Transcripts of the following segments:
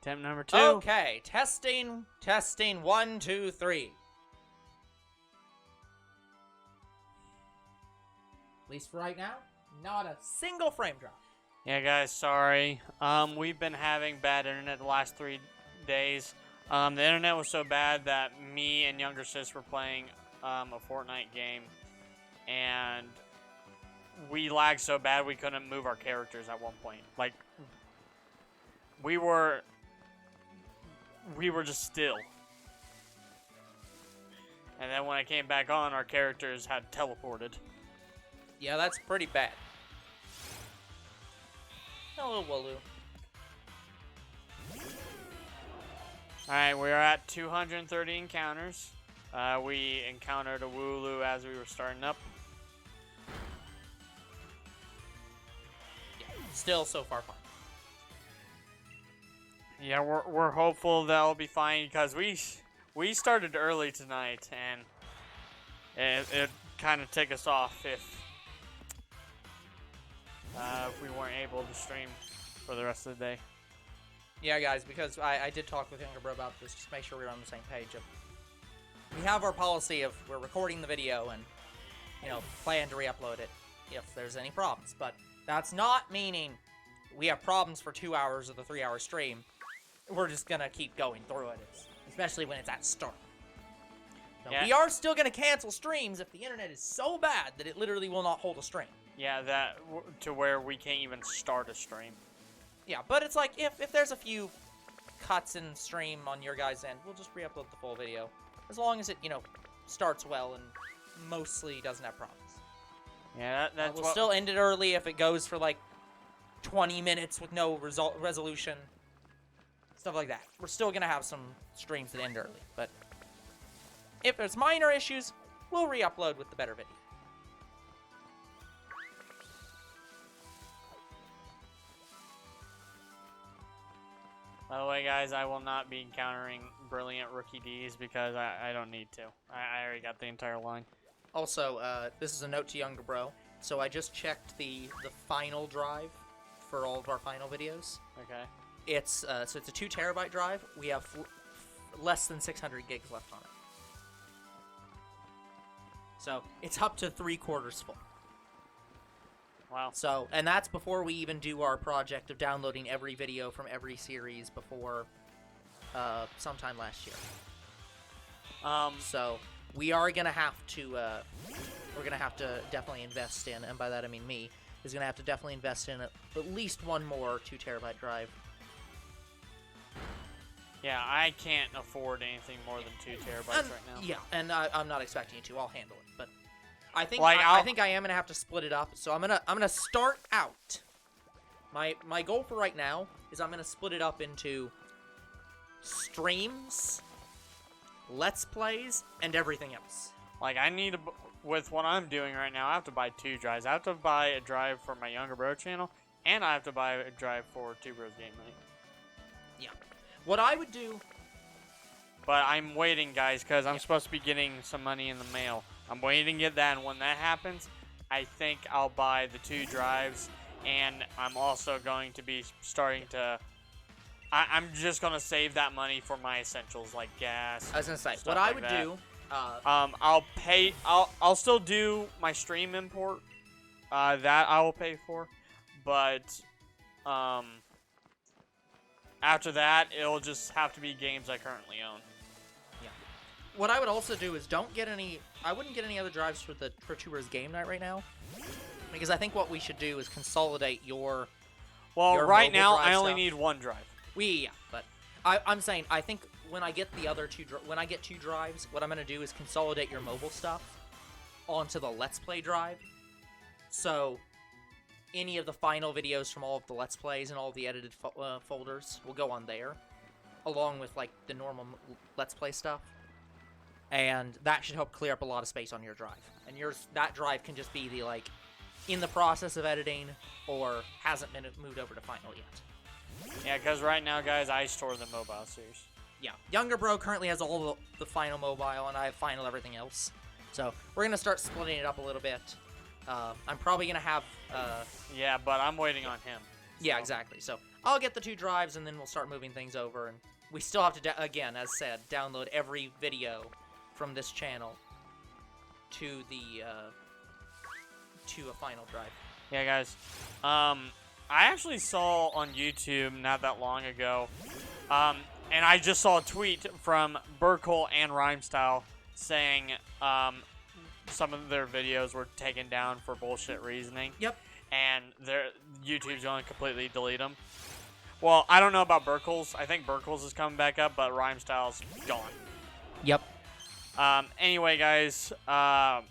Attempt number 2. Okay, testing, 1, 2, 3. At least for right now, not a single frame drop. Yeah, guys, sorry. We've been having bad internet the last 3 days. The internet was so bad that me and younger sis were playing a Fortnite game, and we lagged so bad we couldn't move our characters at one point. Like, we were just still. And then when I came back on, our characters had teleported. Yeah, that's pretty bad. Hello, Wooloo. Alright, we're at 230 encounters. We encountered a Wooloo as we were starting up. Yeah, still so far fine. Yeah, we're hopeful that'll be fine because we started early tonight and it kind of took us off if we weren't able to stream for the rest of the day. Yeah, guys, because I did talk with Younger Bro about this, just make sure we're on the same page. We have our policy of we're recording the video and, you know, plan to re-upload it if there's any problems. But that's not meaning we have problems for 2 hours of the 3-hour stream. We're just going to keep going through it, especially when it's at start. So yeah. We are still going to cancel streams if the internet is so bad that it literally will not hold a stream. Yeah, that to where we can't even start a stream. Yeah, but it's like if there's a few cuts in stream on your guys' end, we'll just re-upload the full video. As long as it, you know, starts well and mostly doesn't have problems. Yeah, that's we'll still end it early if it goes for like 20 minutes with no resolution. Stuff like that. We're still going to have some streams that end early, but if there's minor issues, we'll re-upload with the better video. By the way, guys, I will not be encountering Brilliant Rookie Ds because I don't need to. I already got the entire line. Also, this is a note to Younger Bro. So I just checked the final drive for all of our final videos. Okay. It's so it's a 2 terabyte drive. We have less than 600 gigs left on it. So it's up to 3/4 full. Wow. So, and that's before we even do our project of downloading every video from every series before sometime last year. So we are gonna have to we're gonna have to definitely invest in, and by that I mean me, is gonna have to definitely invest in at least one more 2 terabyte drive. Yeah, I can't afford anything more than 2 terabytes right now. Yeah, and I'm not expecting you to. I'll handle it, but I think like, I think I am gonna have to split it up. So I'm gonna start out. My goal for right now is I'm gonna split it up into streams, let's plays, and everything else. Like, I need to, with what I'm doing right now, I have to buy 2 drives. I have to buy a drive for my Younger Bro channel, and I have to buy a drive for 2 Bros Game Night. Yeah. What I would do... But I'm waiting, guys, because I'm supposed to be getting some money in the mail. I'm waiting to get that, and when that happens, I think I'll buy the 2 drives, and I'm also going to be starting to... I'm just going to save that money for my essentials, like gas. I was going to say, what like I would that. do... I'll still do my stream import. That I will pay for. But, after that, it'll just have to be games I currently own. Yeah. What I would also do is don't get any... I wouldn't get any other drives for 2 Bros Game Night right now. Because I think what we should do is consolidate your... Well, right now, drive I only stuff. need 1 drive. Yeah, but I'm saying, I think when I get the other 2 when I get 2 drives, what I'm going to do is consolidate your mobile stuff onto the Let's Play drive. So, any of the final videos from all of the Let's Plays and all of the edited folders will go on there, along with, like, the normal Let's Play stuff. And that should help clear up a lot of space on your drive. And that drive can just be the, like, in the process of editing, or hasn't been moved over to final yet. Yeah, because right now, guys, I store the mobile series. Yeah, Younger Bro currently has all the final mobile, and I have final everything else. So we're going to start splitting it up a little bit. I'm probably going to have... yeah, but I'm waiting on him. Yeah, exactly. So I'll get the 2 drives, and then we'll start moving things over. And we still have to, again, as said, download every video from this channel to the to a final drive. Yeah, guys. I actually saw on YouTube not that long ago, and I just saw a tweet from Burkle and Rhymestyle saying some of their videos were taken down for bullshit reasoning. Yep. And YouTube's going to completely delete them. Well, I don't know about Burkle's. I think Burkle's is coming back up, but Rhymestyle's gone. Yep. Anyway, guys, I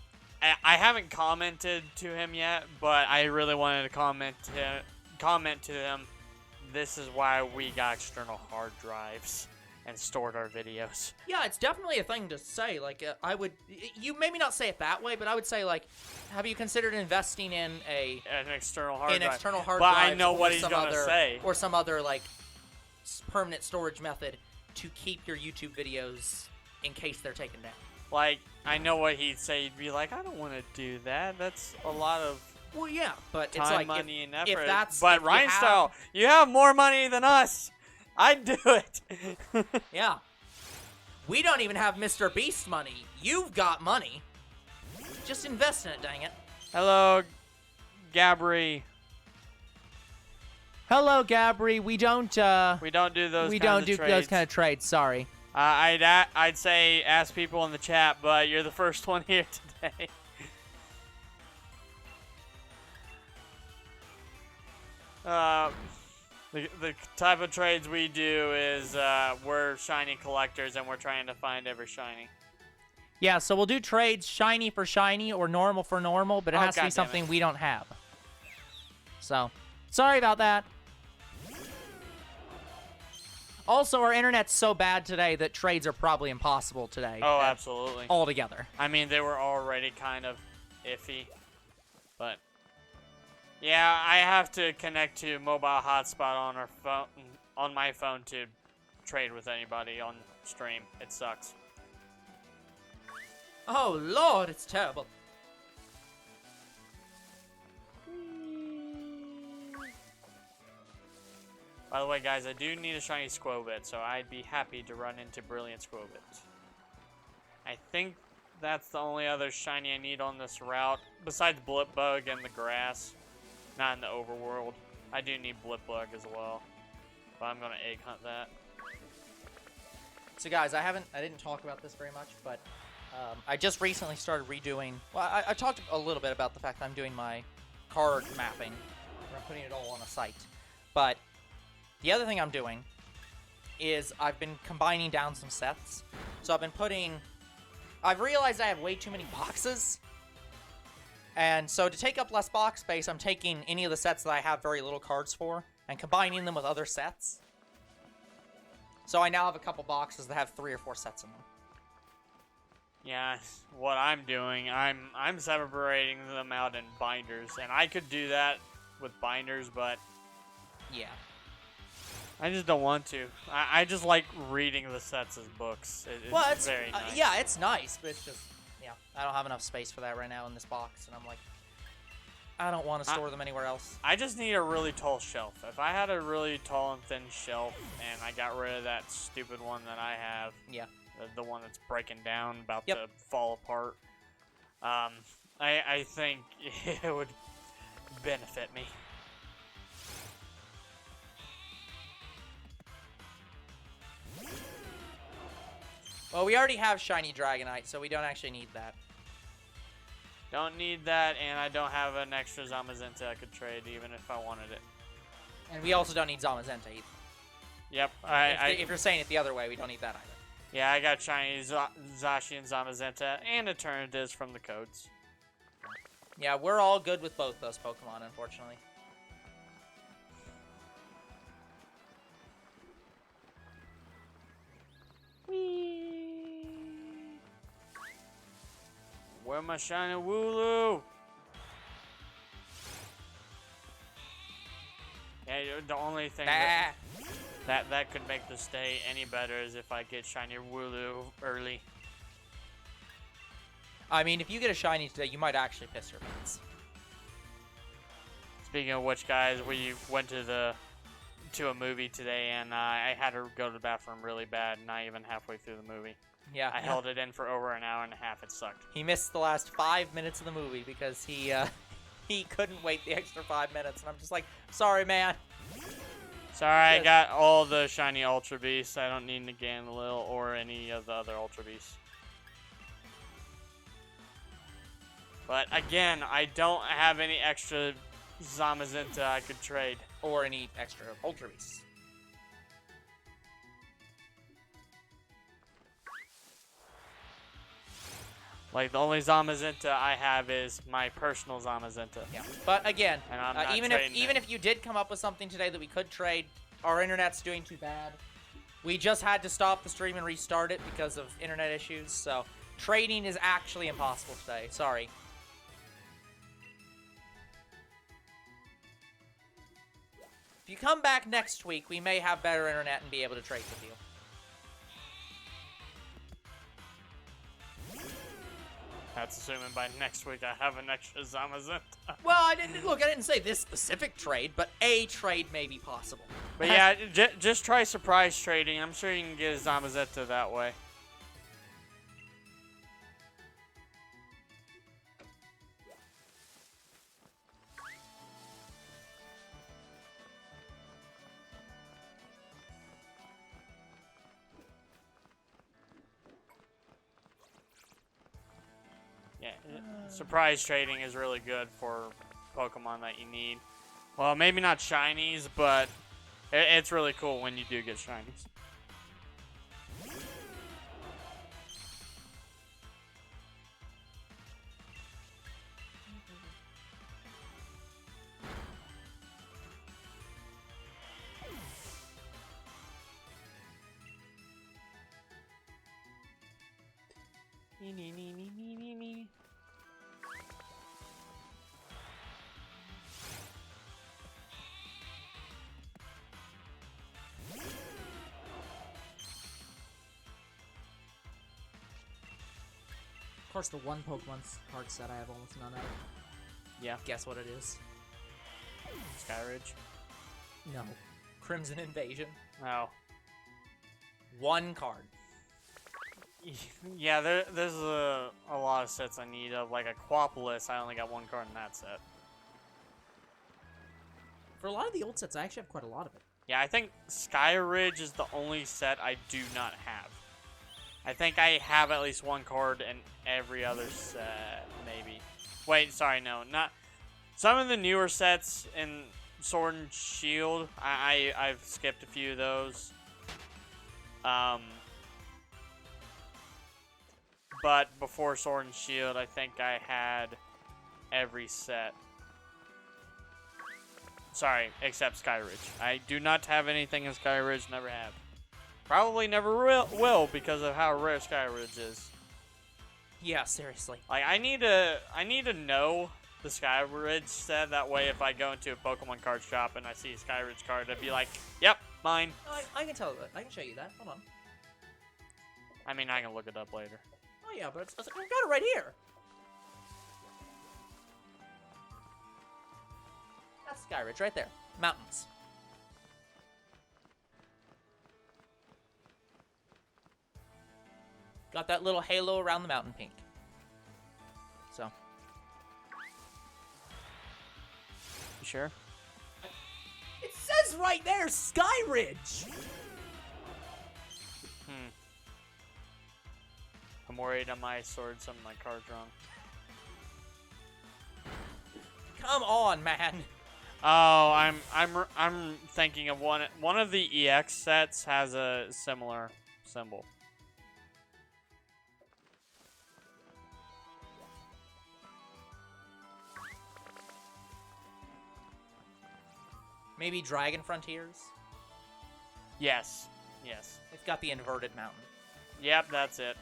haven't commented to him yet, but I really wanted to comment to him. This is why we got external hard drives and stored our videos. Yeah, it's definitely a thing to say. Like, I would, you maybe not say it that way, but I would say, like, have you considered investing in an external hard drive? External hard but drive. I know what he's gonna say. Or some other, like, permanent storage method to keep your YouTube videos in case they're taken down. Like, I know what he'd say. He'd be like, I don't want to do that. That's a lot of well, yeah, but time, it's like money, and effort. If that's, but Rhymestyle, you have more money than us. I'd do it. Yeah. We don't even have Mr. Beast money. You've got money. Just invest in it, dang it. Hello, Gabri. Hello, Gabri. We don't do those. We don't do those kind of trades. Sorry. I'd say ask people in the chat, but you're the first one here today. The type of trades we do is we're shiny collectors and we're trying to find every shiny. Yeah, so we'll do trades shiny for shiny or normal for normal, but it has to be something we don't have. So, sorry about that. Also, our internet's so bad today that trades are probably impossible today. Oh, absolutely. Altogether. I mean, they were already kind of iffy, but yeah, I have to connect to mobile hotspot on my phone to trade with anybody on stream. It sucks. Oh Lord, it's terrible. By the way, guys, I do need a shiny Squobit, so I'd be happy to run into Brilliant Squobit. I think that's the only other shiny I need on this route, besides Blipbug and the grass. Not in the overworld. I do need Blipbug as well, but I'm gonna egg hunt that. So guys, I didn't talk about this very much, but I just recently started redoing. Well, I talked a little bit about the fact that I'm doing my card mapping, where I'm putting it all on a site. But the other thing I'm doing is I've been combining down some sets. So I've realized I have way too many boxes. And so to take up less box space, I'm taking any of the sets that I have very little cards for and combining them with other sets. So I now have a couple boxes that have 3 or 4 sets in them. Yeah, what I'm doing, I'm separating them out in binders, and I could do that with binders, but yeah, I just don't want to. I just like reading the sets as books. It's very nice. Yeah, it's nice, but it's just, yeah, I don't have enough space for that right now in this box, and I'm like, I don't want to store them anywhere else. I just need a really tall shelf. If I had a really tall and thin shelf, and I got rid of that stupid one that I have, yeah, the one that's breaking down, about to fall apart, I think it would benefit me. Well, we already have Shiny Dragonite, so we don't actually need that. Don't need that, and I don't have an extra Zamazenta I could trade, even if I wanted it. And we also don't need Zamazenta either. Yep. If you're saying it the other way, we don't need that either. Yeah, I got Shiny Zashi and Zamazenta, and Eternatus from the codes. Yeah, we're all good with both those Pokemon, unfortunately. Where my Shiny Wooloo? Yeah, the only thing that could make this day any better is if I get Shiny Wooloo early. I mean, if you get a Shiny today, you might actually piss your pants. Speaking of which, guys, we went to the to a movie today, and I had to go to the bathroom really bad, not even halfway through the movie. Yeah. I held it in for over an hour and a half. It sucked. He missed the last 5 minutes of the movie because he he couldn't wait the extra 5 minutes, and I'm just like, sorry, man. Sorry, I got all the shiny Ultra Beasts. I don't need Naganadel or any of the other Ultra Beasts. But again, I don't have any extra Zamazenta I could trade. Or any extra Ultra Beasts. Like, the only Zamazenta I have is my personal Zamazenta. Yeah. But again, And I'm not even trading it. if you did come up with something today that we could trade, our internet's doing too bad. We just had to stop the stream and restart it because of internet issues, so trading is actually impossible today. Sorry. If you come back next week, we may have better internet and be able to trade with you. That's assuming by next week I have an extra Zamazenta. Well, I didn't say this specific trade, but a trade may be possible. But yeah, just try surprise trading. I'm sure you can get a Zamazenta that way. Yeah, surprise trading is really good for Pokemon that you need. Well, maybe not shinies, but it's really cool when you do get shinies. Of course, the one Pokemon card set I have almost none of. Yeah. Guess what it is? Skyridge. No. Crimson Invasion. Oh. One card. Yeah, there's a lot of sets I need of. Like Aquapolis, I only got one card in that set. For a lot of the old sets, I actually have quite a lot of it. Yeah, I think Skyridge is the only set I do not have. I think I have at least one card in every other set, maybe. Wait, sorry, no, not. Some of the newer sets in Sword and Shield, I've skipped a few of those. But before Sword and Shield, I think I had every set. Sorry, except Skyridge. I do not have anything in Skyridge, never have. Probably never will because of how rare Skyridge is. Yeah, seriously. Like I need to know the Skyridge set. That way, if I go into a Pokemon card shop and I see a Skyridge card, I'd be like, "Yep, mine." I can tell that. I can show you that. Hold on. I mean, I can look it up later. Oh yeah, but I've got it right here. That's Skyridge right there. Mountains. Got that little halo around the mountain pink. So. You sure? It says right there, Skyridge! I'm worried on my sword, some of my cards wrong. Come on, man. Oh, I'm thinking of one of the EX sets has a similar symbol. Maybe Dragon Frontiers? Yes. Yes. It's got the inverted mountain. Yep, that's it.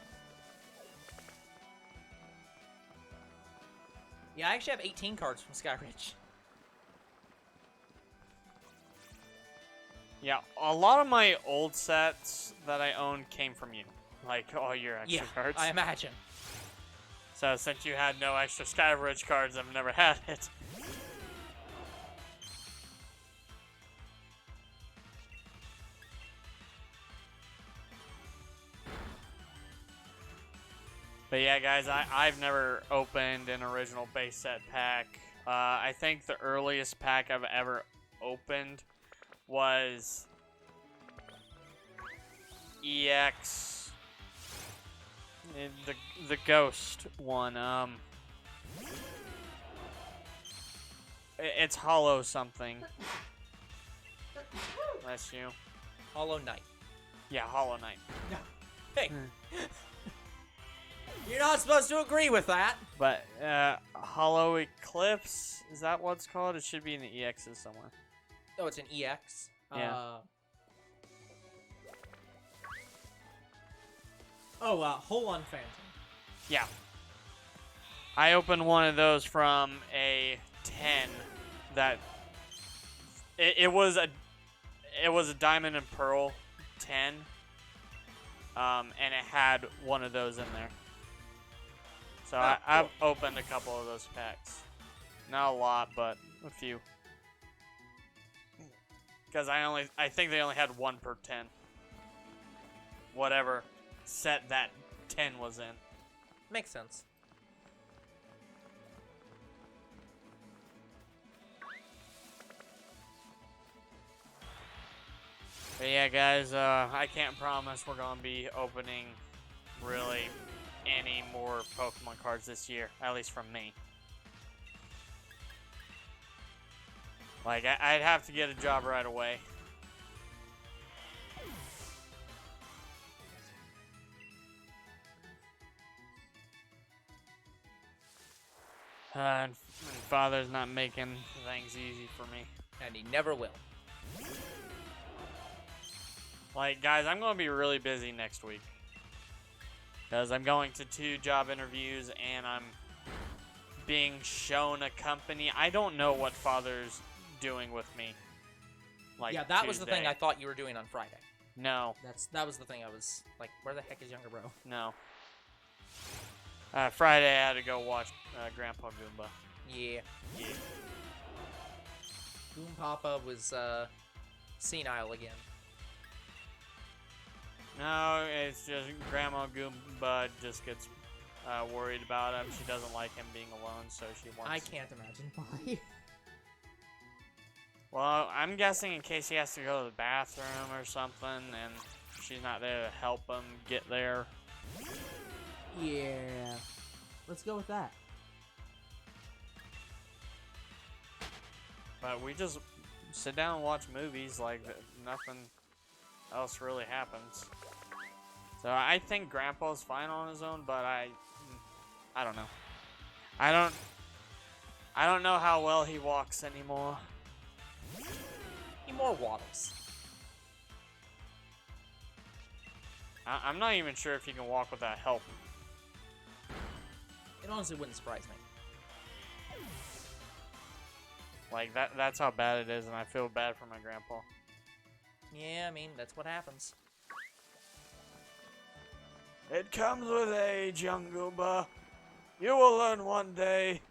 Yeah, I actually have 18 cards from Skyridge. Yeah, a lot of my old sets that I owned came from you. Like all your extra cards. I imagine. So since you had no extra Skyridge cards, I've never had it. But yeah, guys, I've never opened an original base set pack. I think the earliest pack I've ever opened was EX, the Ghost one. It's Hollow something. Bless you. Hollow Knight. Yeah, Hollow Knight. Hey. You're not supposed to agree with that. But Hollow Eclipse, is that what it's called? It should be in the EXs somewhere. Oh, it's an EX. Yeah. Whole on Phantom. Yeah. I opened one of those from a 10 that it was a Diamond and Pearl 10. And it had one of those in there. So I've opened a couple of those packs. Not a lot, but a few. Because I think they only had one per 10. Whatever set that 10 was in. Makes sense. But yeah, guys, I can't promise we're going to be opening really any more Pokemon cards this year, at least from me. Like, I'd have to get a job right away. And Father's not making things easy for me. And he never will. Like, guys, I'm going to be really busy next week. Because I'm going to 2 job interviews and I'm being shown a company. I don't know what Father's doing with me. Like, yeah, that was the thing Tuesday. I thought you were doing on Friday. No. That was the thing I was like, where the heck is younger bro? No. Friday I had to go watch Grandpa Goomba. Yeah. Yeah. Boom Papa was senile again. No, it's just Grandma Goomba just gets worried about him. She doesn't like him being alone, so she wants... I can't imagine why. Well, I'm guessing in case he has to go to the bathroom or something, and she's not there to help him get there. Yeah. Let's go with that. But we just sit down and watch movies like nothing else really happens. So I think Grandpa's fine on his own, but I don't know. I don't know how well he walks anymore. He more waddles. I'm not even sure if he can walk without help. It honestly wouldn't surprise me. Like that's how bad it is, and I feel bad for my grandpa. Yeah, I mean, that's what happens. It comes with age, young Goomba. You will learn one day.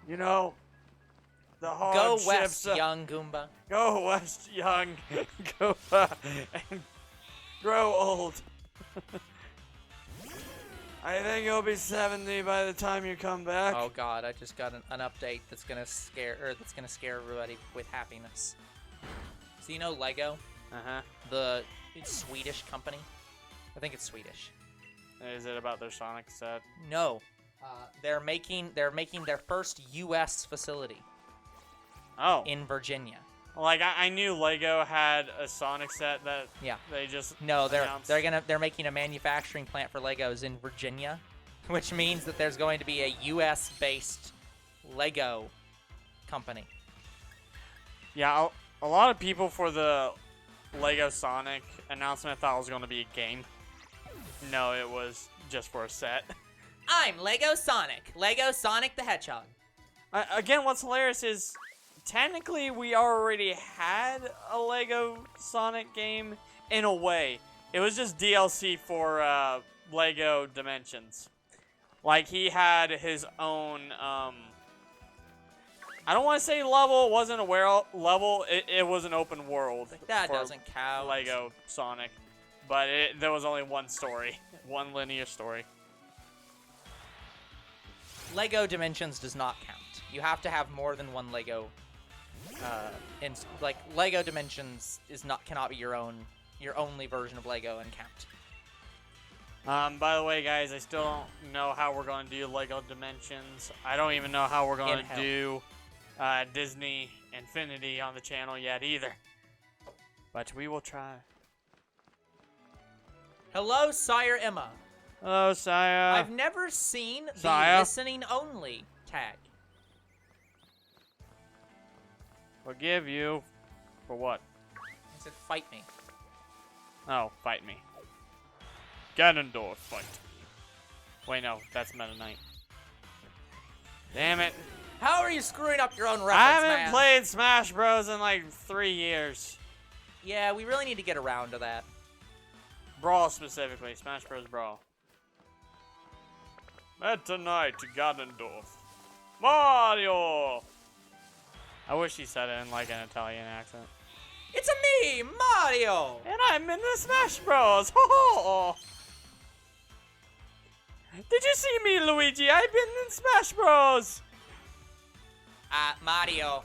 You know, the Go hardships. west, young Goomba. Go west, young Goomba, and grow old. I think you'll be 70 by the time you come back. Oh God, I just got an update that's gonna scare everybody with happiness. So you know Lego, it's Swedish company. I think it's Swedish. Is it about their Sonic set? No, they're making their first U.S. facility. Oh, in Virginia. Like I knew Lego had a Sonic set that they just announced. They're making a manufacturing plant for Legos in Virginia, which means that there's going to be a U.S. based Lego company. Yeah, a lot of people for the Lego Sonic announcement thought it was going to be a game. No, it was just for a set. I'm Lego Sonic the Hedgehog. Again, what's hilarious is technically we already had a Lego Sonic game in a way. It was just DLC for Lego Dimensions. Like he had his own I don't want to say level, it wasn't a level, it was an open world. That doesn't count. Lego Sonic. But there was only one story, one linear story. Lego Dimensions does not count. You have to have more than one Lego. Like Lego Dimensions cannot be your only version of Lego and count. By the way, guys, I still don't know how we're going to do Lego Dimensions. I don't even know how we're going to do Disney Infinity on the channel yet either. But we will try. Hello, Sire Emma. Hello, Sire. I've never seen the Sire. listening only tag. Forgive you. For what? I said fight me. Oh, fight me. Ganondorf, fight me. Wait, no, that's Meta Knight. Damn it. How are you screwing up your own reference, I haven't man? played Smash Bros. In like 3 years. Yeah, we really need to get around to that. Brawl specifically, Smash Bros. Brawl. Meta Knight Ganondorf. Mario! I wish he said it in like an Italian accent. It's a me, Mario! And I'm in the Smash Bros. Ho ho! Did you see me, Luigi? I've been in Smash Bros. Mario.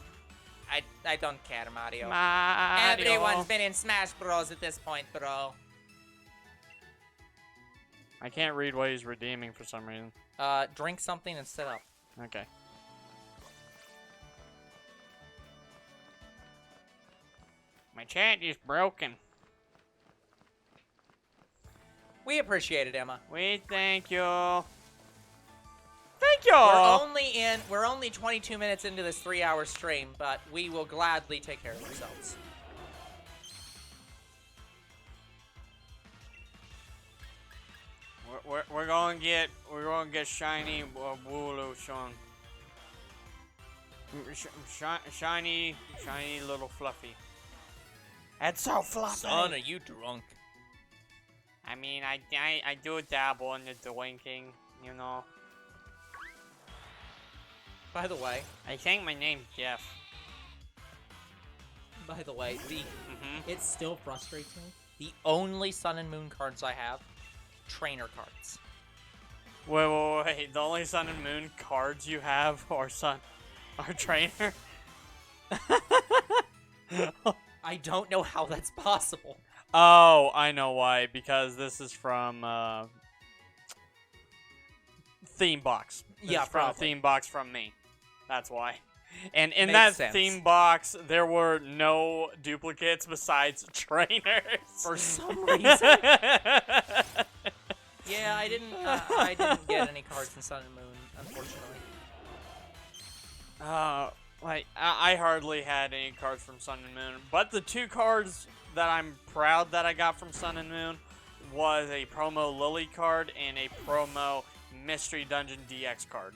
I don't care, Mario. Mario. Everyone's been in Smash Bros at this point, bro. I can't read what he's redeeming for some reason. Drink something and sit up. Okay. My chat is broken. We appreciate it, Emma. We thank you. Thank you. We're only 22 minutes into this 3-hour stream, but we will gladly take care of ourselves. We're gonna get Shiny Wooloo shown. Shiny little Fluffy. That's so fluffy. Son, are you drunk? I mean, I do dabble in the drinking, you know. By the way, I think my name's Jeff. it still frustrates me. The only Sun and Moon cards I have, trainer cards. Wait. The only Sun and Moon cards you have are trainer? I don't know how that's possible. Oh, I know why. Because this is from Theme Box. Yeah, from probably. Theme Box from me. That's why. And in Makes that sense. Theme Box, there were no duplicates besides trainers. For some reason. Yeah, I didn't get any cards in Sun and Moon, unfortunately. I hardly had any cards from Sun and Moon, but the 2 cards that I'm proud that I got from Sun and Moon was a promo Lily card and a promo Mystery Dungeon DX card.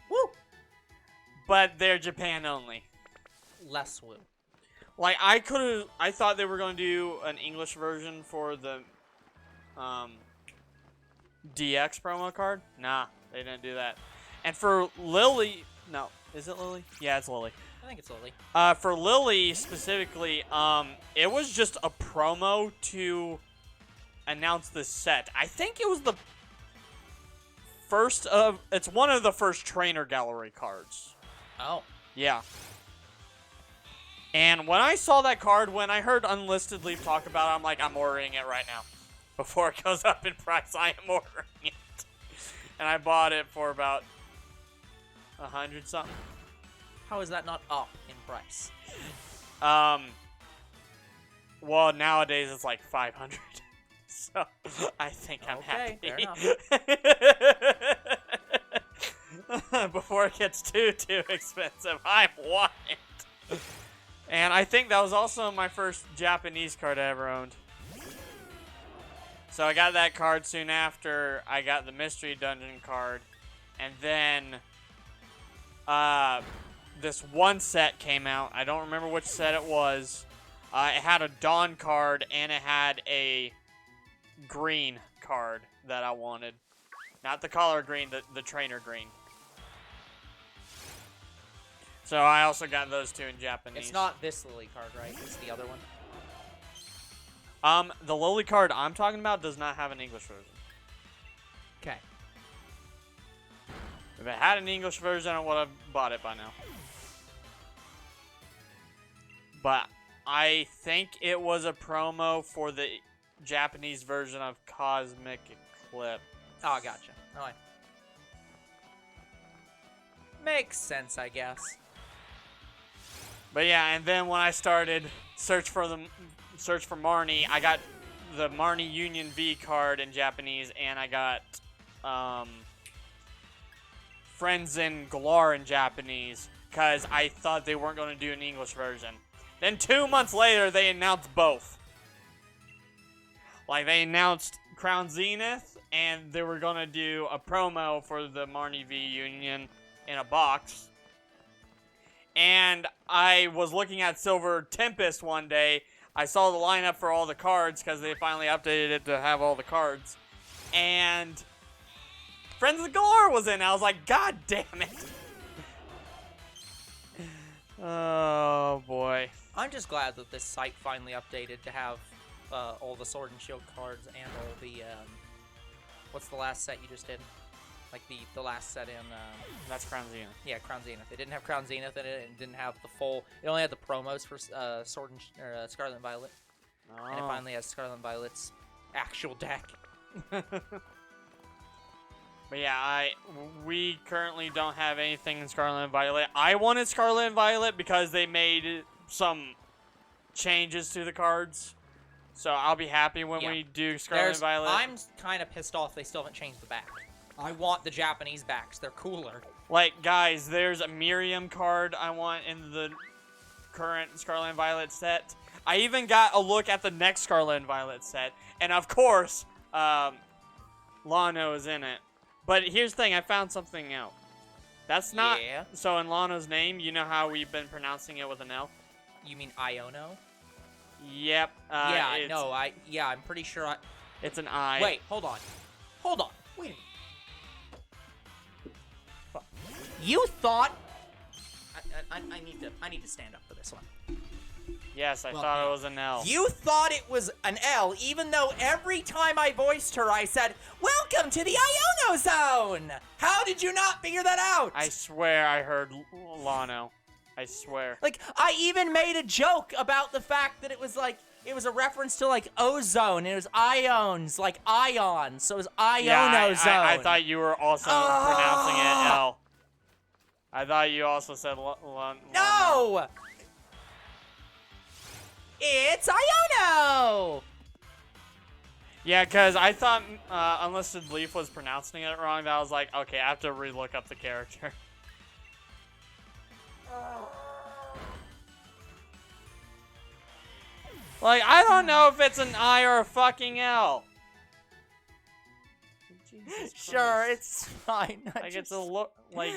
Woo! But they're Japan only. Less woo. Like, I thought they were going to do an English version for the DX promo card. Nah, they didn't do that. And for Lily, no, is it Lily? Yeah, it's Lily. I think it's Lily. For Lily specifically, it was just a promo to announce the set. I think it was it's one of the first trainer gallery cards. Oh. Yeah. And when I saw that card, when I heard Unlisted Leaf talk about it, I'm like, I'm ordering it right now. Before it goes up in price, I am ordering it. And I bought it for about 100 something. How is that not up in price? Well, nowadays it's like 500. So, I think I'm Okay, happy. fair enough. Before it gets too expensive, I want it. And I think that was also my first Japanese card I ever owned. So I got that card soon after. I got the Mystery Dungeon card. And then this one set came out. I don't remember which set it was. It had a Dawn card and it had a green card that I wanted. Not the color green, the trainer green. So I also got those 2 in Japanese. It's not this Lily card, right? It's the other one. The Lily card I'm talking about does not have an English version. Okay. If it had an English version, I would have bought it by now. But I think it was a promo for the Japanese version of Cosmic Eclipse. Oh, gotcha. All right. Makes sense, I guess. But yeah, and then when I started search for Marnie, I got the Marnie Union V card in Japanese, and I got Friends in Galar in Japanese, because I thought they weren't going to do an English version. Then 2 months later, they announced both. Like, they announced Crown Zenith, and they were going to do a promo for the Marnie V Union in a box. And I was looking at Silver Tempest one day. I saw the lineup for all the cards, because they finally updated it to have all the cards. And Friends of Galar was in. I was like, God damn it. Oh, boy. I'm just glad that this site finally updated to have all the Sword and Shield cards and all the, what's the last set you just did? Like the last set in, That's Crown Zenith. yeah, Crown Zenith. It didn't have Crown Zenith in it, and didn't have the full, it only had the promos for Sword and, Scarlet and Violet. Oh. And it finally has Scarlet and Violet's actual deck. But yeah, we currently don't have anything in Scarlet and Violet. I wanted Scarlet and Violet because they made some changes to the cards. So I'll be happy when we do Scarlet and Violet. I'm kind of pissed off they still haven't changed the back. I want the Japanese backs. They're cooler. Like, guys, there's a Miriam card I want in the current Scarlet and Violet set. I even got a look at the next Scarlet and Violet set. And of course, Lano is in it. But here's the thing, I found something out. That's not... Yeah. So in Lano's name, you know how we've been pronouncing it with an L? You mean Iono? Yep. Yeah, no, I'm pretty sure It's an I. Wait, hold on. Hold on. Wait a minute. You thought... I need to stand up for this one. Yes, I thought it was an L. You thought it was an L, even though every time I voiced her, I said, "Welcome to the Iono Zone!" How did you not figure that out? I swear I heard Lano. I swear. Like, I even made a joke about the fact that it was like, it was a reference to like ozone. It was ions, like ions. So it was Iono Zone. I thought you were also pronouncing it L. I thought you also said No! It's Iono! Yeah, because I thought Unlisted Leaf was pronouncing it wrong. That I was like, okay, I have to relook up the character. Like, I don't know if it's an I or a fucking L. Jesus Sure, Christ. it's fine. Like, it's a look, like,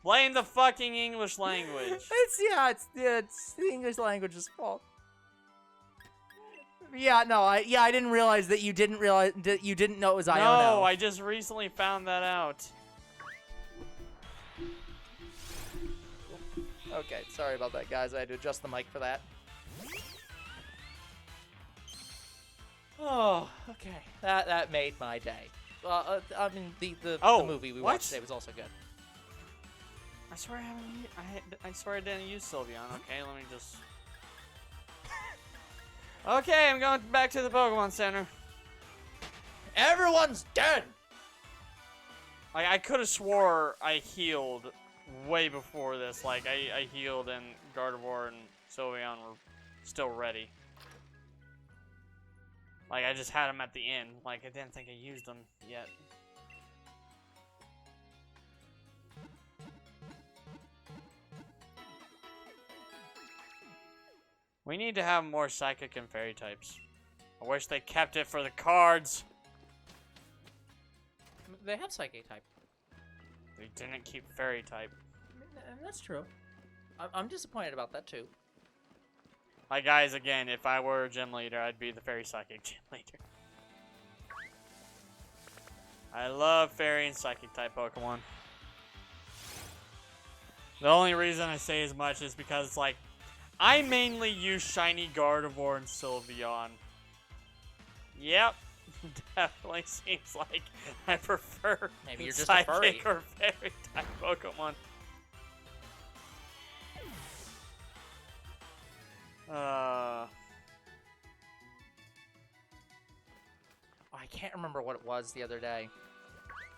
blame the fucking English language. It's the English language's fault. Yeah, no, I didn't realize that you didn't know it was Iono. No, I just recently found that out. Okay, sorry about that, guys. I had to adjust the mic for that. Oh, okay. That made my day. I mean, the movie we watched today was also good. I swear I swear I didn't use Sylveon. Okay, let me just. Okay, I'm going back to the Pokemon Center. Everyone's dead. Like, I could have swore I healed way before this. Like, I healed and Gardevoir and Sylveon were still ready. Like, I just had them at the end. Like, I didn't think I used them yet. We need to have more Psychic and Fairy types. I wish they kept it for the cards. They have Psychic type. They didn't keep Fairy type. That's true. I'm disappointed about that, too. Like, guys, again, if I were a gym leader, I'd be the Fairy Psychic gym leader. I love Fairy and Psychic type Pokemon. The only reason I say as much is because it's like, I mainly use Shiny Gardevoir and Sylveon. Yep. definitely seems like I prefer Maybe you're just a furry. psychic or fairy type Pokemon. I can't remember what it was the other day.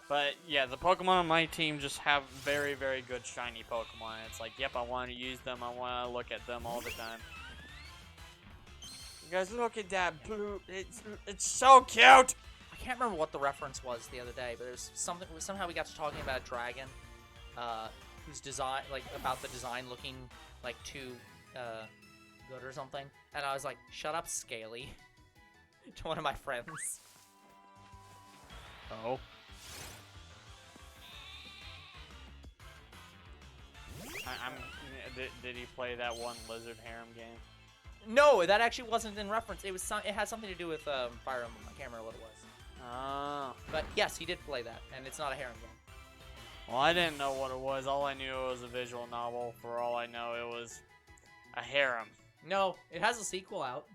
But yeah, the Pokemon on my team just have very, very good shiny Pokemon. It's like, yep, I want to use them. I want to look at them all the time. You guys, look at that blue. It's so cute. I can't remember what the reference was the other day, but there's something. Somehow we got to talking about a dragon, whose design, like about the design looking like too good or something, and I was like, "Shut up, Scaly," to one of my friends. Oh. Did he play that one Lizard Harem game? No, that actually wasn't in reference. It was it had something to do with Fire Emblem. I can't remember what it was. Oh. But yes, he did play that, and it's not a harem game. Well, I didn't know what it was. All I knew it was a visual novel. For all I know, it was a harem. No, it has a sequel out.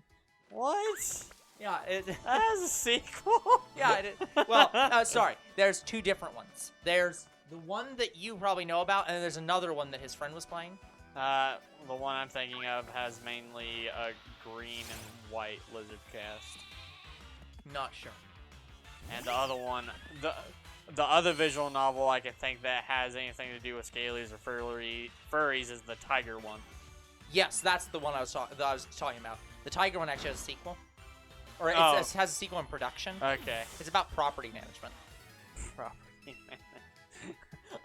What? Yeah, it That has a sequel? yeah. Well, sorry. There's two different ones. There's the one that you probably know about, and then there's another one that his friend was playing. The one I'm thinking of has mainly a green and white lizard cast. Not sure. And the other one, the other visual novel I can think that has anything to do with scalies or furries is the tiger one. Yes, that's the one I was talking about. The tiger one actually has a sequel, or it has a sequel in production. Okay. It's about property management. Property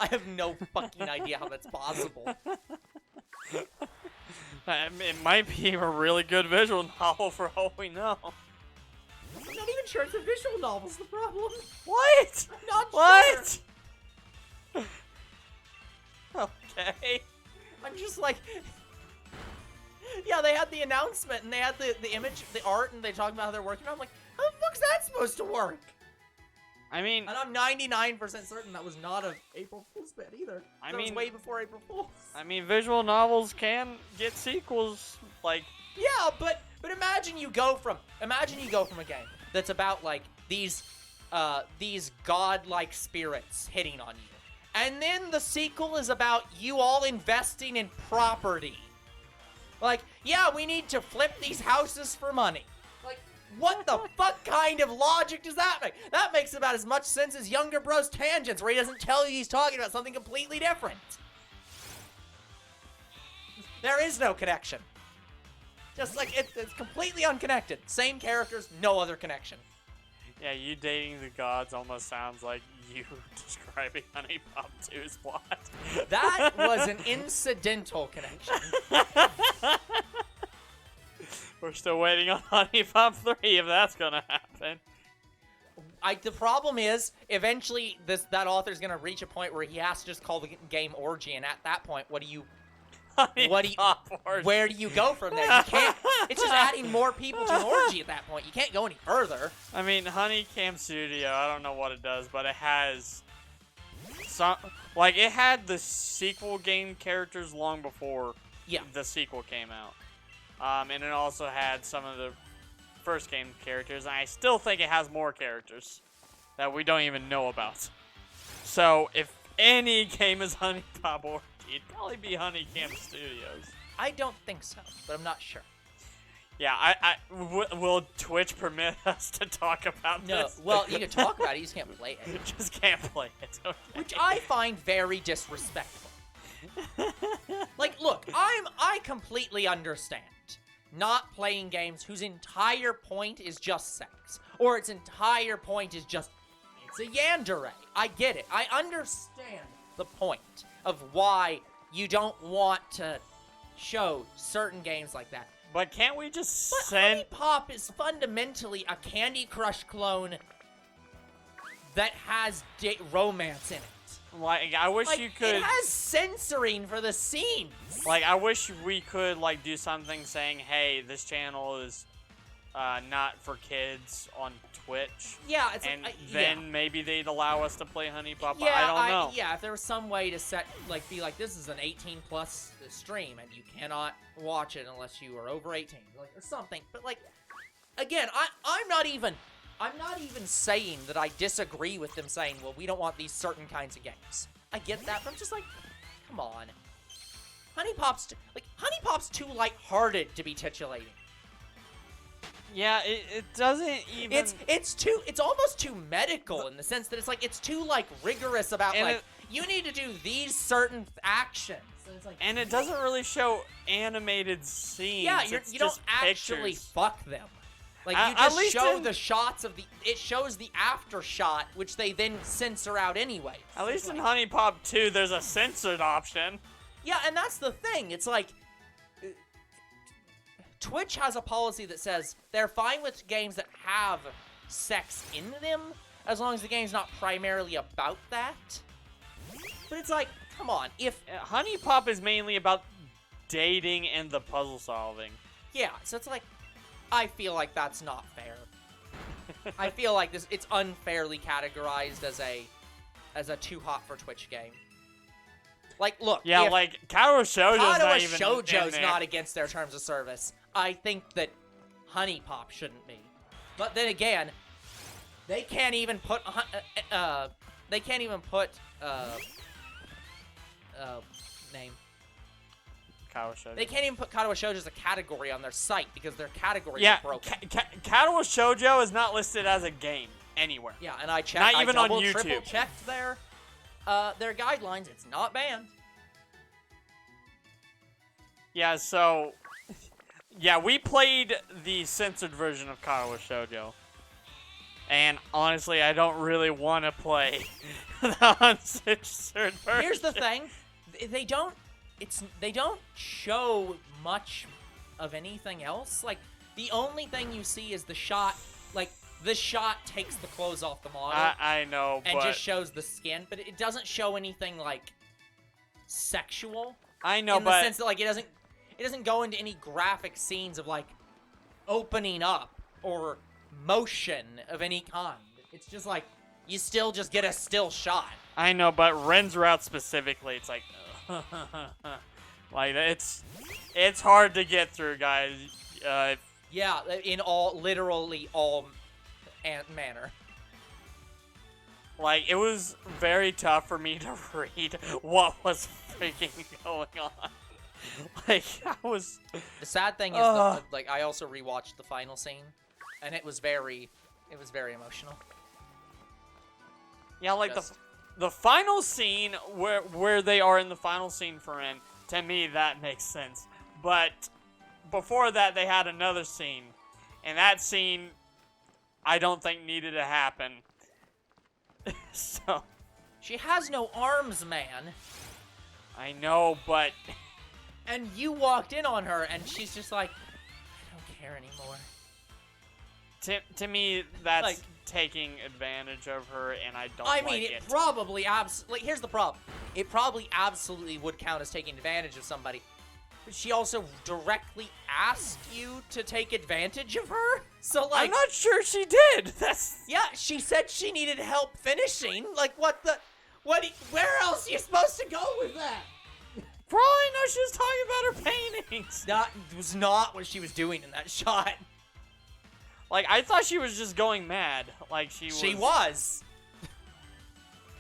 I have no fucking idea how that's possible. It might be a really good visual novel for all we know. I'm not even sure it's a visual novel's the problem. What? I'm not What? sure. Okay. I'm just like, yeah, they had the announcement and they had the image, the art, and they talked about how they're working. I'm like, how the fuck's that supposed to work? I mean, And I'm 99% certain that was not a April Fool's bit either. That was way before April Fool's. I mean, visual novels can get sequels. Like, Yeah, but imagine you go from a game that's about like these godlike spirits hitting on you, and then the sequel is about you all investing in property. Like, yeah, we need to flip these houses for money. Like, what the fuck kind of logic does that make? That makes about as much sense as Younger Bros Tangents, where he doesn't tell you he's talking about something completely different. There is no connection. Just like, it's completely unconnected. Same characters, no other connection. yeah, you dating the gods almost sounds like you describing Honey Pop 2's plot. That was an incidental connection. We're still waiting on Honey Pop 3 if that's gonna happen. The problem is, eventually, that author's gonna reach a point where he has to just call the game Orgy, and at that point, where do you go from there? You can't. It's just adding more people to an orgy at that point. You can't go any further. I mean, Honeycomb Studio, I don't know what it does, but it has some, like, it had the sequel game characters long before the sequel came out. And it also had some of the first game characters, and I still think it has more characters that we don't even know about. So, if any game is Honey Pop Orgy, it'd probably be Honeycomb Studios. I don't think so, but I'm not sure. Yeah, will Twitch permit us to talk about this? No, well, you can talk about it, you just can't play it. Just can't play it, okay. Which I find very disrespectful. Like, look, I completely understand not playing games whose entire point is just sex, or its entire point is just, it's a yandere. I get it. I understand the point of why you don't want to show certain games like that. But can't we just But send... Honey Pop is fundamentally a Candy Crush clone that has romance in it. Like, I wish you could... It has censoring for the scenes. Like, I wish we could, like, do something saying, hey, this channel is not for kids on Twitch. Yeah, it's and like, then maybe they'd allow us to play Honey Pop. Yeah, I don't know. Yeah, if there was some way to set, like, be like, this is an 18+ stream, and you cannot watch it unless you are over 18, like, or something. But, like, again, I'm not even I'm not even saying that I disagree with them saying, well, we don't want these certain kinds of games. I get that, but I'm just like, come on. Honey Pop's too lighthearted to be titillating. Yeah, it doesn't even... It's almost too medical in the sense that it's like, it's too, like, rigorous about, and like, you need to do these certain actions. And it's like... And it doesn't really show animated scenes. Yeah, it's you don't just actually pictures. fuck them. Like, you At just least show in- the shots of the... It shows the after shot, which they then censor out anyway. At least in Honey Pop 2, there's a censored option. Yeah, and that's the thing. It's like... Twitch has a policy that says they're fine with games that have sex in them, as long as the game's not primarily about that. But it's like, come on, if... Honey Pop is mainly about dating and the puzzle solving. Yeah, so it's like, I feel like that's not fair. I feel like it's unfairly categorized as a too hot for Twitch game. Like, look, Yeah, like, Kadoa Shoujo's not even in Shoujo's there. not against their terms of service. I think that Honey Pop shouldn't be. But then again, they can't even put name. Kadoa Shoujo. They can't even put Kadoa Shoujo as a category on their site because their categories Yeah, are broken. Kadoa Shoujo is not listed as a game anywhere. Yeah, and I checked. Not even on YouTube. Triple checked their guidelines. It's not banned. Yeah, so... Yeah, we played the censored version of Kadoa Shoujo. And honestly, I don't really want to play the uncensored version. Here's the thing. They don't show much of anything else. Like, the only thing you see is the shot. Like, the shot takes the clothes off the model. I know, and but... just shows the skin, but it doesn't show anything, like, sexual. I know, in but... the sense that, like, it doesn't go into any graphic scenes of, like, opening up or motion of any kind. It's just, like, you still just get a still shot. I know, but Ren's route specifically, it's like... like, it's hard to get through, guys. Yeah, in literally all manner. Like, it was very tough for me to read what was freaking going on. Like, I was... The sad thing is, like, I also rewatched the final scene, and it was very emotional. Yeah, like, the final scene, where they are in the final scene for Ren, to me, that makes sense. But before that, they had another scene, and that scene, I don't think needed to happen. So... She has no arms, man. I know, but... And you walked in on her, and she's just like, I don't care anymore. To me, that's like, taking advantage of her, and I don't like it. I mean, it probably like, here's the problem. It probably absolutely would count as taking advantage of somebody. But she also directly asked you to take advantage of her? So, like... I'm not sure she did. That's... Yeah, she said she needed help finishing. Like, where else are you supposed to go with that? For all I know, she was talking about her paintings. That was not what she was doing in that shot. Like, I thought she was just going mad. Like, she was... She was.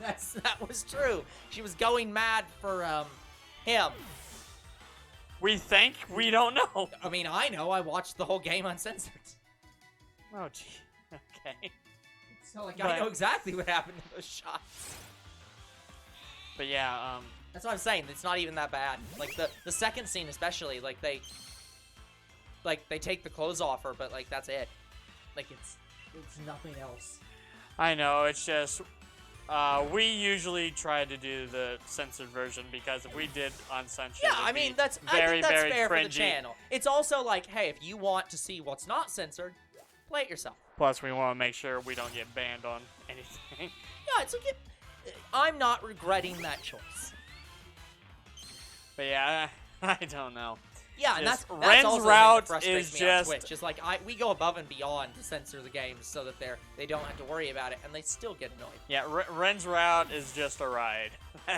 That was true. She was going mad for, him. We think? We don't know. I mean, I know. I watched the whole game uncensored. Oh, gee. Okay. So, like, I know exactly what happened in those shots. But yeah, That's what I'm saying. It's not even that bad. Like, the second scene especially, like, they take the clothes off her, but, like, that's it. Like, it's nothing else. I know, it's just... we usually try to do the censored version because if we did uncensored, Yeah, I mean, I think that's fair for the channel. It's also like, hey, if you want to see what's not censored, play it yourself. Plus, we want to make sure we don't get banned on anything. Yeah, it's like, I'm not regretting that choice. But yeah, I don't know. Yeah, and Just that's Ren's also route the thing that frustrates is me on just... Twitch. It's like, we go above and beyond to censor the games so that they don't have to worry about it, and they still get annoyed. Yeah, Ren's route is just a ride.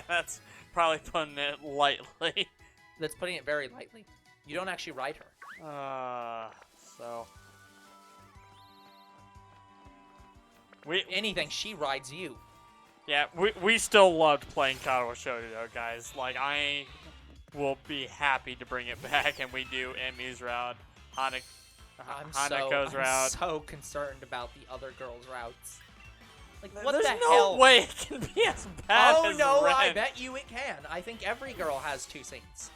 That's probably putting it lightly. That's putting it very lightly. You don't actually ride her. So... We anything, she rides you. Yeah, we still loved playing Katawa Shoujo, guys. Like, I will be happy to bring it back, and we do Emmy's route, Hanako's route. I'm so concerned about the other girls' routes. Like, what There's the no hell? way it can be as bad Oh as no, Ren. I bet you it can. I think every girl has 2 scenes.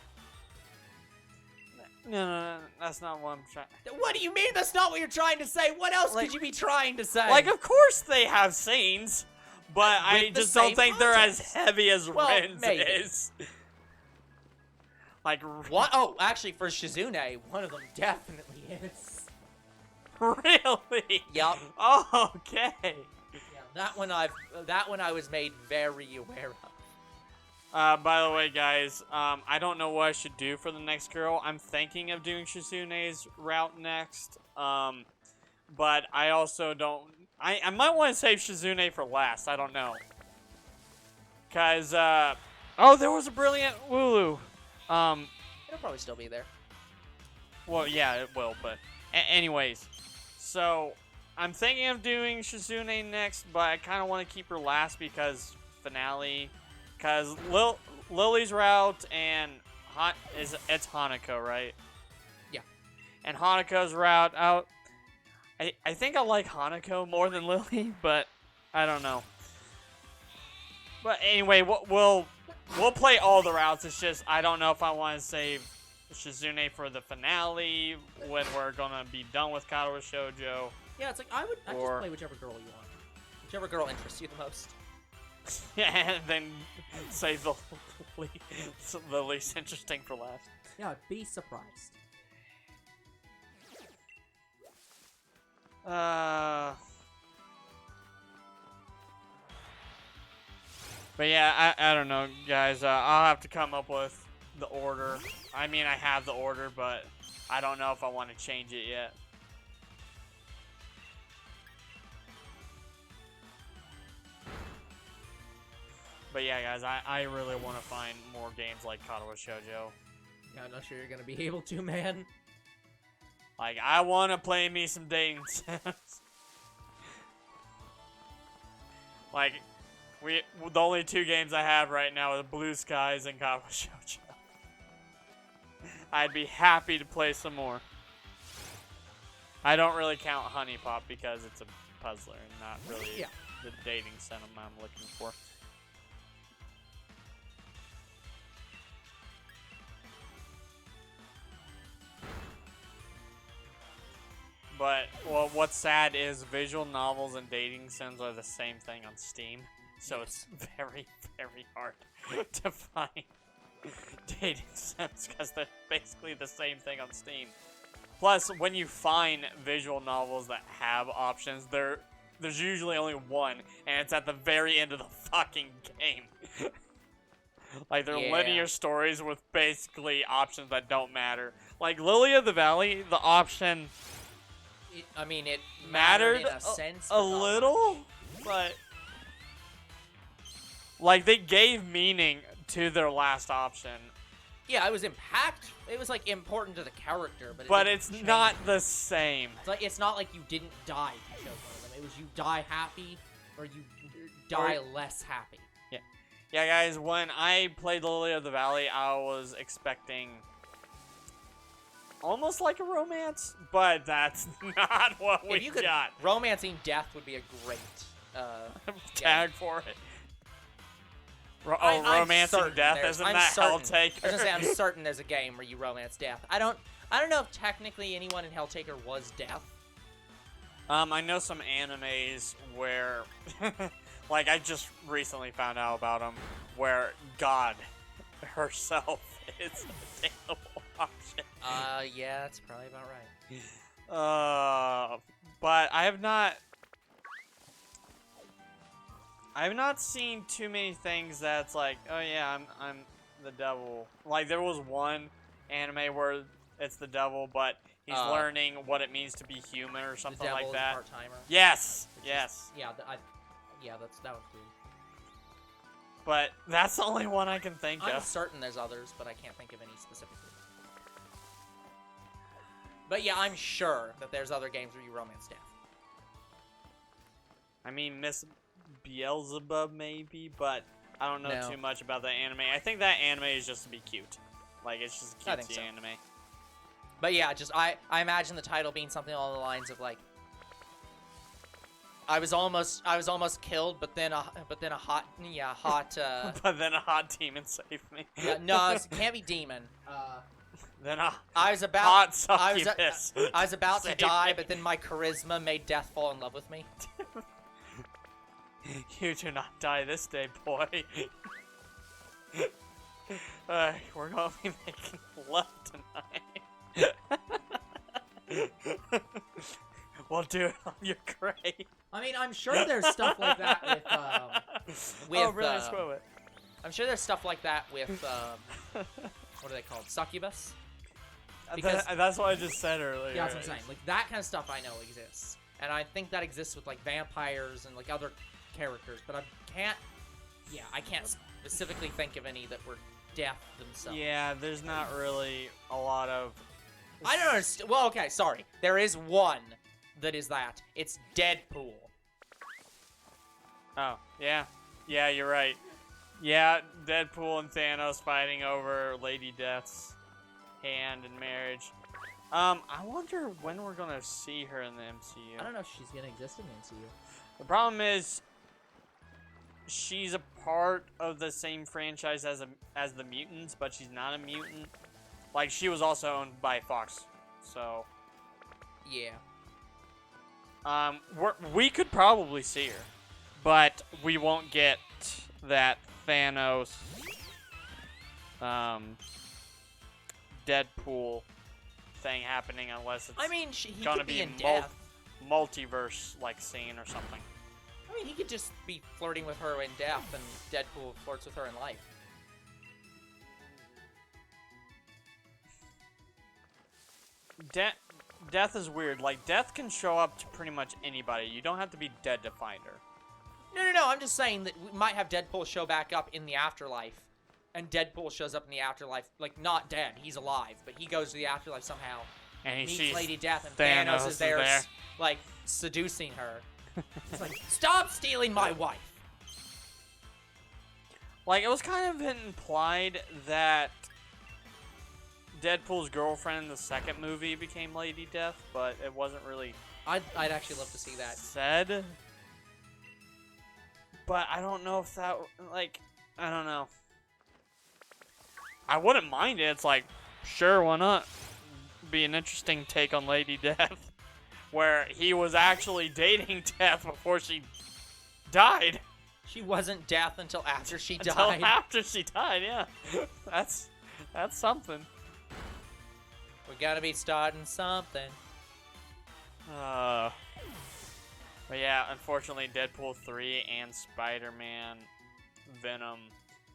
No, that's not what I'm trying. What do you mean that's not what you're trying to say? What else Like- could you be trying to say? Like, of course they have scenes, but I With the just don't same think they're as context. heavy as Well, Ren's maybe. is. Like, What? Oh, actually, for Shizune, one of them definitely is. really? Yup. Oh, okay. Yeah, that one I was made very aware of. By the way, guys, I don't know what I should do for the next girl. I'm thinking of doing Shizune's route next. But I also don't... I might want to save Shizune for last. I don't know. Because, oh, there was a brilliant Wooloo. It'll probably still be there. Well, yeah, it will, but... anyways. So, I'm thinking of doing Shizune next, but I kind of want to keep her last because finale... Because Lily's route and it's Hanako, right? Yeah. And Hanako's route out. I think I like Hanako more than Lily, but I don't know. But anyway, we'll play all the routes. It's just I don't know if I want to save Shizune for the finale when we're gonna be done with Katawa Shoujo. Yeah, it's like I'd just play whichever girl you want. Whichever girl interests you the most. And then save the least interesting for last. Yeah, be surprised. But yeah, I don't know, guys. I'll have to come up with the order. I mean, I have the order, but I don't know if I want to change it yet. But yeah, guys, I really want to find more games like Katawa Shoujo. Yeah, I'm not sure you're gonna be able to, man. Like, I want to play me some dating sims. Like, the only 2 games I have right now are Blue Skies and Katawa Shoujo. I'd be happy to play some more. I don't really count Honey Pop because it's a puzzler and not really the dating sim I'm looking for. But, well, what's sad is visual novels and dating sims are the same thing on Steam. So it's very, very hard to find dating sims because they're basically the same thing on Steam. Plus, when you find visual novels that have options, there's usually only one, and it's at the very end of the fucking game. Like, they're linear stories with basically options that don't matter. Like, Lily of the Valley, the option... It mattered in a sense, a little, but like they gave meaning to their last option. Yeah, it was impact. It was like important to the character, but it's not the same. It's not like you didn't die if you chose one of them. It was you die happy or you die less happy. Yeah, guys. When I played Lily of the Valley, I was expecting almost like a romance, but that's not what we got. Romancing death would be a great tag for it. Romancing death, isn't that Helltaker? I was gonna say, I'm certain there's a game where you romance death. I don't know if technically anyone in Helltaker was death. I know some animes where, like I just recently found out about them, where God herself is a attainable option. Yeah, that's probably about right. But I have not seen too many things that's like, oh yeah, I'm the devil. Like there was one anime where it's the devil, but he's learning what it means to be human or something like that. Part-timer. Yes, that one's weird. But that's the only one I can think I'm of. certain there's others, but I can't think of any specifically. But yeah, I'm sure that there's other games where you romance death. I mean, Miss Beelzebub maybe, but I don't know No. too much about that anime. I think that anime is just to be cute. Like, it's just a I think cutesy so. anime. But yeah, just I imagine the title being something along the lines of like, I was almost killed, but then a hot But then a hot demon saved me. yeah, no, it can't be demon. Then a I was about hot I was succubus. I was about to saved die, me. but then my charisma made death fall in love with me. You do not die this day, boy. We're gonna be making love tonight. We'll do it on your grave. I mean, I'm sure there's stuff like that with Oh, really? Spoil it. I'm sure there's stuff like that with what are they called? Succubus? Because That's what I just said earlier. yeah, that's what I'm saying. Like that kind of stuff I know exists. And I think that exists with like vampires and like other characters, but I can't specifically think of any that were death themselves. Yeah, there's not really a lot of... I don't understand. Well, okay, sorry. There is one that is that. It's Deadpool. Oh, yeah. Yeah, you're right. Yeah, Deadpool and Thanos fighting over Lady Death's hand in marriage. I wonder when we're gonna see her in the MCU. I don't know if she's gonna exist in the MCU. The problem is, she's a part of the same franchise as the mutants, but she's not a mutant. Like, she was also owned by Fox, so Yeah. we could probably see her, but we won't get that Thanos, Deadpool thing happening unless it's I mean, he gonna could be be in death. multiverse like scene or something. I mean, he could just be flirting with her in death, and Deadpool flirts with her in life. Death is weird. Like, Death can show up to pretty much anybody. You don't have to be dead to find her. No. I'm just saying that we might have Deadpool show back up in the afterlife, and Deadpool shows up in the afterlife, like, not dead. He's alive, but he goes to the afterlife somehow. And he Meets sees Lady Death, and Thanos Thanos is is there, there. like, seducing her. He's like, stop stealing my wife! Like, it was kind of implied that Deadpool's girlfriend in the second movie became Lady Death, but it wasn't really I'd actually love to see that. said. But I don't know if that, like, I don't know. I wouldn't mind it. It's like, sure, why not? Be an interesting take on Lady Death, where he was actually dating Death before she died. She wasn't death until after she died. Until after she died, yeah. That's something. We gotta be starting something. But yeah, unfortunately, Deadpool 3 and Spider-Man Venom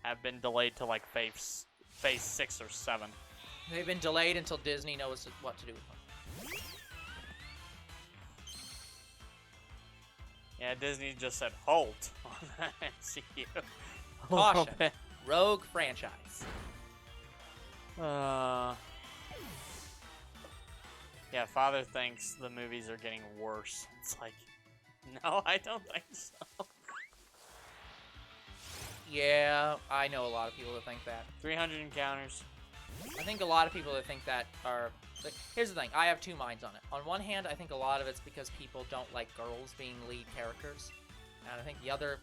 have been delayed to like phase 6 or 7. They've been delayed until Disney knows what to do with them. Yeah, Disney just said halt on that MCU. Caution. Rogue franchise. Yeah, Father thinks the movies are getting worse. It's like, no, I don't think so. Yeah, I know a lot of people that think that. 300 encounters. I think a lot of people that think that are... Like, here's the thing, I have two minds on it. On one hand, I think a lot of it's because people don't like girls being lead characters. And I think the other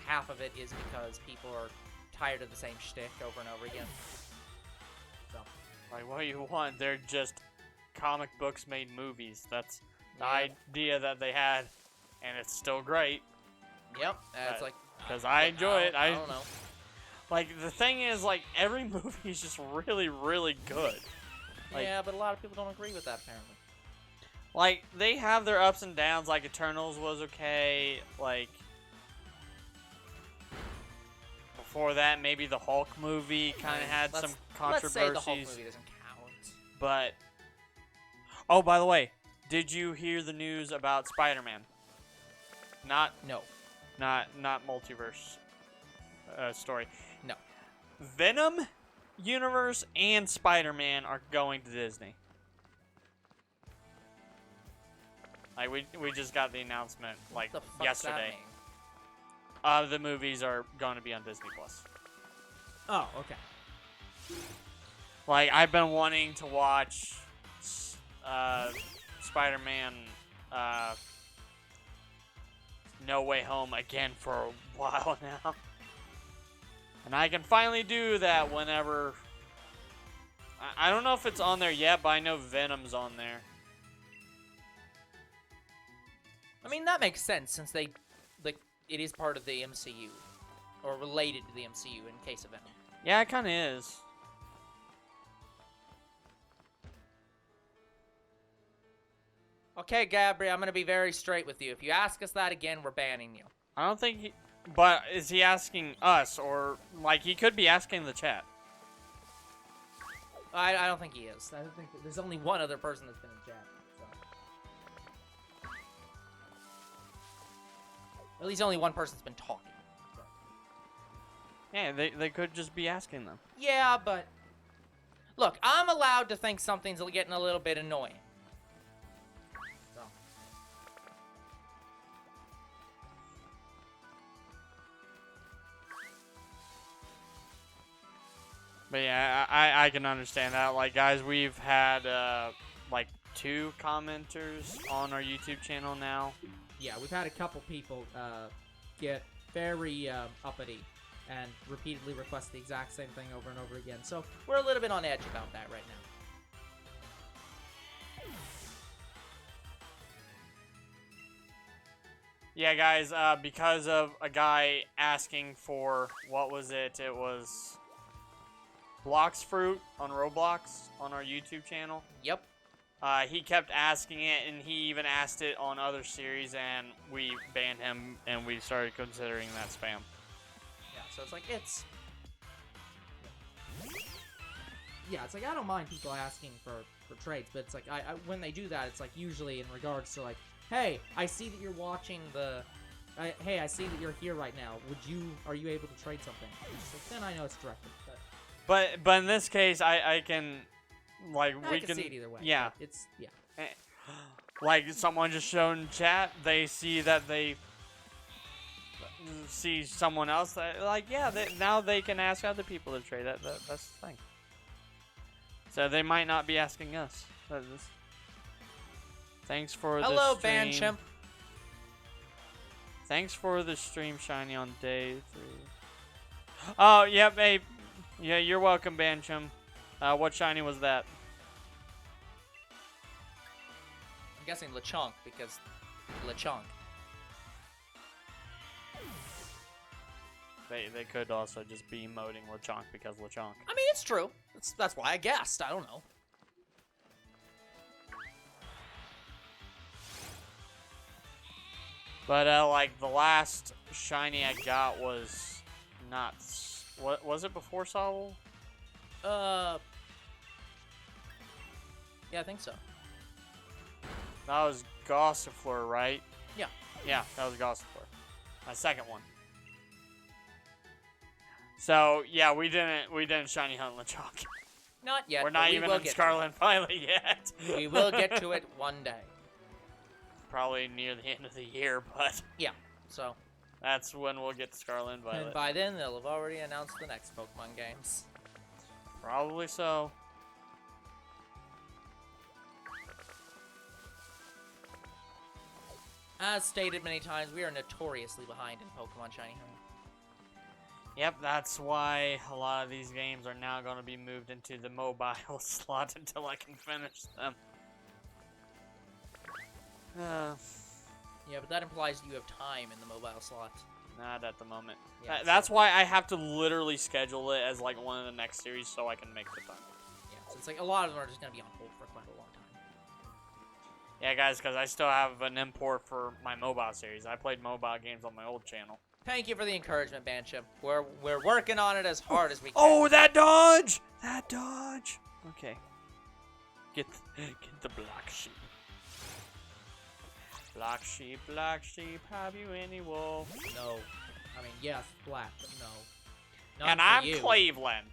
half of it is because people are tired of the same shtick over and over again. So, Like, what do you want? They're just comic books made movies. That's the Yeah. idea that they had, and it's still great. yep, it's like... Because I enjoy it. I don't know. Like, the thing is, like, every movie is just really, really good. Like, Yeah, but a lot of people don't agree with that, apparently. Like, they have their ups and downs. Like, Eternals was okay. Like, before that, maybe the Hulk movie kind of had some controversies. Let's say the Hulk movie doesn't count. But, oh, by the way, did you hear the news about Spider-Man? Not No. multiverse story. No. Venom universe and Spider-Man are going to Disney. Like we just got the announcement like What the fuck does that yesterday. mean? The movies are going to be on Disney Plus. Oh, okay. Like I've been wanting to watch Spider-Man No Way Home again for a while now. And I can finally do that whenever... I don't know if it's on there yet, but I know Venom's on there. I mean, that makes sense since they, like, it is part of the MCU. Or related to the MCU in case of Venom. Yeah, it kind of is. Okay, Gabriel, I'm going to be very straight with you. If you ask us that again, we're banning you. I don't think he... But is he asking us, or... Like, he could be asking the chat. I don't think he is. I think there's only one other person that's been in chat. So. At least only one person's been talking. So. Yeah, they could just be asking them. Yeah, but... Look, I'm allowed to think something's getting a little bit annoying. So. But yeah, I can understand that. Like, guys, we've had, like, 2 commenters on our YouTube channel now. Yeah, we've had a couple people get very uppity and repeatedly request the exact same thing over and over again. So We're a little bit on edge about that right now. Yeah, guys, because of a guy asking for, what was it? It was Blox Fruit on Roblox on our YouTube channel. Yep. He kept asking it, and he even asked it on other series, and we banned him, and we started considering that spam. Yeah, so it's like, it's... yeah, it's like I don't mind people asking for trades, but it's like I when they do that, it's like usually in regards to like, hey, I see that you're watching the, hey, I see that you're here right now. Are you able to trade something? It's like, then I know it's directed. But in this case, I can, like, I can see it either way. Yeah. It's yeah. Like someone just showed in chat, they see that they see someone else that, like, yeah, now they can ask other people to trade. That's the thing. So they might not be asking us. Thanks for the Hello, stream. Banchimp. Thanks for the stream, Shiny, on day 3. Oh, yep, hey. Yeah, you're welcome, Banchum. What Shiny was that? I'm guessing Lechonk, because Lechonk. They could also just be emoting Lechonk because Lechonk. I mean, it's true. That's why I guessed. I don't know. But, like, the last Shiny I got was not... What was it before Sobble? Yeah, I think so. That was Gossifleur, right? Yeah. Yeah, that was Gossifleur. My second one. So, yeah, we didn't Shiny Hunt Lechonk. Not yet. We're not even in Scarlet Violet yet. We will get to it one day. Probably near the end of the year, but... Yeah, so... That's when we'll get to Scarlet and Violet. And by then, they'll have already announced the next Pokemon games. Probably so. As stated many times, we are notoriously behind in Pokemon Shiny Hunt. Yep, that's why a lot of these games are now going to be moved into the mobile slot until I can finish them. Yeah, but that implies you have time in the mobile slot. Not at the moment. Yeah, that's why I have to literally schedule it as like one of the next series so I can make the time. Yeah, so it's like a lot of them are just going to be on hold for quite a long time. Yeah, guys, because I still have an import for my mobile series. I played mobile games on my old channel. Thank you for the encouragement, Banship. We're working on it as hard as we can. Oh, that dodge! That dodge! Okay. Get the black sheep. Black sheep, have you any wool? No. I mean, yes, black, but no. Not And for I'm you. Cleveland.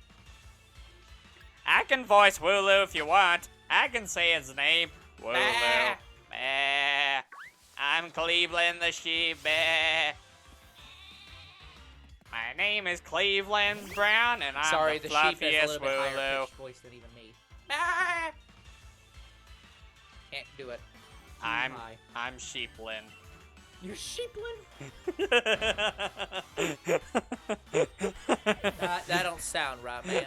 I can voice Wooloo if you want. I can say his name. Wooloo. Bah. Bah. I'm Cleveland the sheep. My name is Cleveland Brown, and I'm Sorry, the the sheep has a fluffiest little bit higher Wooloo. pitched voice than even me. Ah! Can't do it. I'm Hi. Sheeplin. You're sheeplin? that That don't sound right, man.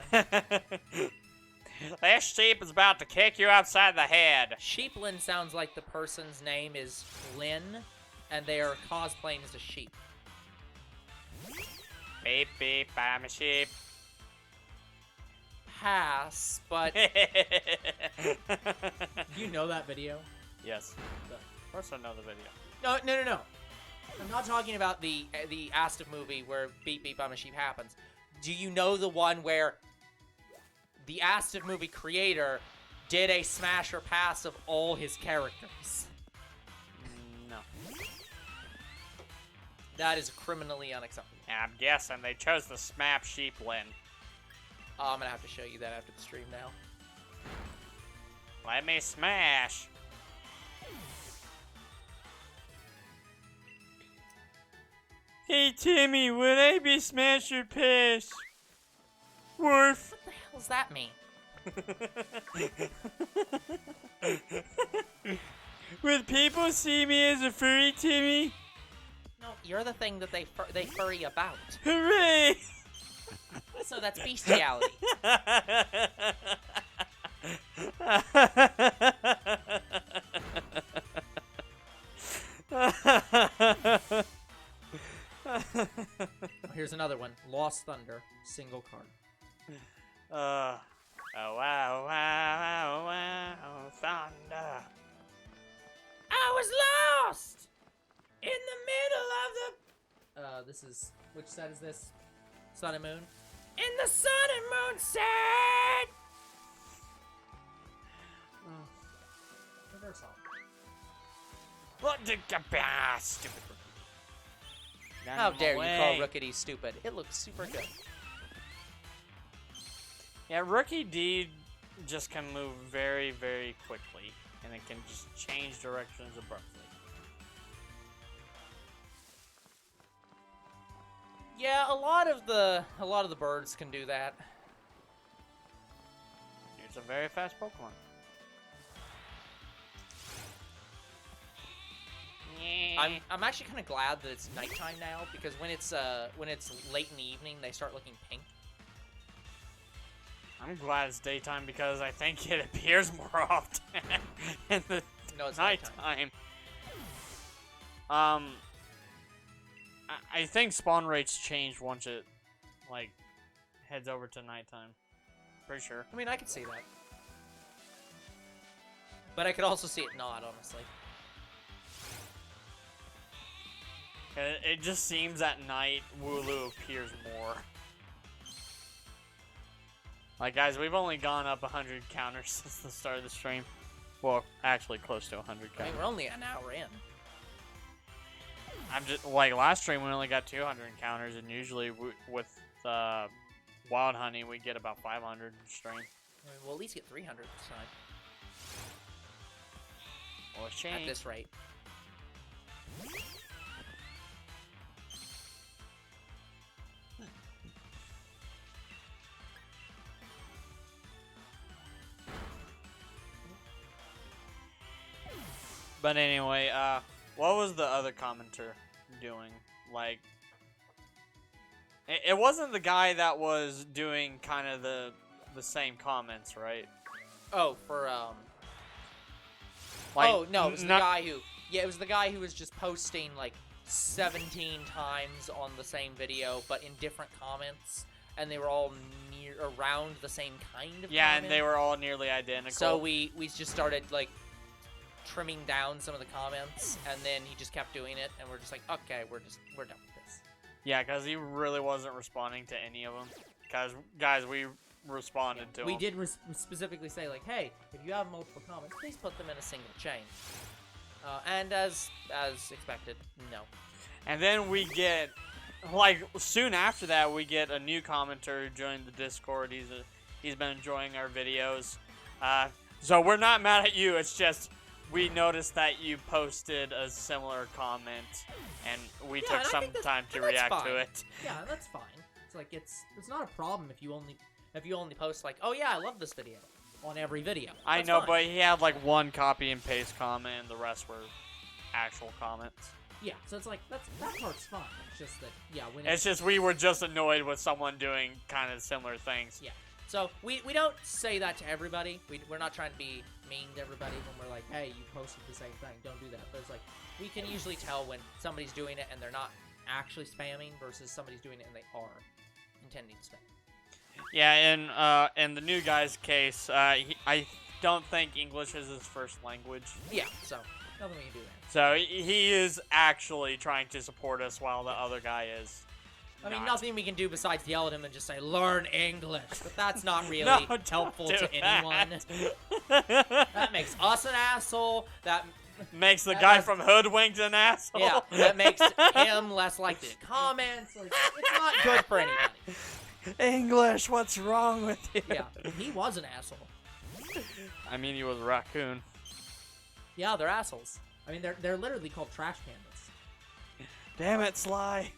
This sheep is about to kick you upside the head. Sheeplin sounds like the person's name is Lynn, and they are cosplaying as a sheep. Beep beep, I'm a sheep. Pass, but You know that video? Yes. Of course I know the video. no. I'm not talking about the Astive movie where beep beep I'm a sheep happens. Do you know the one where the Astive movie creator did a smash or pass of all his characters? No. That is criminally unacceptable. I'm guessing they chose the Smap Sheeplin. Oh, I'm gonna have to show you that after the stream now. Let me smash. Hey Timmy, would I be smash or pass? Worf. What the hell does that mean? Would people see me as a furry, Timmy? No, you're the thing that they furry about. Hooray! So that's bestiality. Here's another one. Lost Thunder, single card. Oh wow, wow, wow, thunder. I was lost in the middle of This is, which set is this? Sun and Moon? in the sun and moon set. Reverse song. What the stupid. How dare you call Rookity stupid? It looks super good. Yeah, Rookie D just can move very, very quickly, and it can just change directions abruptly. Yeah, a lot of the birds can do that. It's a very fast Pokemon. I'm actually kind of glad that it's nighttime now, because when it's late in the evening, they start looking pink. I'm glad it's daytime because I think it appears more often in the No, it's nighttime. I think spawn rates change once it like heads over to nighttime. Pretty sure. I mean, I could see that, but I could also see it not, honestly. It just seems at night Wooloo appears more. Like, guys, we've only gone up 100 counters since the start of the stream. Well, actually close to 100 I counters. mean, we're only an hour in. I'm just, like, last stream we only got 200 encounters, and usually with Wild Honey we get about 500 in stream. I mean, we'll at least get 300 this time. Well, At this rate. But anyway, what was the other commenter doing? Like, it wasn't the guy that was doing kind of the same comments, right? Oh, for Like, oh no, it was the guy who. Yeah, it was the guy who was just posting like 17 times on the same video, but in different comments, and they were all around the same kind of. Yeah, comment. and they were all nearly identical. So we just started like trimming down some of the comments, and then he just kept doing it, and we're just like, okay, we're done with this. Yeah, because he really wasn't responding to any of them. Because, guys, we responded to We him. did specifically say, like, hey, if you have multiple comments, Please put them in a single chain. And as expected, no. And then we get, like, soon after that, we get a new commenter who joined the Discord. He's been enjoying our videos. So we're not mad at you. It's just we noticed that you posted a similar comment, and we Yeah, took and I some think that's- time to and that's react to fine. it. Yeah, that's fine. It's like it's not a problem if you only post like, oh yeah, I love this video on every video. I That's know, fine. but he had like one copy and paste comment, and the rest were actual comments. Yeah, so it's like that part's fine. It's just that when It's just we were just annoyed with someone doing kind of similar things. yeah. So we don't say that to everybody. We're not trying to be mean to everybody when we're like, hey, you posted the same thing. Don't do that. But it's like we can usually tell when somebody's doing it and they're not actually spamming versus somebody's doing it and they are intending to spam. Yeah, in the new guy's case, I don't think English is his first language. Yeah, so nothing we can do there. So he is actually trying to support us while the other guy is. I mean, not. nothing we can do besides yell at him and just say, learn English. But that's not really No, don't helpful do to anyone. that. That makes us an asshole. That Makes the that guy has- from Hoodwinked an asshole. Yeah, that makes him less likely to comment. Like, it's not good for anybody. English, what's wrong with you? Yeah, he was an asshole. I mean, he was a raccoon. Yeah, they're assholes. I mean, they're literally called trash pandas. Damn it, Sly.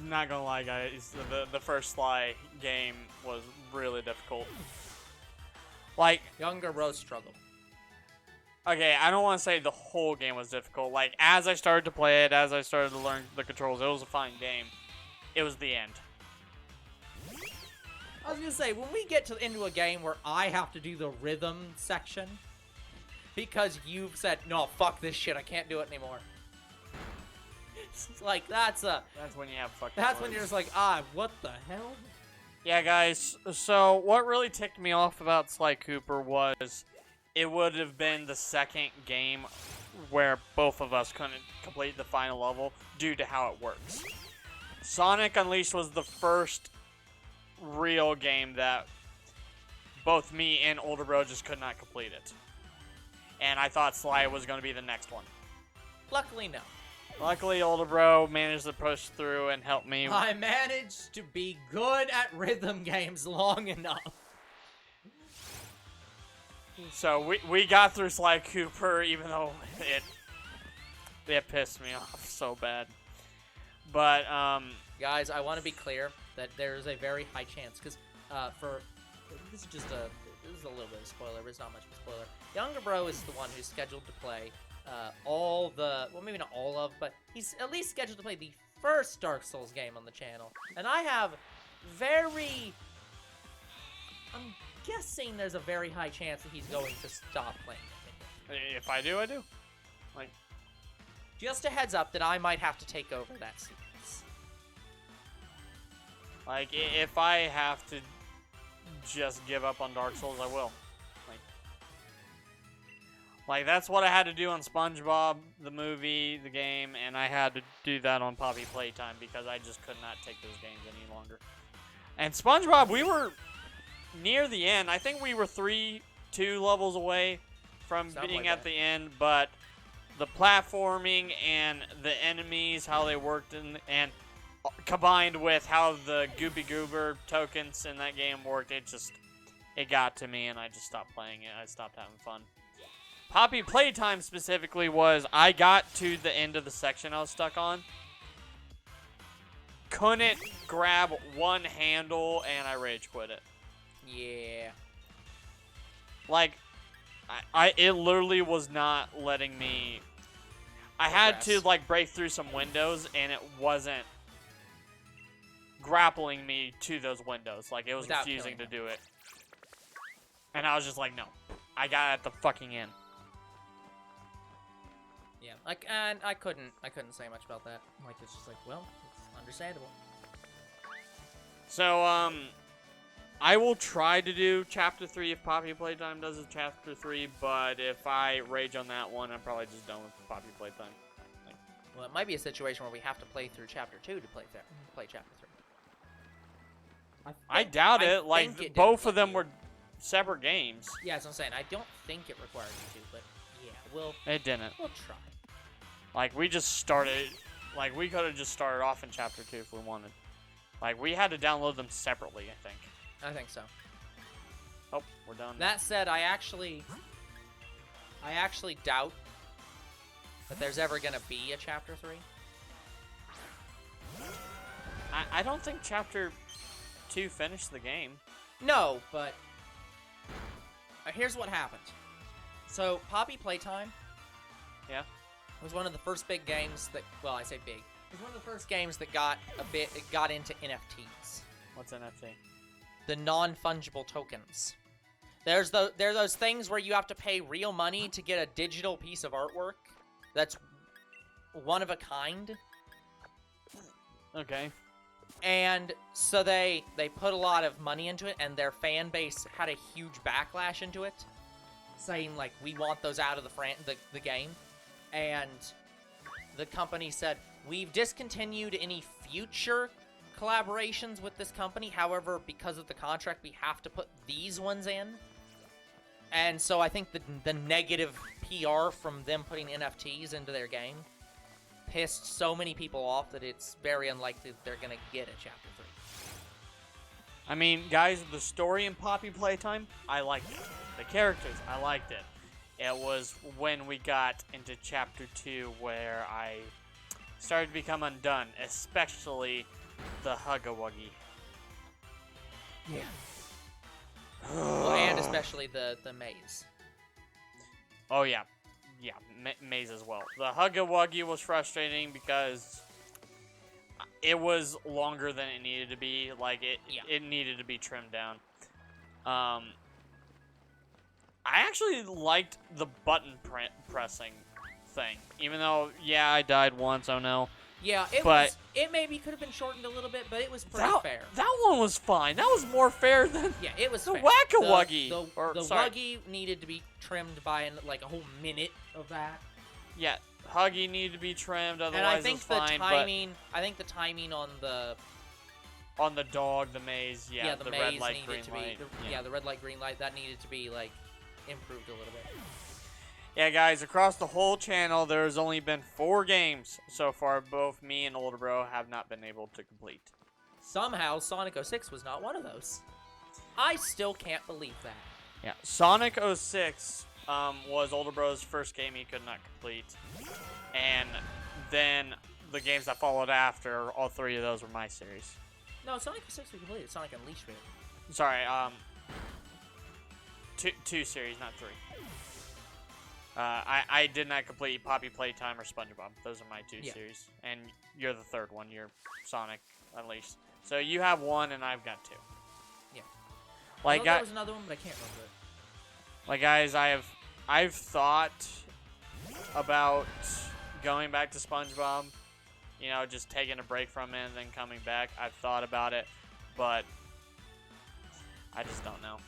Not gonna lie, guys. The first Sly game was really difficult. Like, Younger Rose struggle. okay, I don't want to say the whole game was difficult. Like, as I started to play it, as I started to learn the controls, it was a fine game. It was the end. I was gonna say, when we get into a game where I have to do the rhythm section, Because you've said, no, fuck this shit, I can't do it anymore. it's like that's when you have fucking when words. you're just like, what the hell? Yeah, guys, so what really ticked me off about Sly Cooper was it would have been the second game where both of us couldn't complete the final level due to how it works. Sonic Unleashed was the first real game that both me and Older Bro just could not complete it. And I thought Sly was going to be the next one. Luckily, no. Luckily, Older Bro managed to push through and help me. I managed to be good at rhythm games long enough. So we got through Sly Cooper, even though it pissed me off so bad. But Guys, I want to be clear That there's a very high chance, because this is a little bit of a spoiler, but it's not much of a spoiler. Younger Bro is the one who's scheduled to play all the, well, maybe not all of, but he's at least scheduled to play the first Dark Souls game on the channel. And I have I'm guessing there's a very high chance that he's going to stop playing it. if I do, I do. Like, Just a heads up that I might have to take over that series. if I have to just give up on Dark Souls, I will. Like that's what I had to do on SpongeBob, the movie, the game, and I had to do that on Poppy Playtime because I just could not take those games any longer. And SpongeBob, we were near the end. I think we were 2 levels away from Something being like at that. the end, but the platforming and the enemies, how they worked, and combined with how the Goopy Goober tokens in that game worked, it got to me, and I just stopped playing it. I stopped having fun. Poppy Playtime specifically was, I got to the end of the section I was stuck on, couldn't grab one handle, and I rage quit it. Yeah. Like, it literally was not letting me. I had to Progress. like break through some windows, and it wasn't grappling me to those windows. Like, it was Without refusing to killing do it. And I was just like, no, I got at the fucking end. Yeah. Like, and I couldn't say much about that. Like, it's just like, well, it's understandable. So, I will try to do Chapter 3 if Poppy Playtime does a Chapter 3, but if I rage on that one, I'm probably just done with Poppy Playtime. Well, it might be a situation where we have to play through Chapter 2 to play Chapter 3. I doubt I it. Like, think it both didn't of them let were separate games. Yeah, that's what I'm saying. I don't think it requires you to, but yeah, we'll It didn't. try. Like, we just started. Like, we could have just started off in Chapter 2 if we wanted. Like, we had to download them separately, I think. I think so. Oh, we're done. That said, I I actually doubt that there's ever gonna be a Chapter 3. I don't think Chapter 2 finished the game. No, but here's what happened. So, Poppy Playtime. Yeah. Was one of the first big games that, well, I say big. It was one of the first games that got into NFTs. What's NFT? The non-fungible tokens. There are those things where you have to pay real money to get a digital piece of artwork that's one of a kind. Okay. And so they put a lot of money into it, and their fan base had a huge backlash into it, saying like, we want those out of the game. And the company said, we've discontinued any future collaborations with this company. However, because of the contract, we have to put these ones in. And so I think the negative PR from them putting NFTs into their game pissed so many people off that it's very unlikely that they're going to get a Chapter 3. I mean, guys, the story in Poppy Playtime, I liked it. The characters, I liked it. It was when we got into Chapter 2 where I started to become undone, especially the Hugga-Wuggy. Yeah. Well, and especially the maze. Oh, yeah. Yeah, maze as well. The Hugga-Wuggy was frustrating because it was longer than it needed to be. Like, it needed to be trimmed down. I actually liked the button pressing thing. Even though, yeah, I died once, oh no. Yeah, it maybe could have been shortened a little bit, but it was pretty fair. That one was fine. That was more fair than it was the fair. Whack-A-Wuggy. The Wuggy needed to be trimmed by like a whole minute of that. Yeah, Huggy needed to be trimmed, otherwise and I think it's fine. I think the timing on the dog, the maze, the maze red light, needed green to be light. the red light, green light, that needed to be like improved a little bit. Yeah, guys, across the whole channel, there's only been 4 games so far. Both me and Older Bro have not been able to complete. Somehow, Sonic 06 was not one of those. I still can't believe that. Yeah, Sonic 06 was Older Bro's first game he could not complete. And then the games that followed after, all 3 of those were my series. No, Sonic 06 we completed. Sonic Unleashed. Sorry, 2 series, not 3. I did not complete Poppy Playtime or SpongeBob. Those are my 2 series. And you're the 3rd one. You're Sonic Unleashed. So you have 1 and I've got 2. Yeah. Like, there was another one, but I can't remember it. Like, guys, I've thought about going back to SpongeBob. You know, just taking a break from it and then coming back. I've thought about it, but I just don't know.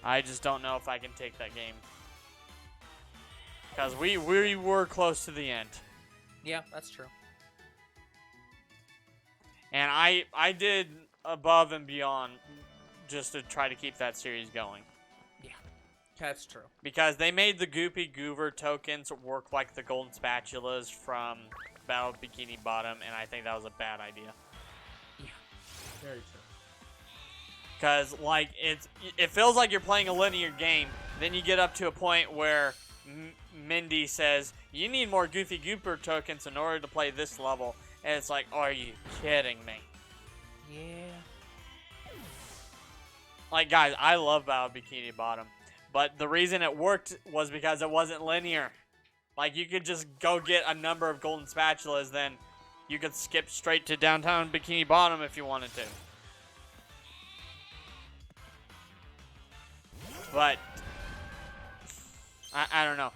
I just don't know if I can take that game. Because we were close to the end. Yeah, that's true. And I did above and beyond just to try to keep that series going. Yeah, that's true. Because they made the Goopy Goober tokens work like the golden spatulas from Battle of Bikini Bottom, and I think that was a bad idea. Yeah, very true. Because, like, it feels like you're playing a linear game. Then you get up to a point where Mindy says, you need more Goofy Gooper tokens in order to play this level. And it's like, are you kidding me? Yeah. Like, guys, I love Battle of Bikini Bottom. But the reason it worked was because it wasn't linear. Like, you could just go get a number of golden spatulas, then you could skip straight to downtown Bikini Bottom if you wanted to. But I don't know.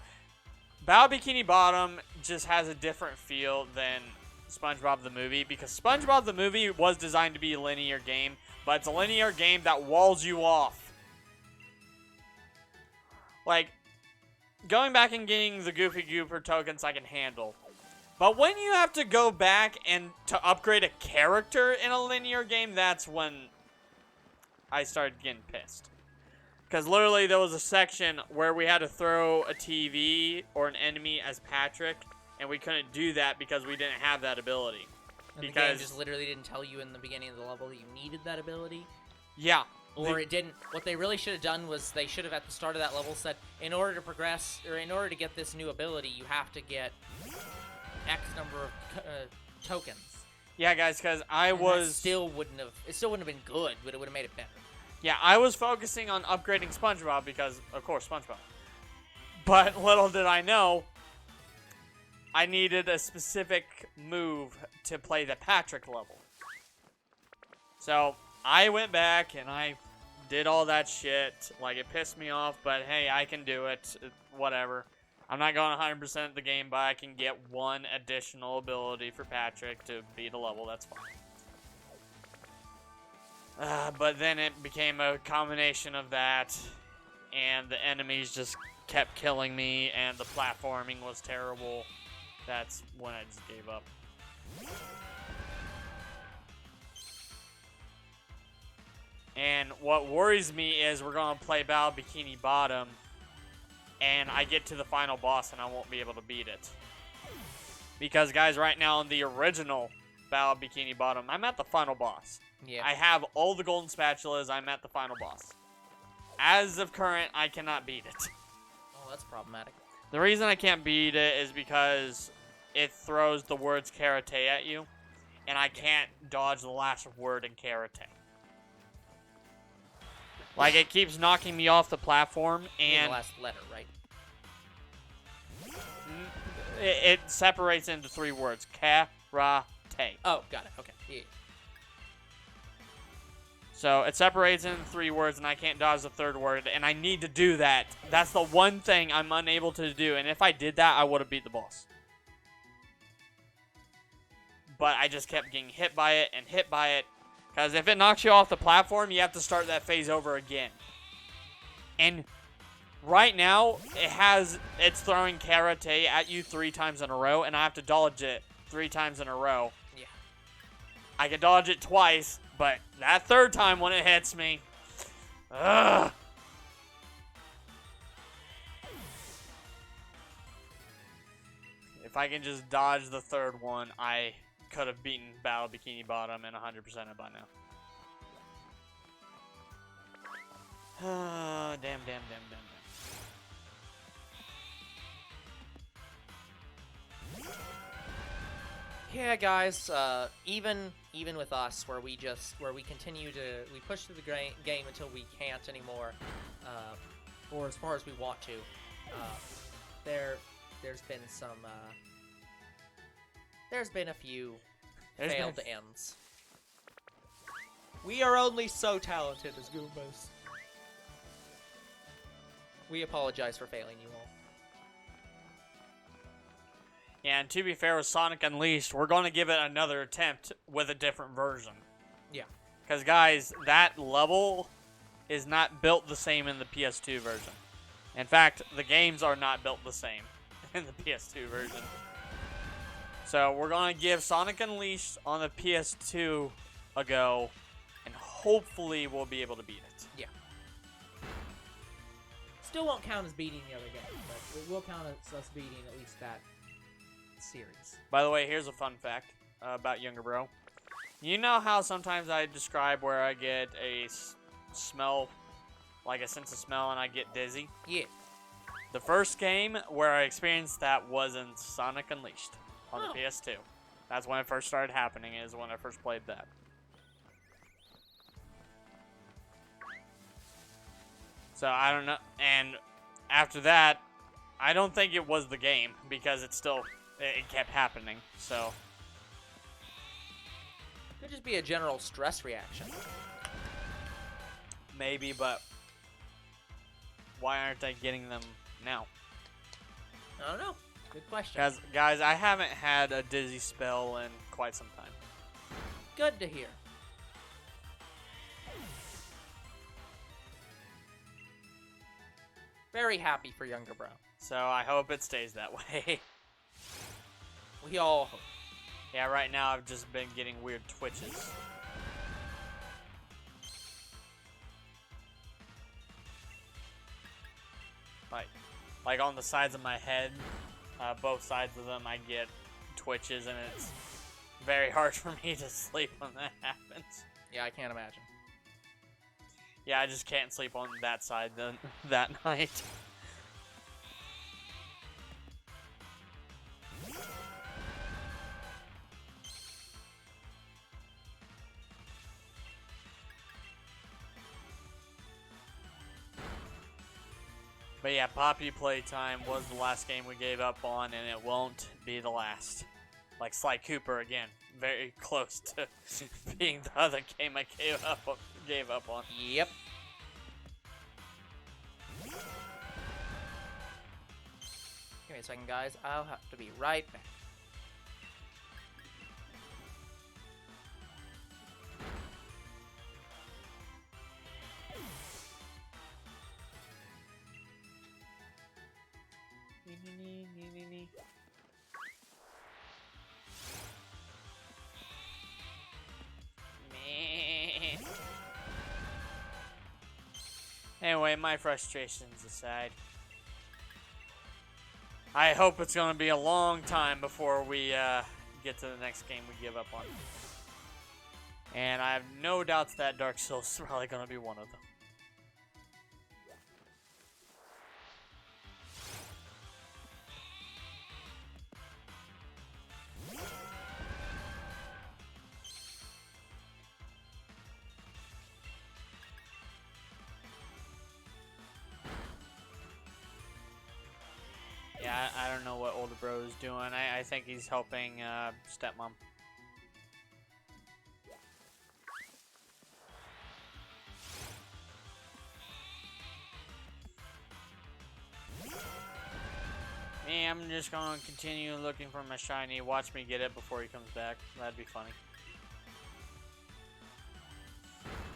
Battle Bikini Bottom just has a different feel than SpongeBob the movie, because SpongeBob the movie was designed to be a linear game, but it's a linear game that walls you off. Like, going back and getting the Goofy Gooper tokens I can handle. But when you have to go back and to upgrade a character in a linear game, that's when I started getting pissed. Because literally there was a section where we had to throw a TV or an enemy as Patrick, and we couldn't do that because we didn't have that ability. And the game just literally didn't tell you in the beginning of the level that you needed that ability? Yeah. Or it didn't. What they really should have done was they should have at the start of that level said, in order to progress, or in order to get this new ability, you have to get X number of tokens. Yeah, guys, because It still wouldn't have been good, but it would have made it better. Yeah, I was focusing on upgrading SpongeBob because, of course, SpongeBob. But little did I know, I needed a specific move to play the Patrick level. So I went back and I did all that shit. Like, it pissed me off, but hey, I can do it. Whatever. I'm not going 100% the game, but I can get one additional ability for Patrick to beat a level. That's fine. But then it became a combination of that, and the enemies just kept killing me, and the platforming was terrible. That's when I just gave up. And what worries me is we're going to play Battle Bikini Bottom, and I get to the final boss and I won't be able to beat it. Because, guys, right now in the original Battle Bikini Bottom, I'm at the final boss. Yeah. I have all the golden spatulas, I'm at the final boss. As of current, I cannot beat it. Oh, that's problematic. The reason I can't beat it is because it throws the words karate at you, and I can't dodge the last word in karate. Like, it keeps knocking me off the platform, and the last letter, right? it separates into 3 words. Karate. Oh, got it. Okay. Yeah. So, it separates into 3 words, and I can't dodge the 3rd word, and I need to do that. That's the one thing I'm unable to do, and if I did that, I would have beat the boss. But I just kept getting hit by it and hit by it. Because if it knocks you off the platform, you have to start that phase over again. And right now, it's throwing karate at you 3 times in a row, and I have to dodge it 3 times in a row. Yeah. I can dodge it twice, but that 3rd time when it hits me, ugh. If I can just dodge the 3rd one, I could have beaten Battle Bikini Bottom and 100% it by now. Damn. Yeah, guys. Even with us, where we continue to push through the game until we can't anymore, or as far as we want to. There's been some. There's been a few failed ends. We are only so talented as Goombas. We apologize for failing you all. Yeah, and to be fair with Sonic Unleashed, we're going to give it another attempt with a different version. Yeah. Because, guys, that level is not built the same in the PS2 version. In fact, the games are not built the same in the PS2 version. So, we're going to give Sonic Unleashed on the PS2 a go, and hopefully we'll be able to beat it. Yeah. Still won't count as beating the other game, but it will count as us beating at least that series. By the way, here's a fun fact about Younger Bro. You know how sometimes I describe where I get a smell, like a sense of smell, and I get dizzy? Yeah. The first game where I experienced that was in Sonic Unleashed on the PS2. That's when it first started happening, is when I first played that. So, I don't know. And after that, I don't think it was the game, because it kept happening, so. Could just be a general stress reaction. Maybe, but why aren't I getting them now? I don't know. Good question. Because, guys, I haven't had a dizzy spell in quite some time. Good to hear. Very happy for Younger Bro. So I hope it stays that way. We all hope. Yeah, right now I've just been getting weird twitches. Like on the sides of my head, both sides of them, I get twitches, and it's very hard for me to sleep when that happens. Yeah, I can't imagine. Yeah, I just can't sleep on that side then that night. But yeah, Poppy Playtime was the last game we gave up on, and it won't be the last. Like Sly Cooper again, very close to being the other game I gave up on. Yep. Give me a second, guys. I'll have to be right back. Anyway, my frustrations aside, I hope it's going to be a long time before we get to the next game we give up on. And I have no doubts that Dark Souls is probably going to be one of them. Yeah, I don't know what older bro is doing. I think he's helping stepmom. Me, I'm just gonna continue looking for my shiny. Watch me get it before he comes back. That'd be funny.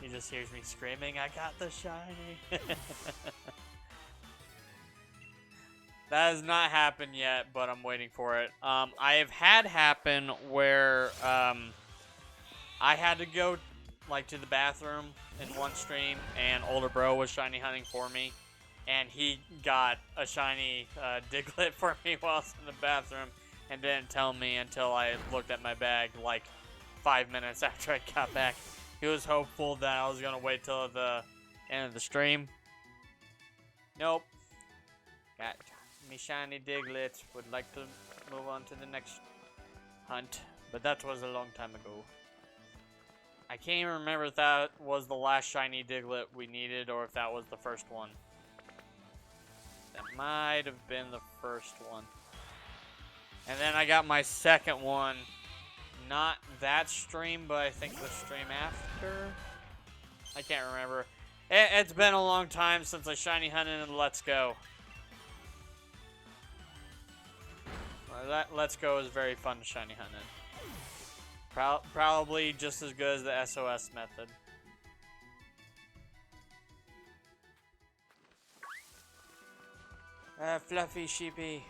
He just hears me screaming, I got the shiny. That has not happened yet, but I'm waiting for it. I have had happen where I had to go like to the bathroom in one stream, and older bro was shiny hunting for me, and he got a shiny Diglett for me while I was in the bathroom, and didn't tell me until I looked at my bag like 5 minutes after I got back. He was hopeful that I was gonna wait till the end of the stream. Nope. Got me shiny Diglett. Would like to move on to the next hunt, but that was a long time ago. I can't even remember if that was the last shiny Diglett we needed or if that was the first one. That might have been the first one. And then I got my second one, not that stream, but I think the stream after. I can't remember. It's been a long time since I shiny hunted in Let's Go. Let's Go is very fun to shiny hunt in. Probably just as good as the SOS method. Fluffy sheepy.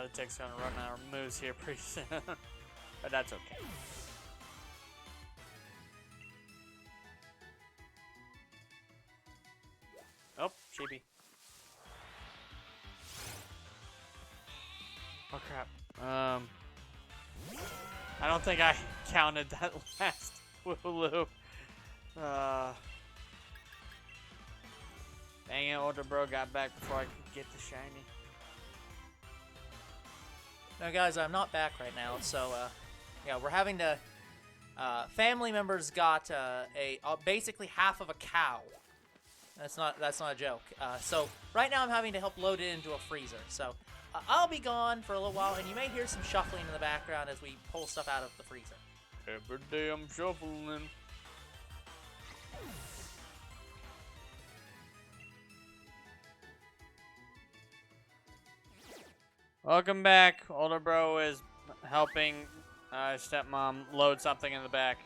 The tick's gonna run out of moves here pretty soon, but that's okay. Oh, sheepy. Oh crap. I don't think I counted that last Wooloo. Dang it, older bro got back before I could get the shiny. Now, guys, I'm not back right now, so yeah, we're having to. Family members got basically half of a cow. That's not a joke. So right now I'm having to help load it into a freezer. So I'll be gone for a little while, and you may hear some shuffling in the background as we pull stuff out of the freezer. Every day I'm shuffling. Welcome back. Older bro is helping stepmom load something in the back.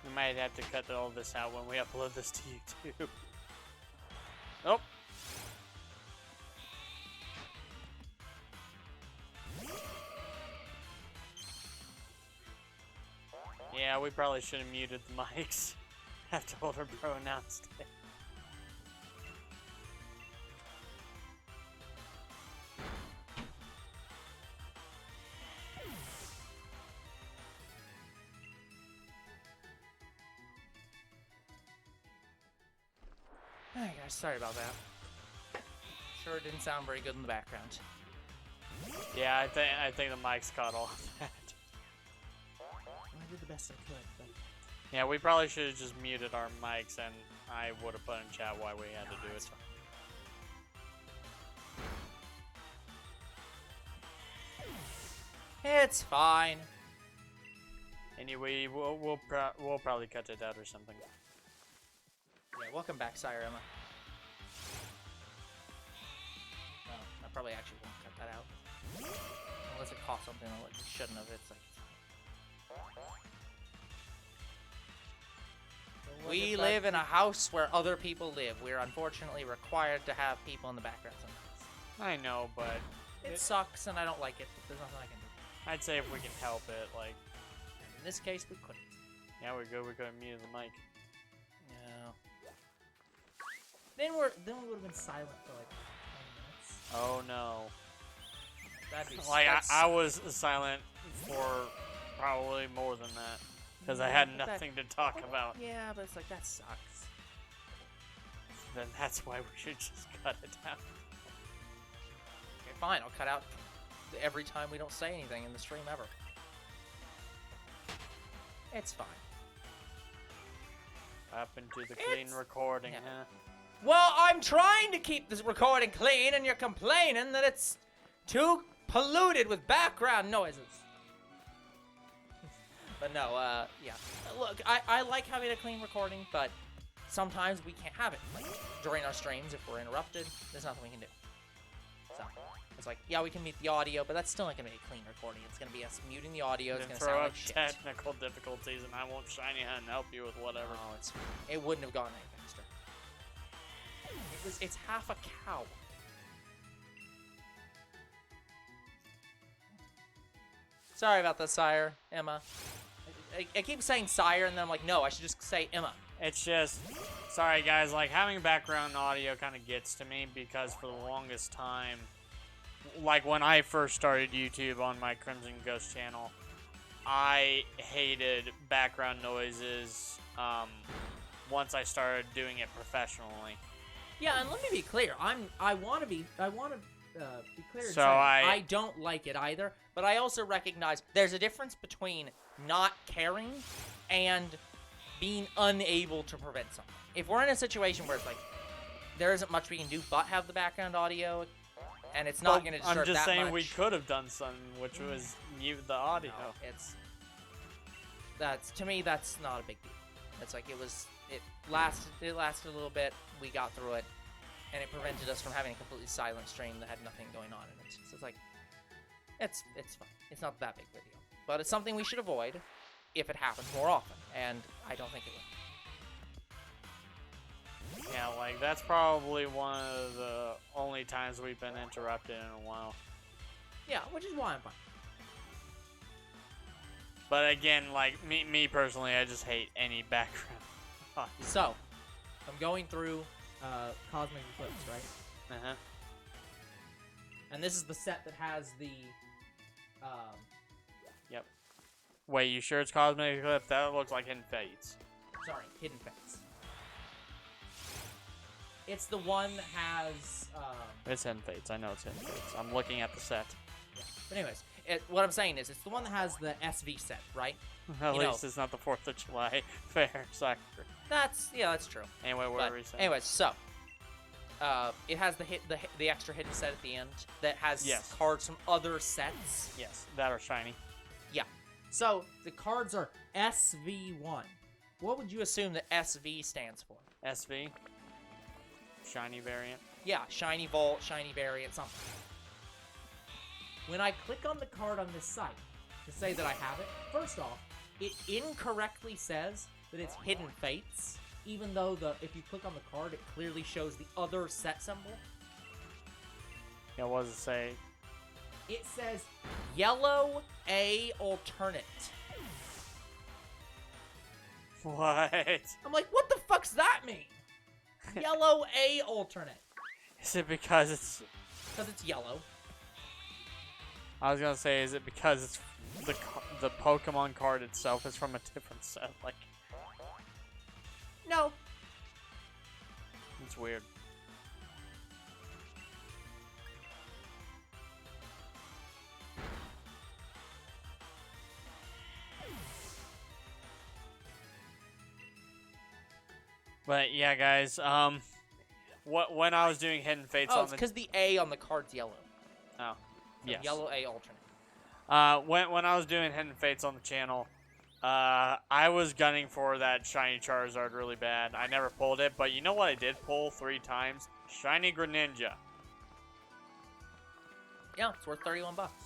We might have to cut all this out when we upload this to YouTube. Oh. Yeah, we probably should have muted the mics after Older Bro announced it. Hey guys, sorry about that. Sure didn't sound very good in the background. Yeah, I think the mics caught all of that. I did the best I could, but Yeah, we probably should have just muted our mics, and I would have put in chat why we had to do it. It's fine. Anyway, we'll probably cut it out or something. Yeah, welcome back, Sire Emma. No, I probably actually won't cut that out. Unless it costs something that it shouldn't have. It's like... We live in a house where other people live. We're unfortunately required to have people in the background sometimes. I know, but It sucks and I don't like it, but there's nothing I can do. I'd say if we can help it, like, In this case, we couldn't. yeah, we're good. We could have muted the mic. No. then we would have been silent for like 20 minutes. Oh no! That'd be Like that's- I was silent for probably more than that because I had Yeah, but that- nothing to talk about. Yeah, but it's like, that sucks. Then that's why we should just cut it out. Okay, fine. I'll cut out every time we don't say anything in the stream ever. It's fine. Up into the clean It's- recording, yeah. huh? Well, I'm trying to keep this recording clean, and you're complaining that it's too polluted with background noises. But no, yeah. Look, I like having a clean recording, but sometimes we can't have it. Like, during our streams, if we're interrupted, there's nothing we can do. So, it's like, yeah, we can mute the audio, but that's still not going to be a clean recording. It's going to be us muting the audio. It's Then going to throw sound up like shit. technical difficulties, and I won't Shiny Hunt and help you with whatever. No, it wouldn't have gone any faster. It's half a cow. Sorry about that, Sire, Emma. I keep saying Sire, and then I'm like, no, I should just say Emma. It's just, sorry guys, like having background audio kind of gets to me because for the longest time, like when I first started YouTube on my Crimson Ghost channel, I hated background noises once I started doing it professionally. Yeah, and let me be clear. I want to be clear. And So say I don't like it either, but I also recognize there's a difference between not caring and being unable to prevent something. If we're in a situation where it's like there isn't much we can do but have the background audio, and it's not going to disturb I'm just that saying much, we could have done something, which was mute the audio. no, that's to me that's not a big deal. It's like it lasted a little bit. We got through it, and it prevented us from having a completely silent stream that had nothing going on in it. So it's like it's fine. It's not that big of a deal, but it's something we should avoid if it happens more often, and I don't think it will. Yeah, like that's probably one of the only times we've been interrupted in a while. Yeah, which is why I'm fine. But again, like me personally, I just hate any background audio. So I'm going through, Cosmic Eclipse, right? Uh-huh. And this is the set that has the Wait, you sure it's Cosmic Eclipse? That looks like Hidden Fates. sorry, Hidden Fates. It's the one that has It's Hidden Fates. I know it's Hidden Fates. I'm looking at the set. yeah. But anyways, what I'm saying is it's the one that has the SV set, right? At You know. least it's not the 4th of July fair. Sorry. That's true. Anyway, what But were you saying? anyways, so it has the extra hidden set at the end that has Yes. cards from other sets. Yes, that are shiny. Yeah. So the cards are SV1. What would you assume that SV stands for? SV. Shiny variant. Yeah, shiny vault, shiny variant, something. When I click on the card on this site to say that I have it, first off, it incorrectly says that it's Hidden Fates, even though if you click on the card, it clearly shows the other set symbol. Yeah, what does it say? It says Yellow A alternate. What? I'm like, what the fuck's that mean? Yellow A alternate. Is it because it's... Because it's yellow. I was gonna say, is it because it's the Pokemon card itself is from a different set? Like, No. it's weird. But yeah, guys, when I was doing Hidden Fates Oh, on it's the... because the A on the card's yellow. Oh, So yes. Yellow A alternate. When I was doing Hidden Fates on the channel, I was gunning for that shiny Charizard really bad. I never pulled it, but you know what I did pull 3 times? Shiny Greninja. Yeah, it's worth 31 bucks.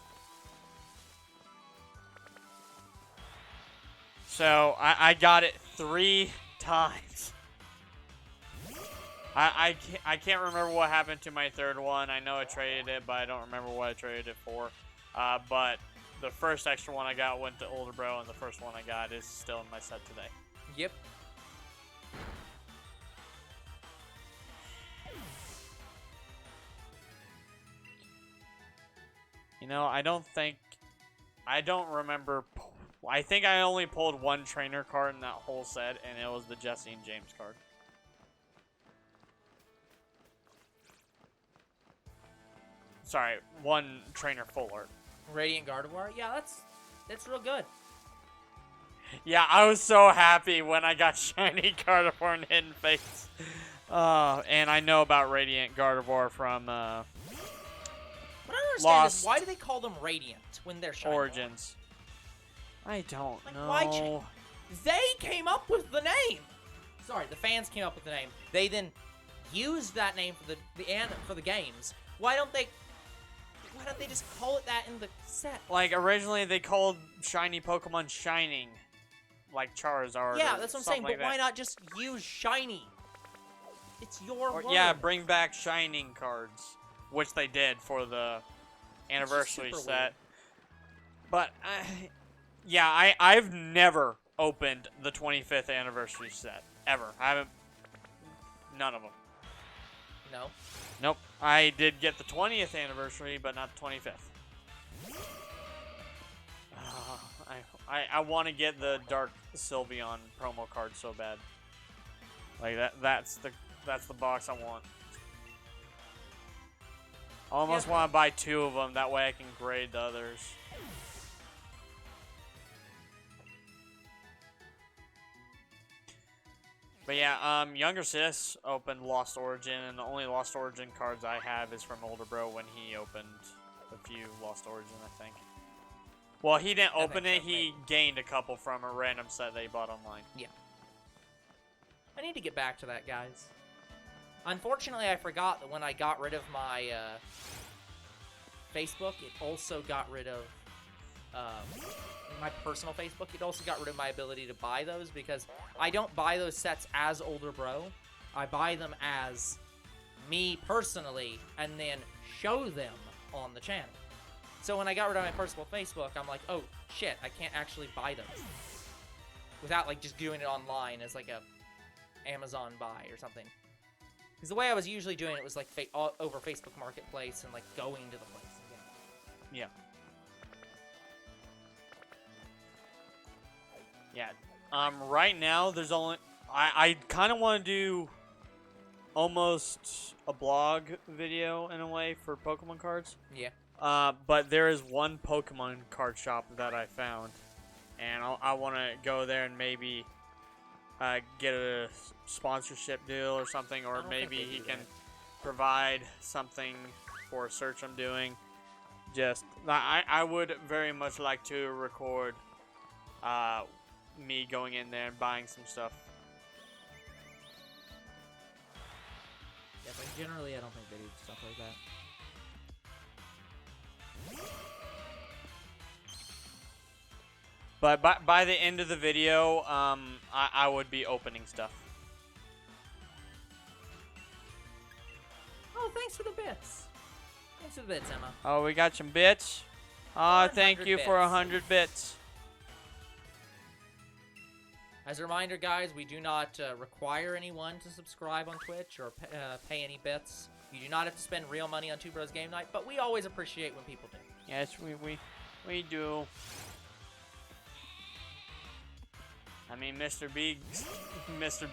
So I got it 3 times. I can't remember what happened to my third one. I know I traded it, but I don't remember what I traded it for. But the first extra one I got went to Older Bro, and the first one I got is still in my set today. Yep. You know, I don't remember. I think I only pulled 1 trainer card in that whole set, and it was the Jesse and James card. Sorry, 1 trainer full art. Radiant Gardevoir. Yeah, that's real good. Yeah, I was so happy when I got Shiny Gardevoir and Hidden Fates. And I know about Radiant Gardevoir from What I don't understand Lost is why do they call them Radiant when they're shiny? Origins. I don't Like, know. why they came up with the name. Sorry, the fans came up with the name. They then used that name for the games. Why don't they just call it that in the set? Like, originally they called shiny Pokemon Shining. Like Charizard. Yeah, or that's what I'm saying. something like But why that. not just use shiny? It's your Or, word. yeah, bring back Shining cards. Which they did for the anniversary super set. weird. But, yeah, I've never opened the 25th anniversary set. Ever. I haven't. None of them. No. Nope. I did get the 20th anniversary, but not the 25th. I want to get the Dark Sylveon promo card so bad. Like that's the box I want. I almost want to buy 2 of them, that way I can grade the others. But yeah, younger sis opened Lost Origin, and the only Lost Origin cards I have is from Older Bro when he opened a few Lost Origin, I think. Well, he didn't open it, he gained a couple from a random set that he bought online. Yeah. I need to get back to that, guys. Unfortunately, I forgot that when I got rid of my Facebook, it also got rid of my personal Facebook. It also got rid of my ability to buy those because I don't buy those sets as Older Bro. I buy them as me personally and then show them on the channel. So when I got rid of my personal Facebook, I'm like, oh shit, I can't actually buy those without like just doing it online as like a Amazon buy or something. Because the way I was usually doing it was like over Facebook Marketplace and like going to the place again. Yeah. Yeah. Right now, there's only... I kind of want to do almost a blog video in a way for Pokemon cards. Yeah. But there is one Pokemon card shop that I found. And I want to go there and maybe get a sponsorship deal or something, I or don't think maybe they he do can that. provide something for a search I'm doing. Just, I would very much like to record me going in there and buying some stuff. Yeah, but generally, I don't think they do stuff like that. But by the end of the video, I would be opening stuff. Oh, thanks for the bits. Thanks for the bits, Emma. Oh, we got some bits. Oh, thank 100 you for bits. 100 bits. As a reminder, guys, we do not require anyone to subscribe on Twitch or pay any bits. You do not have to spend real money on Two Bros Game Night, but we always appreciate when people do. Yes, we do. I mean, Mr. Beast, Mr.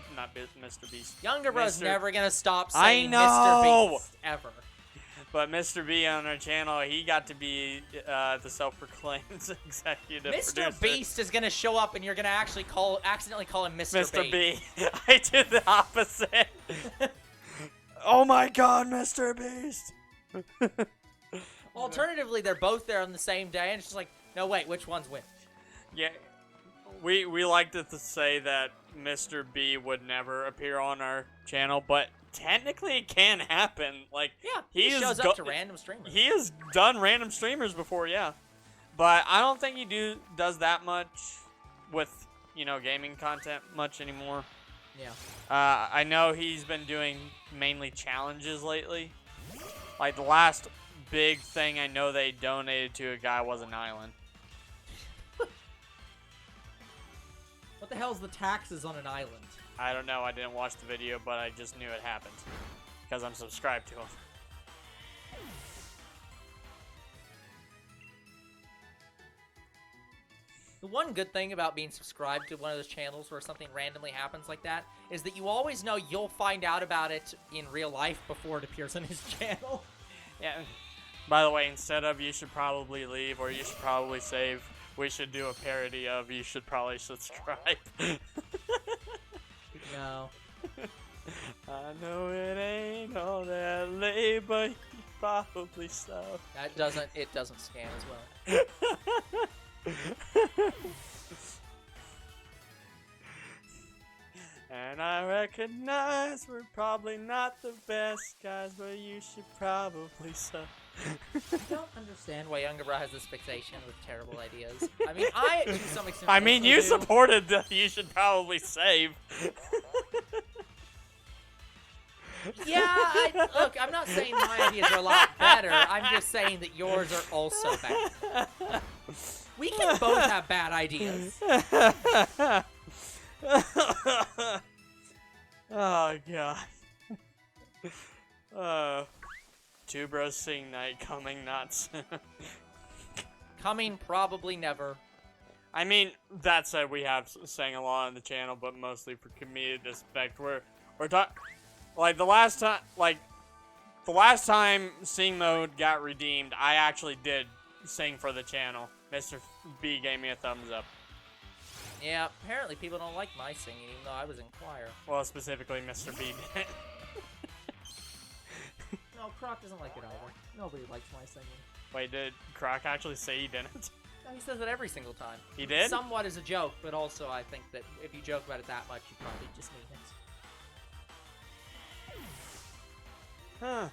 Beast. Younger Bro's Mr. never gonna stop I saying know! Mr. Beast ever. But Mr. B on our channel, he got to be the self-proclaimed executive Mr. producer. Beast is gonna show up, and you're gonna actually accidentally call him Mr. B. B. I did the opposite. Oh my God, Mr. Beast. Alternatively, they're both there on the same day, and it's just like, no, wait, which one's which? Yeah, we like to say that Mr. B would never appear on our channel, but technically it can happen. Like, Yeah, he he shows up to random streamers. He has done random streamers before, yeah. But I don't think he does that much with, gaming content much anymore. Yeah. I know he's been doing mainly challenges lately. Like, the last big thing I know they donated to a guy was an island. What the hell's the taxes on an island? I don't know, I didn't watch the video, but I just knew it happened. Because I'm subscribed to him. The one good thing about being subscribed to one of those channels where something randomly happens like that is that you always know you'll find out about it in real life before it appears on his channel. Yeah. By the way, instead of "you should probably leave" or "you should probably save," we should do a parody of "you should probably subscribe." No. I know it ain't all that late, but you probably so. It doesn't scan as well. And I recognize we're probably not the best guys, but you should probably so. I don't understand Why Younger Bro has this fixation with terrible ideas. I mean, I to some extent. I mean, also you do. supported the "you should probably save." Yeah, look, I'm not saying my ideas are a lot better. I'm just saying that yours are also bad. We can both have bad ideas. Oh God. Two Bros Sing Night coming not soon. Coming probably never. I mean, that said, we have sang a lot on the channel, but mostly for comedic aspect. We're talking like the last time Sing Mode got redeemed, I actually did sing for the channel. Mr. B gave me a thumbs up. Yeah, apparently people don't like my singing, even though I was in choir. Well, specifically Mr. B did. No, Croc doesn't like it either. Nobody likes my singing. Wait, did Croc actually say he didn't? No, he says it every single time. He did? Somewhat as a joke, but also I think that if you joke about it that much, you probably just mean it. Huh.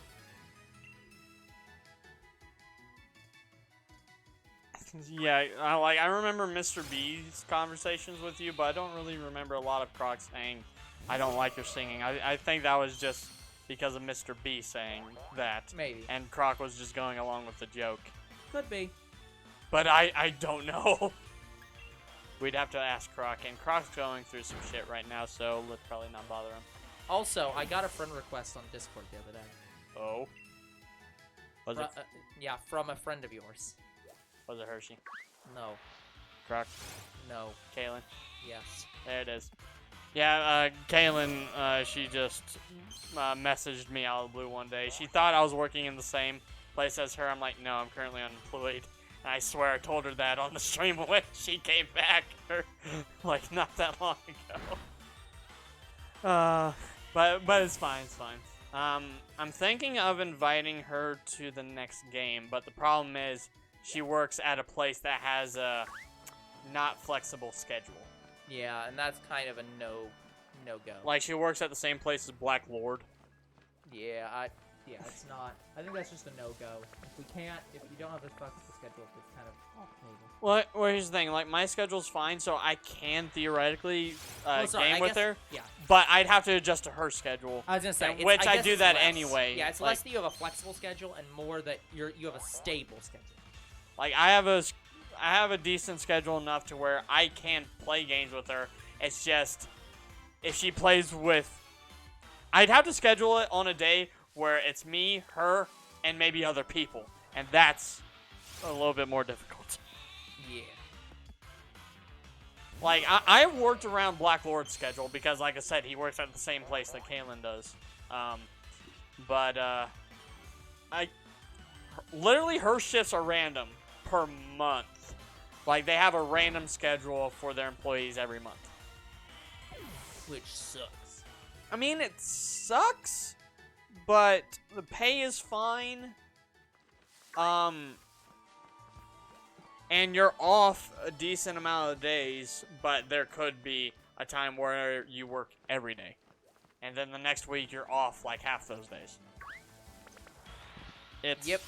Yeah, I remember Mr. B's conversations with you, but I don't really remember a lot of Croc saying, "I don't like your singing." I think that was just because of Mr. B saying that. Maybe. And Croc was just going along with the joke. Could be. But I don't know. We'd have to ask Croc, and Croc's going through some shit right now, so let's probably not bother him. Also, I got a friend request on Discord the other day. Oh. Was it Yeah, from a friend of yours. Hershey? No. Croc? No. Kaylin? Yes. There it is. Yeah, Kaylin, she just messaged me out of the blue one day. She thought I was working in the same place as her. I'm like, no, I'm currently unemployed. And I swear I told her that on the stream when she came back, like, not that long ago. But it's fine. It's fine. I'm thinking of inviting her to the next game, but the problem is she works at a place that has a not flexible schedule. Yeah, and that's kind of a no go. Like she works at the same place as Black Lord. Yeah, Yeah, it's not. I think that's just a no-go. If you don't have a flexible schedule, it's kind of off-moving. Well, here's the thing. Like, my schedule's fine, so I can theoretically sorry, game I with guess- her. Yeah. But I'd have to adjust to her schedule. I was gonna say, Which I guess do it's that less. anyway. Yeah, it's like, less that you have a flexible schedule and more that you have a stable schedule. Like, I have a decent schedule enough to where I can play games with her. It's just, if she plays with... I'd have to schedule it on a day where it's me, her, and maybe other people. And that's a little bit more difficult. Yeah. Like, I worked around Black Lord's schedule because, like I said, he works at the same place that Kaylin does. Literally, her shifts are random per month. Like, they have a random schedule for their employees every month. Which sucks. I mean, it sucks, but the pay is fine. And you're off a decent amount of days, but there could be a time where you work every day. And then the next week you're off like half those days. Yep.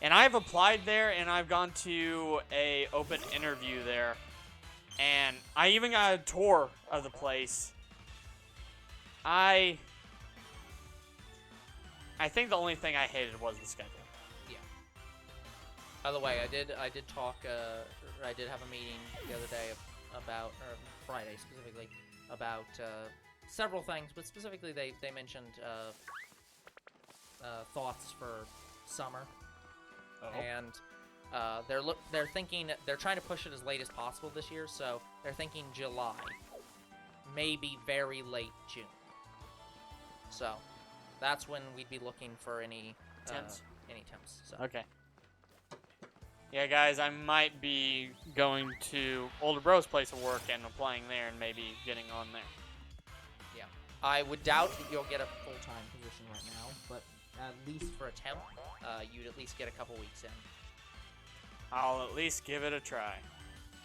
And I've applied there and I've gone to a open interview there. And I even got a tour of the place. I think the only thing I hated was the schedule. By the way, I did talk. I did have a meeting the other day about, or Friday specifically, about several things. But specifically, they mentioned thoughts for summer, and they're thinking they're trying to push it as late as possible this year. So they're thinking July, maybe very late June. So that's when we'd be looking for any temps. So. Okay. Yeah, guys, I might be going to Older Bro's place of work and applying there and maybe getting on there. Yeah. I would doubt that you'll get a Full-time position right now, but at least for a temp. You'd at least get a couple weeks in. I'll at least give it a try.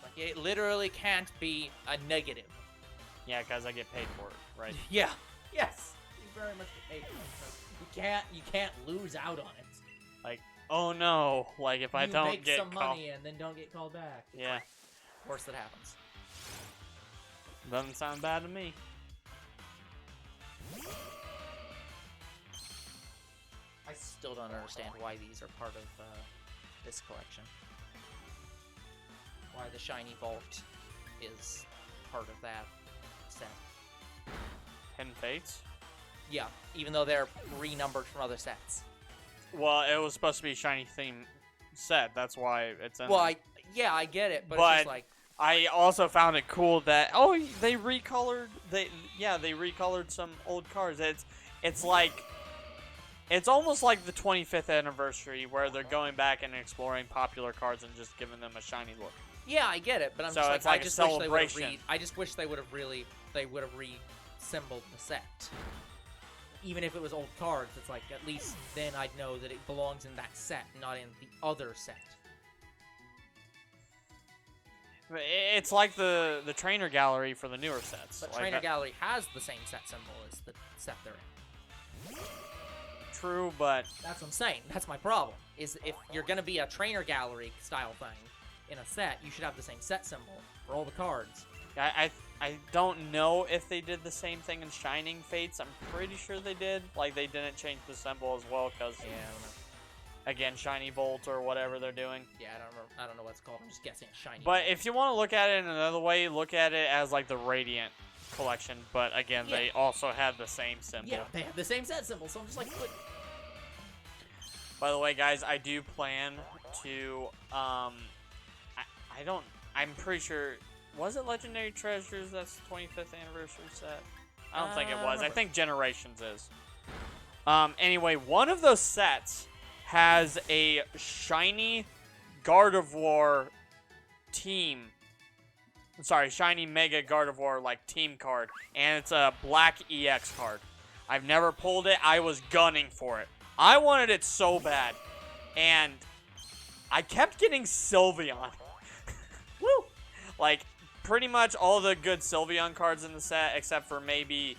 Like, it literally can't be a negative. Yeah, because I get paid for it, right? Yeah. yes, you very much get paid for it. You can't lose out on it. Like, oh no, like if I don't make get some called. money and then don't get called back. Yeah, Worst that happens. doesn't sound bad to me. I still don't understand why these are part of this collection. Why the Shiny Vault is part of that set. Hidden Fates? Yeah, even though they're renumbered from other sets. Well, it was supposed to be a Shiny theme set, that's why it's in Well, there. I get it, but it's But just like... I also found it cool that they recolored they recolored some old cards. It's like it's almost like the 25th anniversary where they're going back and exploring popular cards and just giving them a shiny look. Yeah, I get it, but I'm So just it's like, like I a just wish they would have celebration. I just wish they would have reassembled the set. Even if it was old cards, it's like, at least then I'd know that it belongs in that set, not in the other set. It's like the trainer gallery for the newer sets. But Like Trainer that- Gallery has the same set symbol as the set they're in. True, but That's what I'm saying. That's my problem, is if you're going to be a Trainer Gallery style thing in a set, you should have the same set symbol for all the cards. I don't know if they did the same thing in Shining Fates. I'm pretty sure they did. Like, they didn't change the symbol as well because, Yeah, I don't know. again, Shiny Bolt or whatever they're doing. Yeah, I don't know what it's called. I'm just guessing it's Shiny. But if you want to look at it in another way, look at it as like the Radiant collection. But again, they also have the same symbol. Yeah, they have the same set symbol, so I'm just like, what? By the way, guys, I do plan to, I'm pretty sure, was it Legendary Treasures that's the 25th anniversary set? I don't think it was. I think Generations is. Anyway, one of those sets has a Shiny Gardevoir team sorry, Shiny Mega Gardevoir like team card, and it's a black EX card. I've never pulled it. I was gunning for it. I wanted it so bad, and I kept getting Sylveon. Woo! Like, pretty much all the good Sylveon cards in the set, except for maybe,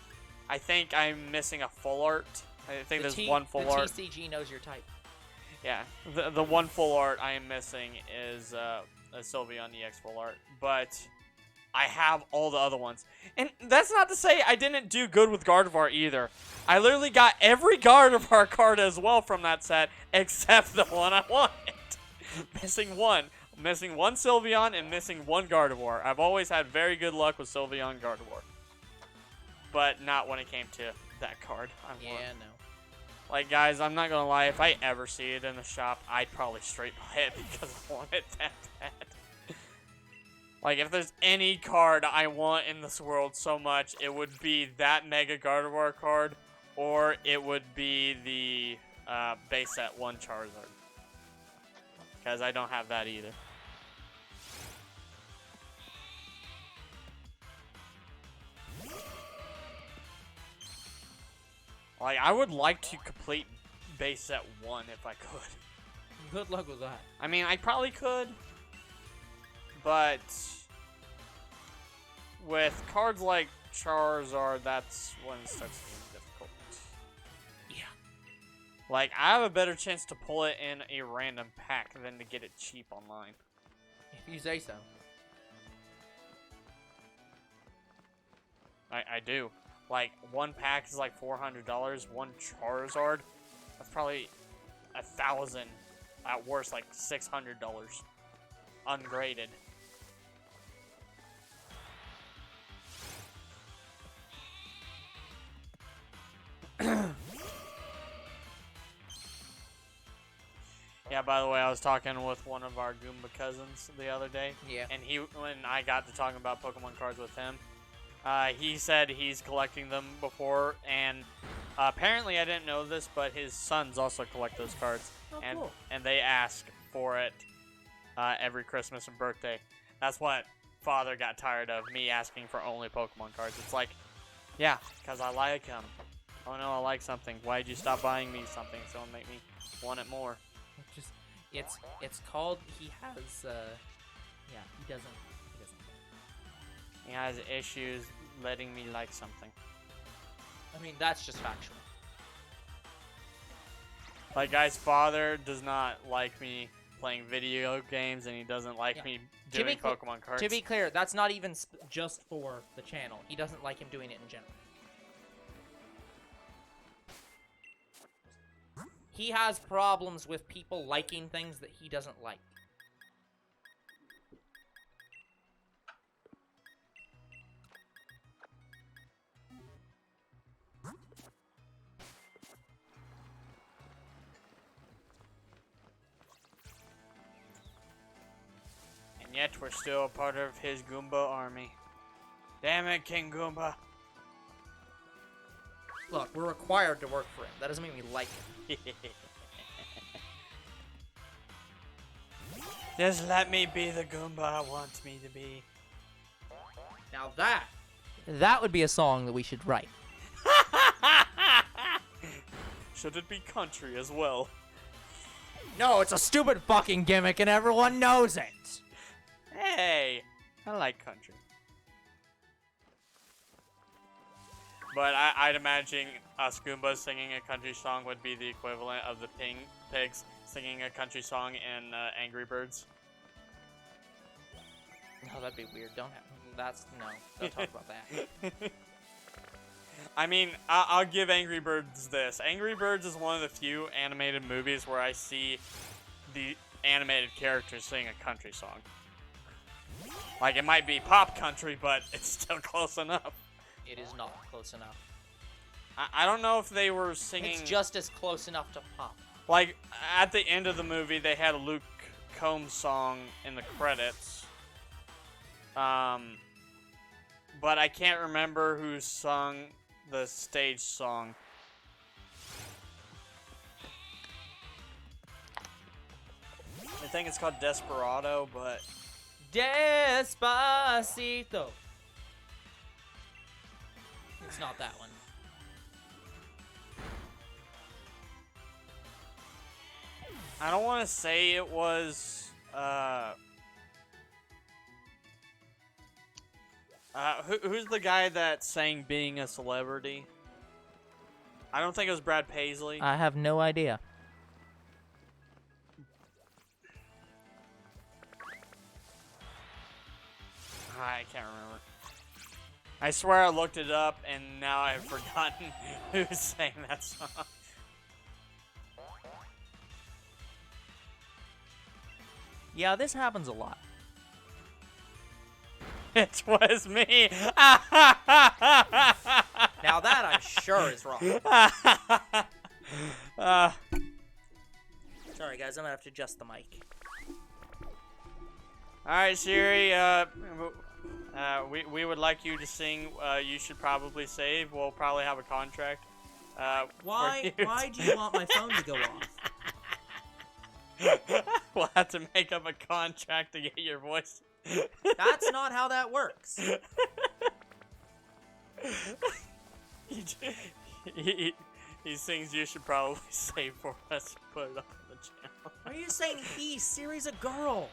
I think I'm missing a full art. I think there's one full art. The TCG knows your type. Yeah, the one full art I am missing is a Sylveon EX full art, but I have all the other ones. And that's not to say I didn't do good with Gardevoir either. I literally got every Gardevoir card as well from that set, except the one I wanted. Missing one. Missing one Sylveon and missing one Gardevoir. I've always had very good luck with Sylveon Gardevoir. But not when it came to that card. Yeah, no. Like, guys, I'm not gonna lie, if I ever see it in the shop, I'd probably straight buy it because I want it that bad. Like, if there's any card I want in this world so much, it would be that Mega Gardevoir card, or it would be the base set 1 Charizard. Because I don't have that either. Like, I would like to complete base set 1 if I could. Good luck with that. I mean, I probably could. But with cards like Charizard, that's when it starts getting difficult. Yeah. Like, I have a better chance to pull it in a random pack than to get it cheap online. If you say so. I do. Like, one pack is like $400. One Charizard, that's probably $1,000. At worst, like $600. Ungraded. Yeah, by the way, I was talking with one of our Goomba cousins the other day. Yeah. And when I got to talking about Pokemon cards with him, he said he's collecting them before, and apparently I didn't know this, but his sons also collect those cards. Oh, and cool. and they ask for it every Christmas and birthday. That's what Father got tired of, me asking for only Pokemon cards. It's like, yeah, because I like them. Oh no, I like something. Why'd you stop buying me something? So it'll make me want it more. Just, it's called, he has, Yeah, he doesn't. He has issues letting me like something. I mean, that's just factual. Like, guys, Father does not like me playing video games, and he doesn't like me doing Pokemon cards. To be clear, that's not even just for the channel. He doesn't like him doing it in general. He has problems with people liking things that he doesn't like. And yet, we're still a part of his Goomba army. Damn it, King Goomba. Look, we're required to work for him. That doesn't mean we like him. Just let me be the Goomba I want me to be. Now that would be a song that we should write. Should it be country as well? No, it's a stupid fucking gimmick and everyone knows it. Hey, I like country. But I'd imagine us Goombas singing a country song would be the equivalent of the pigs singing a country song in Angry Birds. No, that'd be weird. Don't talk about that. I mean, I'll give Angry Birds this. Angry Birds is one of the few animated movies where I see the animated characters sing a country song. Like, it might be pop country, but it's still close enough. It is not close enough. I don't know if they were singing... It's just as close enough to pop. Like, at the end of the movie, they had a Luke Combs song in the credits. But I can't remember who sung the stage song. I think it's called Desperado, but Despacito. It's not that one. I don't want to say it was, who's the guy that sang Being a Celebrity? I don't think it was Brad Paisley. I have no idea. I can't remember. I swear I looked it up, and now I've forgotten who sang that song. Yeah, this happens a lot. It was me. Now that I'm sure is wrong. Sorry, guys, I'm gonna have to adjust the mic. All right, Siri. We would like you to sing. You should probably save. We'll probably have a contract. Why do you want my phone to go off? We'll have to make up a contract to get your voice. That's not how that works. He sings. You should probably save for us. Put it up on the channel. Are you saying he? Siri's a girl.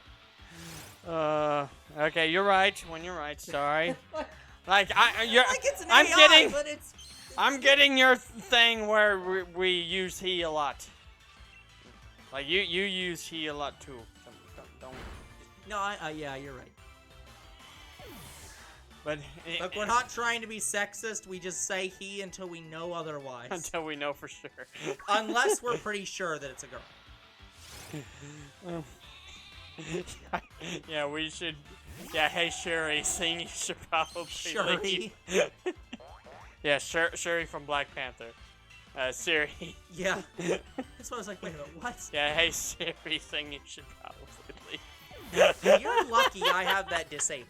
Okay, you're right. When you're right, sorry. Like It's an I'm AI, getting, but it's I'm getting your thing where we use he a lot. Like you use he a lot too. Don't. No, yeah, you're right. But Look, we're not trying to be sexist. We just say he until we know otherwise. until we know for sure. Unless we're pretty sure that it's a girl. Yeah, we should. Yeah, hey Sherry, sing. You should probably Shuri. leave. Yeah, Sherry from Black Panther. Siri. Yeah. That's why I was like, wait a minute, what? Yeah, hey Siri, sing. You should probably leave. You're lucky I have that disabled.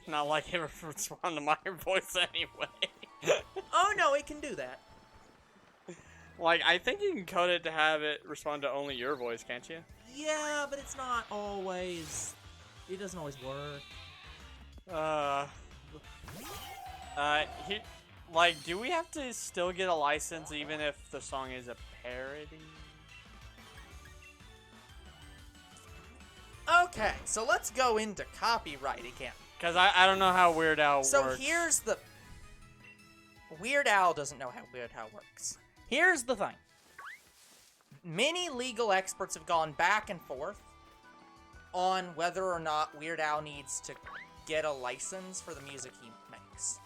Not like it would respond to my voice anyway. Oh no, it can do that. Like, I think you can code it to have it respond to only your voice, can't you? Yeah, but it's not always. It doesn't always work. Like, do we have to still get a license even if the song is a parody? Okay, so let's go into copyright again. Because I don't know how Weird Al So works. here's the... Weird Al doesn't know how Weird Al works. Here's the thing. Many legal experts have gone back and forth on whether or not Weird Al needs to get a license for the music he makes.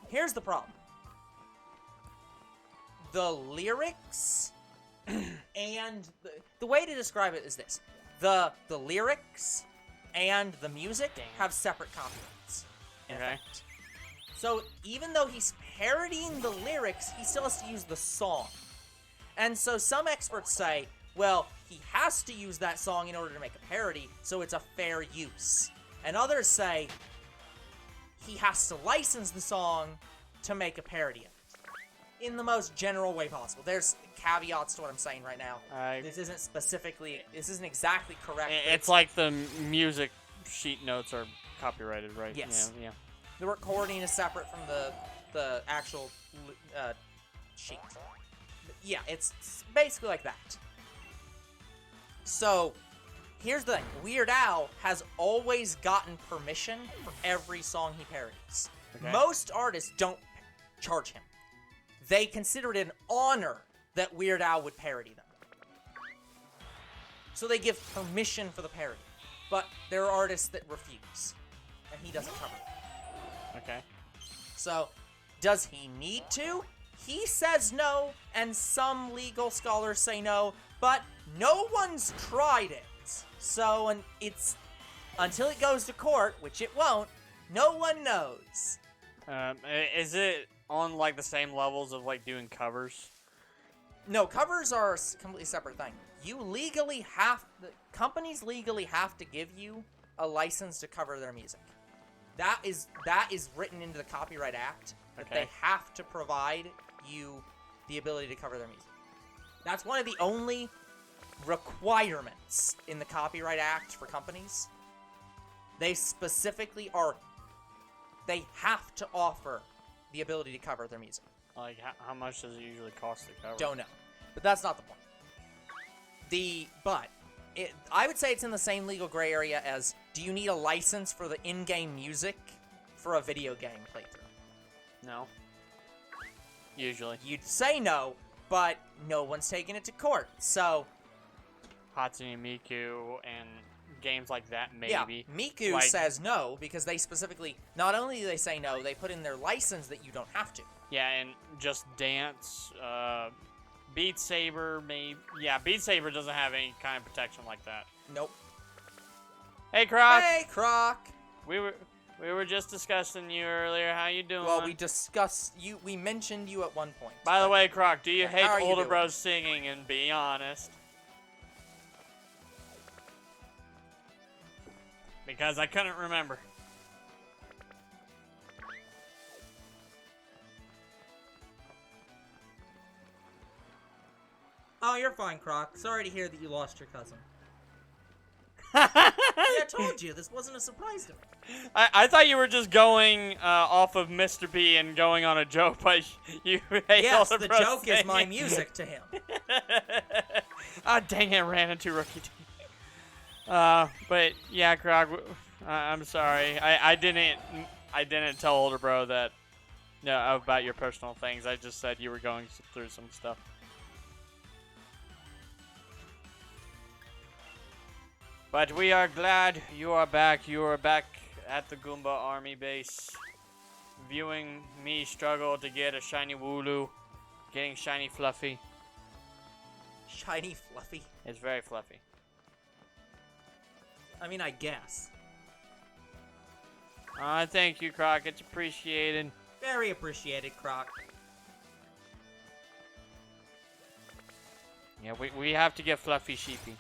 Here's the problem. The lyrics and... The way to describe it is this. The lyrics and the music have separate copyrights. In Okay. effect. So even though he's parodying the lyrics, he still has to use the song. And so some experts say, well, he has to use that song in order to make a parody, so it's a fair use. And others say he has to license the song to make a parody of it. In the most general way possible. There's caveats to what I'm saying right now. This isn't exactly correct. It's like the music sheet notes are copyrighted, right? Yes. Yeah. The recording is separate from the actual sheet. Yeah, it's basically like that. So, here's the thing. Weird Al has always gotten permission for every song he parodies. Okay. Most artists don't charge him. They consider it an honor that Weird Al would parody them. So they give permission for the parody. But there are artists that refuse. And he doesn't cover them. Okay. So, does he need to? He says no, and some legal scholars say no, but no one's tried it. So, and it's until it goes to court, which it won't, no one knows. Is it on like the same levels of like doing covers? No, covers are a completely separate thing. Companies legally have to give you a license to cover their music. That is written into the Copyright Act, that Okay. they have to provide you the ability to cover their music. That's one of the only requirements in the Copyright Act for companies. They specifically are. They have to offer the ability to cover their music. Like, how much does it usually cost to cover? Don't know, but that's not the point. I would say it's in the same legal gray area as, do you need a license for the in-game music for a video game playthrough? No. Usually. You'd say no, but no one's taking it to court, so... Hatsune Miku and games like that, maybe. Yeah, Miku like, says no, because they specifically... Not only do they say no, they put in their license that you don't have to. Yeah, and Just Dance, Beat Saber, maybe. Yeah, Beat Saber doesn't have any kind of protection like that. Nope. Hey, Croc! Hey, Croc! We were just discussing you earlier. How you doing? Well, we discussed you. We mentioned you at one point. By the way, Croc, do you hate how are you older doing? bros singing? And be honest. Because I couldn't remember. Oh, you're fine, Croc. Sorry to hear that you lost your cousin. Yeah, I told you, this wasn't a surprise to me. I thought you were just going off of Mr. B and going on a joke, but you hate Yes, older the bros joke is my singing. music to him. Ah, dang it, ran into rookie team. But yeah, Croc, I'm sorry. I didn't tell older bro that about your personal things. I just said you were going through some stuff. But we are glad you are back. You are back at the Goomba army base, viewing me struggle to get a shiny Wooloo, getting shiny Fluffy. Shiny Fluffy? It's very fluffy. I mean, I guess. Thank you, Croc. It's appreciated. Very appreciated, Croc. Yeah, we have to get Fluffy Sheepy.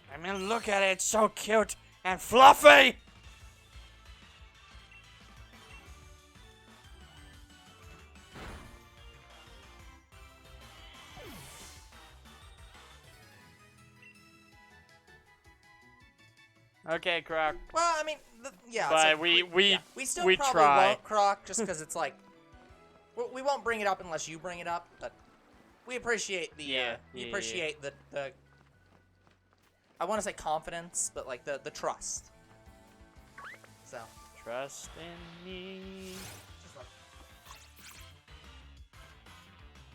I mean, look at it. It's so cute and fluffy. Okay, Croc. Well, I mean, yeah. But it's like, we still probably try. won't, Croc, just because it's like, we won't bring it up unless you bring it up. But we appreciate the the I want to say confidence, but like the trust. So Trust in me. just like,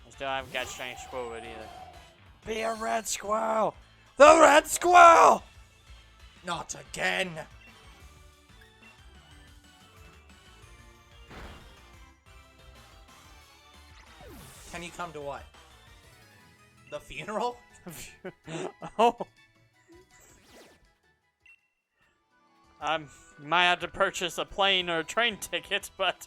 I still haven't got shiny squirrel either. Be a red squirrel. The red squirrel. not again. Can you come to what? The funeral? Oh. Might have to purchase a plane or a train ticket, but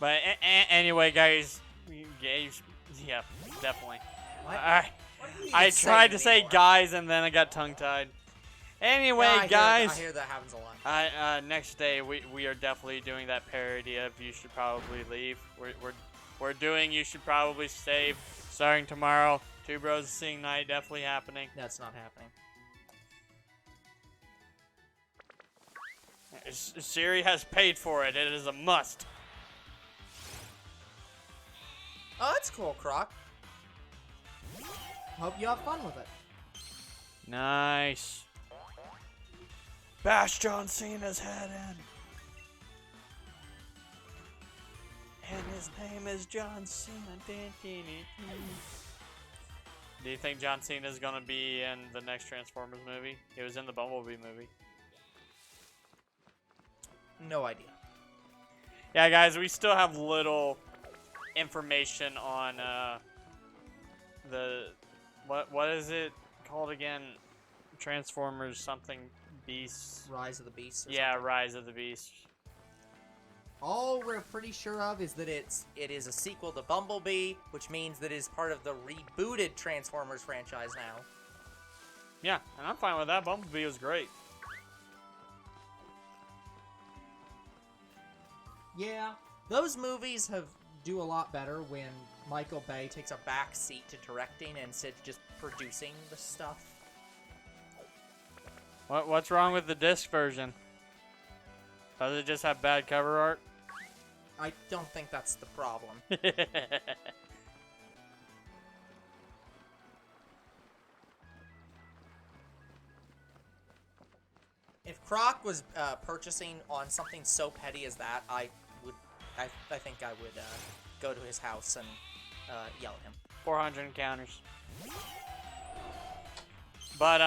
But anyway, guys, yeah, definitely. What? What do you I even say tried to say anymore? guys, and then I got tongue-tied. Anyway, Yeah, I guys, hear that happens a lot. next day we are definitely doing that parody of "You Should Probably Leave." We're doing "You Should Probably Save" starting tomorrow. Two Bros Sing Night definitely happening. That's not happening. Siri has paid for it. It is a must. Oh, that's cool, Croc. Hope you have fun with it. Nice. Bash John Cena's head in. And his name is John Cena. Do you think John Cena is going to be in the next Transformers movie? He was in the Bumblebee movie. No idea. Yeah, guys, we still have little information on the what is it called again? Transformers something Beasts. Rise of the Beast. Yeah, Rise of the Beast. All we're pretty sure of is that it is a sequel to Bumblebee, which means that it is part of the rebooted Transformers franchise now. Yeah, and I'm fine with that. Bumblebee was great. Yeah, those movies do a lot better when Michael Bay Takes a back seat to directing and instead just producing the stuff. What's wrong with the disc version? Does it just have bad cover art? I don't think that's the problem. If Croc was purchasing on something so petty as that, I think I would go to his house and yell at him. 400 encounters. But,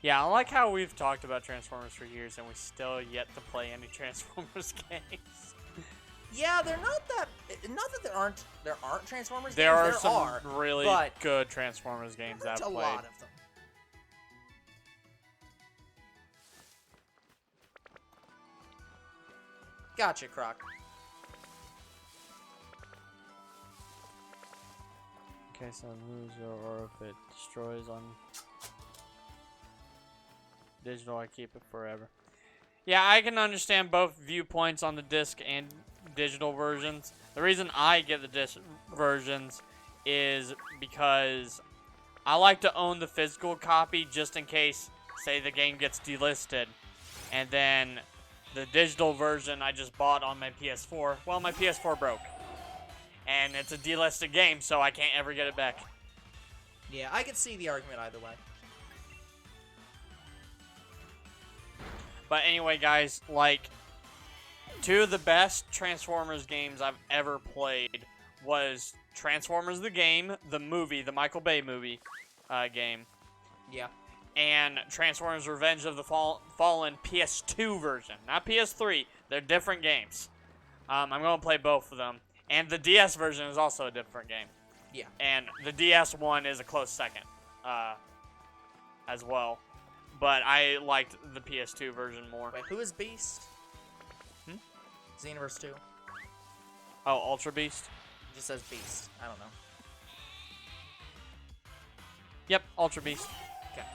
yeah, I like how we've talked about Transformers for years and we still yet to play any Transformers games. Yeah, they're not that. Not that there aren't Transformers There games. are some really good Transformers games that I've played. A lot of them. Gotcha, Croc. In case I lose or if it destroys on digital, I keep it forever. Yeah, I can understand both viewpoints on the disc and digital versions. The reason I get the disc versions is because I like to own the physical copy just in case, say, the game gets delisted. And then the digital version I just bought on my PS4, well, my PS4 broke. And it's a delisted game, so I can't ever get it back. Yeah, I could see the argument either way. But anyway, guys, like, two of the best Transformers games I've ever played was Transformers the game, the movie, the Michael Bay movie game. Yeah. And Transformers Revenge of the Fallen PS2 version. Not PS3. They're different games. I'm going to play both of them. And the DS version is also a different game. Yeah. And the DS one is a close second as well. But I liked the PS2 version more. Wait, who is Beast? Xenoverse 2. Oh, Ultra Beast? It just says Beast. I don't know. Yep, Ultra Beast. Okay.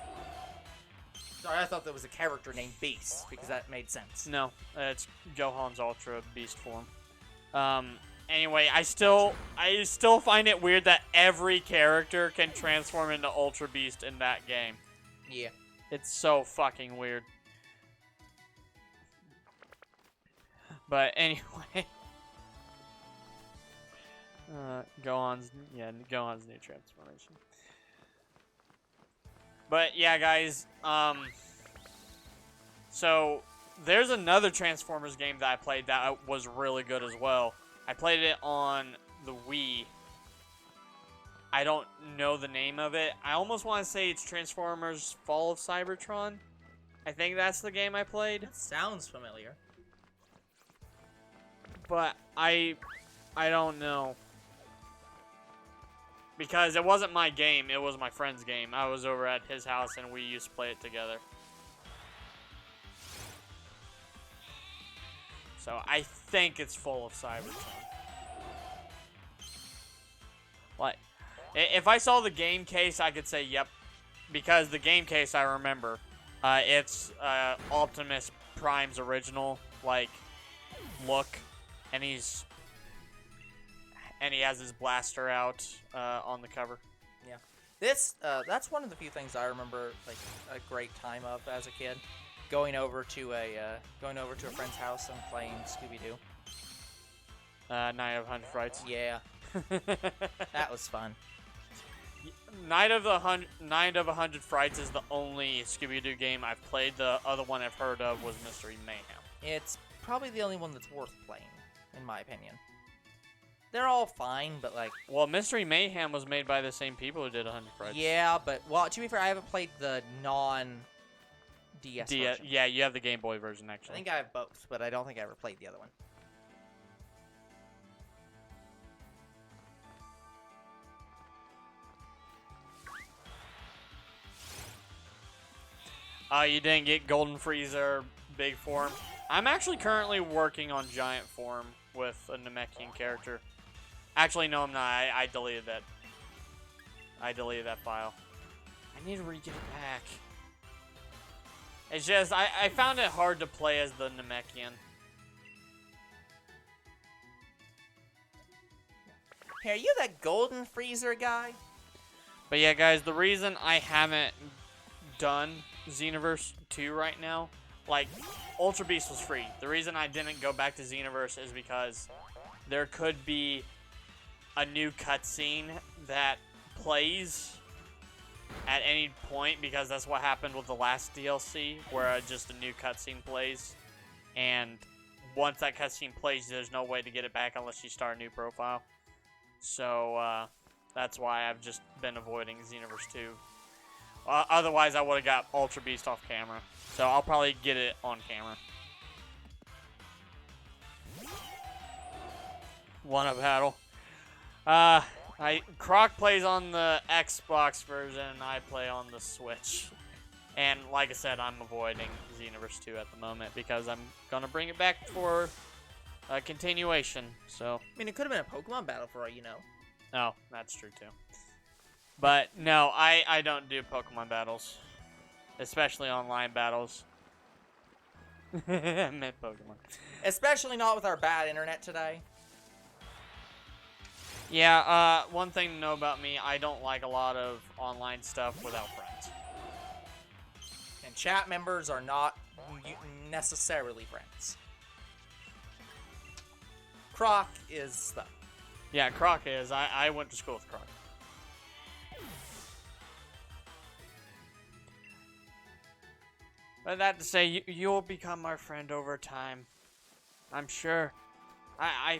Sorry, I thought that was a character named Beast, because that made sense. No, it's Gohan's Ultra Beast form. Anyway, I still find it weird that every character can transform into Ultra Beast in that game. Yeah. It's so fucking weird. But anyway, Gohan's new transformation. But yeah, guys, so there's another Transformers game that I played that was really good as well. I played it on the Wii. I don't know the name of it. I almost want to say it's Transformers Fall of Cybertron. I think that's the game I played. That sounds familiar. But I don't know. Because it wasn't my game, it was my friend's game. I was over at his house and we used to play it together. So I think it's Full of Cybertron. Like, if I saw the game case, I could say yep. Because the game case I remember, it's Optimus Prime's original, like, look. And he has his blaster out on the cover. Yeah. That's one of the few things I remember, like, a great time of as a kid. Going over to a friend's house and playing Scooby-Doo. Night of 100 Frights. Yeah. That was fun. Night of 100 Frights is the only Scooby-Doo game I've played. The other one I've heard of was Mystery Mayhem. It's probably the only one that's worth playing, in my opinion. They're all fine, but like... Well, Mystery Mayhem was made by the same people who did 100 Frights. Yeah, but, well, to be fair, I haven't played the non-DS version. Yeah, you have the Game Boy version, actually. I think I have both, but I don't think I ever played the other one. You didn't get Golden Freezer big form? I'm actually currently working on giant form with a Namekian character. Actually, no, I'm not. I deleted that. I deleted that file. I need to re-get it back. It's just, I found it hard to play as the Namekian. Hey, are you that golden freezer guy? But yeah, guys, the reason I haven't done Xenoverse 2 right now, like, Ultra Beast was free. The reason I didn't go back to Xenoverse is because there could be a new cutscene that plays at any point, because that's what happened with the last DLC, where just a new cutscene plays. And once that cutscene plays, there's no way to get it back unless you start a new profile. So, that's why I've just been avoiding Xenoverse 2. Otherwise, I would have got Ultra Beast off camera. So, I'll probably get it on camera. One-up battle. Croc plays on the Xbox version, and I play on the Switch. And, like I said, I'm avoiding Xenoverse 2 at the moment, because I'm gonna bring it back for a continuation, so... I mean, it could have been a Pokemon battle for all you know. Oh, that's true, too. But, no, I don't do Pokemon battles. Especially online battles. I meant Pokemon. Especially not with our bad internet today. Yeah, one thing to know about me, I don't like a lot of online stuff without friends. And chat members are not necessarily friends. Croc is though. Yeah, Croc is. I went to school with Croc. But that to say, you'll become our friend over time. I'm sure. I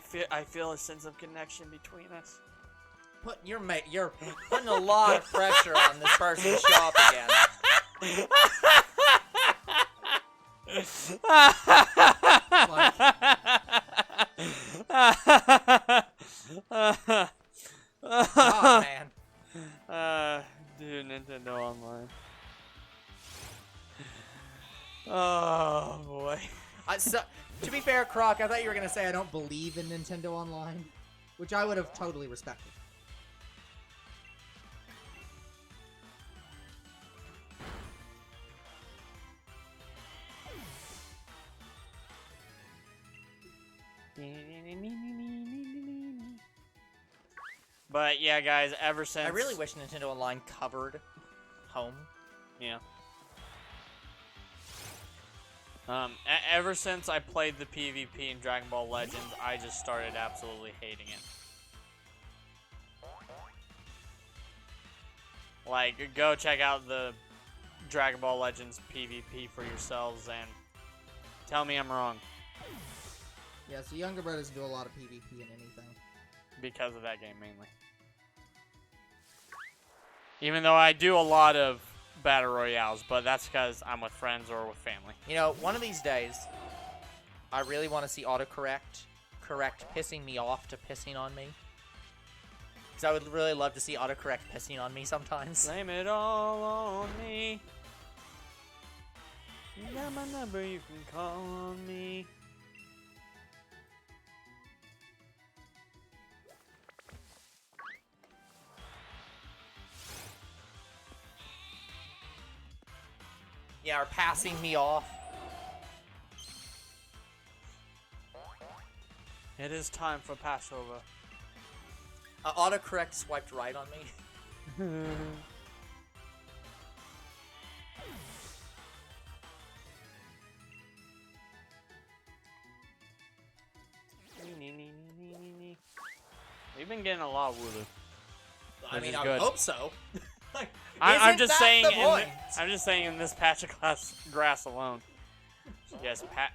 feel a sense of connection between us. You're putting a lot of pressure on this person to show up again. Oh man. Dude, Nintendo Online. Oh boy. To be fair, Croc, I thought you were gonna say I don't believe in Nintendo Online, which I would have totally respected. But yeah, guys, ever since I really wish Nintendo Online covered home. Yeah. Ever since I played the PvP in Dragon Ball Legends, I just started absolutely hating it. Like, go check out the Dragon Ball Legends PvP for yourselves and tell me I'm wrong. Yeah, so younger brothers do a lot of PvP in anything. Because of that game, mainly. Even though I do a lot of Battle Royales, but that's because I'm with friends or with family. You know, one of these days, I really want to see autocorrect pissing me off to pissing on me. Because I would really love to see autocorrect pissing on me sometimes. Blame it all on me. You got my number, you can call on me. Yeah, or passing me off. It is time for Passover. Autocorrect swiped right on me. We've been getting a lot of Wooloo. I mean, is I good. would hope so. I'm just saying. I'm just saying in this patch of grass alone. Yes, patch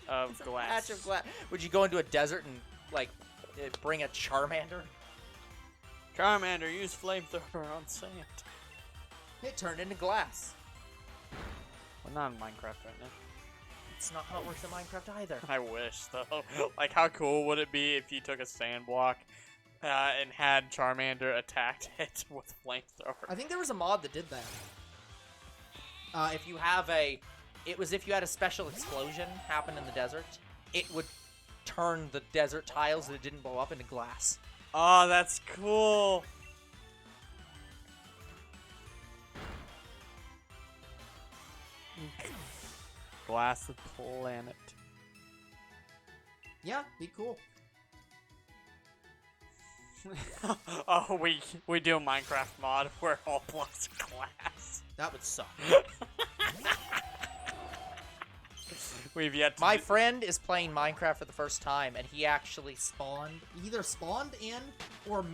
of glass. Patch of glass. Would you go into a desert and like bring a Charmander? Charmander, use flamethrower on sand. It turned into glass. We're not in Minecraft right now. It's not how it works in Minecraft either. I wish though. Like, how cool would it be if you took a sand block and had Charmander attacked it with flamethrower? I think there was a mod that did that. If you have a It was if you had a special explosion happen in the desert, it would turn the desert tiles that didn't blow up into glass. Oh, that's cool. Glass the planet. Yeah, be cool. Oh, we do a Minecraft mod where all blocks are glass. That would suck. We've yet to My friend is playing Minecraft for the first time, and he actually either spawned in or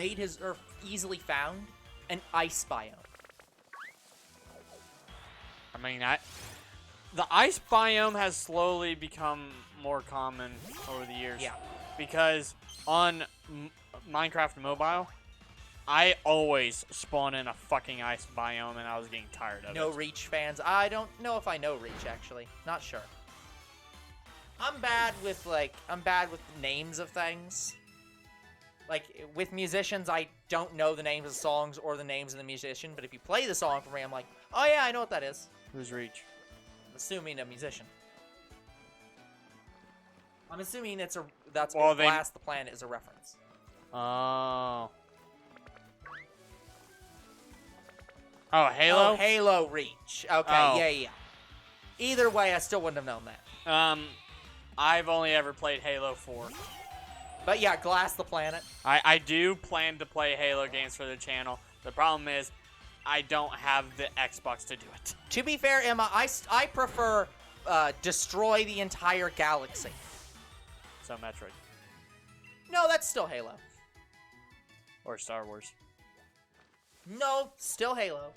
easily found an ice biome. I mean, the ice biome has slowly become more common over the years. Yeah. Because on Minecraft Mobile, I always spawn in a fucking ice biome, and I was getting tired of it. No Reach fans. I don't know if I know Reach, actually. Not sure. I'm bad with names of things. Like, with musicians, I don't know the names of the songs or the names of the musician, but if you play the song for me, I'm like, oh yeah, I know what that is. Who's Reach? I'm assuming a musician. I'm assuming Blast the Planet is a reference. Oh. Oh, Halo? Oh, Halo Reach. Okay, Oh. yeah. Either way, I still wouldn't have known that. I've only ever played Halo 4. But yeah, Glass the Planet. I do plan to play Halo games for the channel. The problem is, I don't have the Xbox to do it. To be fair, Emma, I prefer destroy the entire galaxy. So Metroid. No, that's still Halo. Or Star Wars. No, still Halo.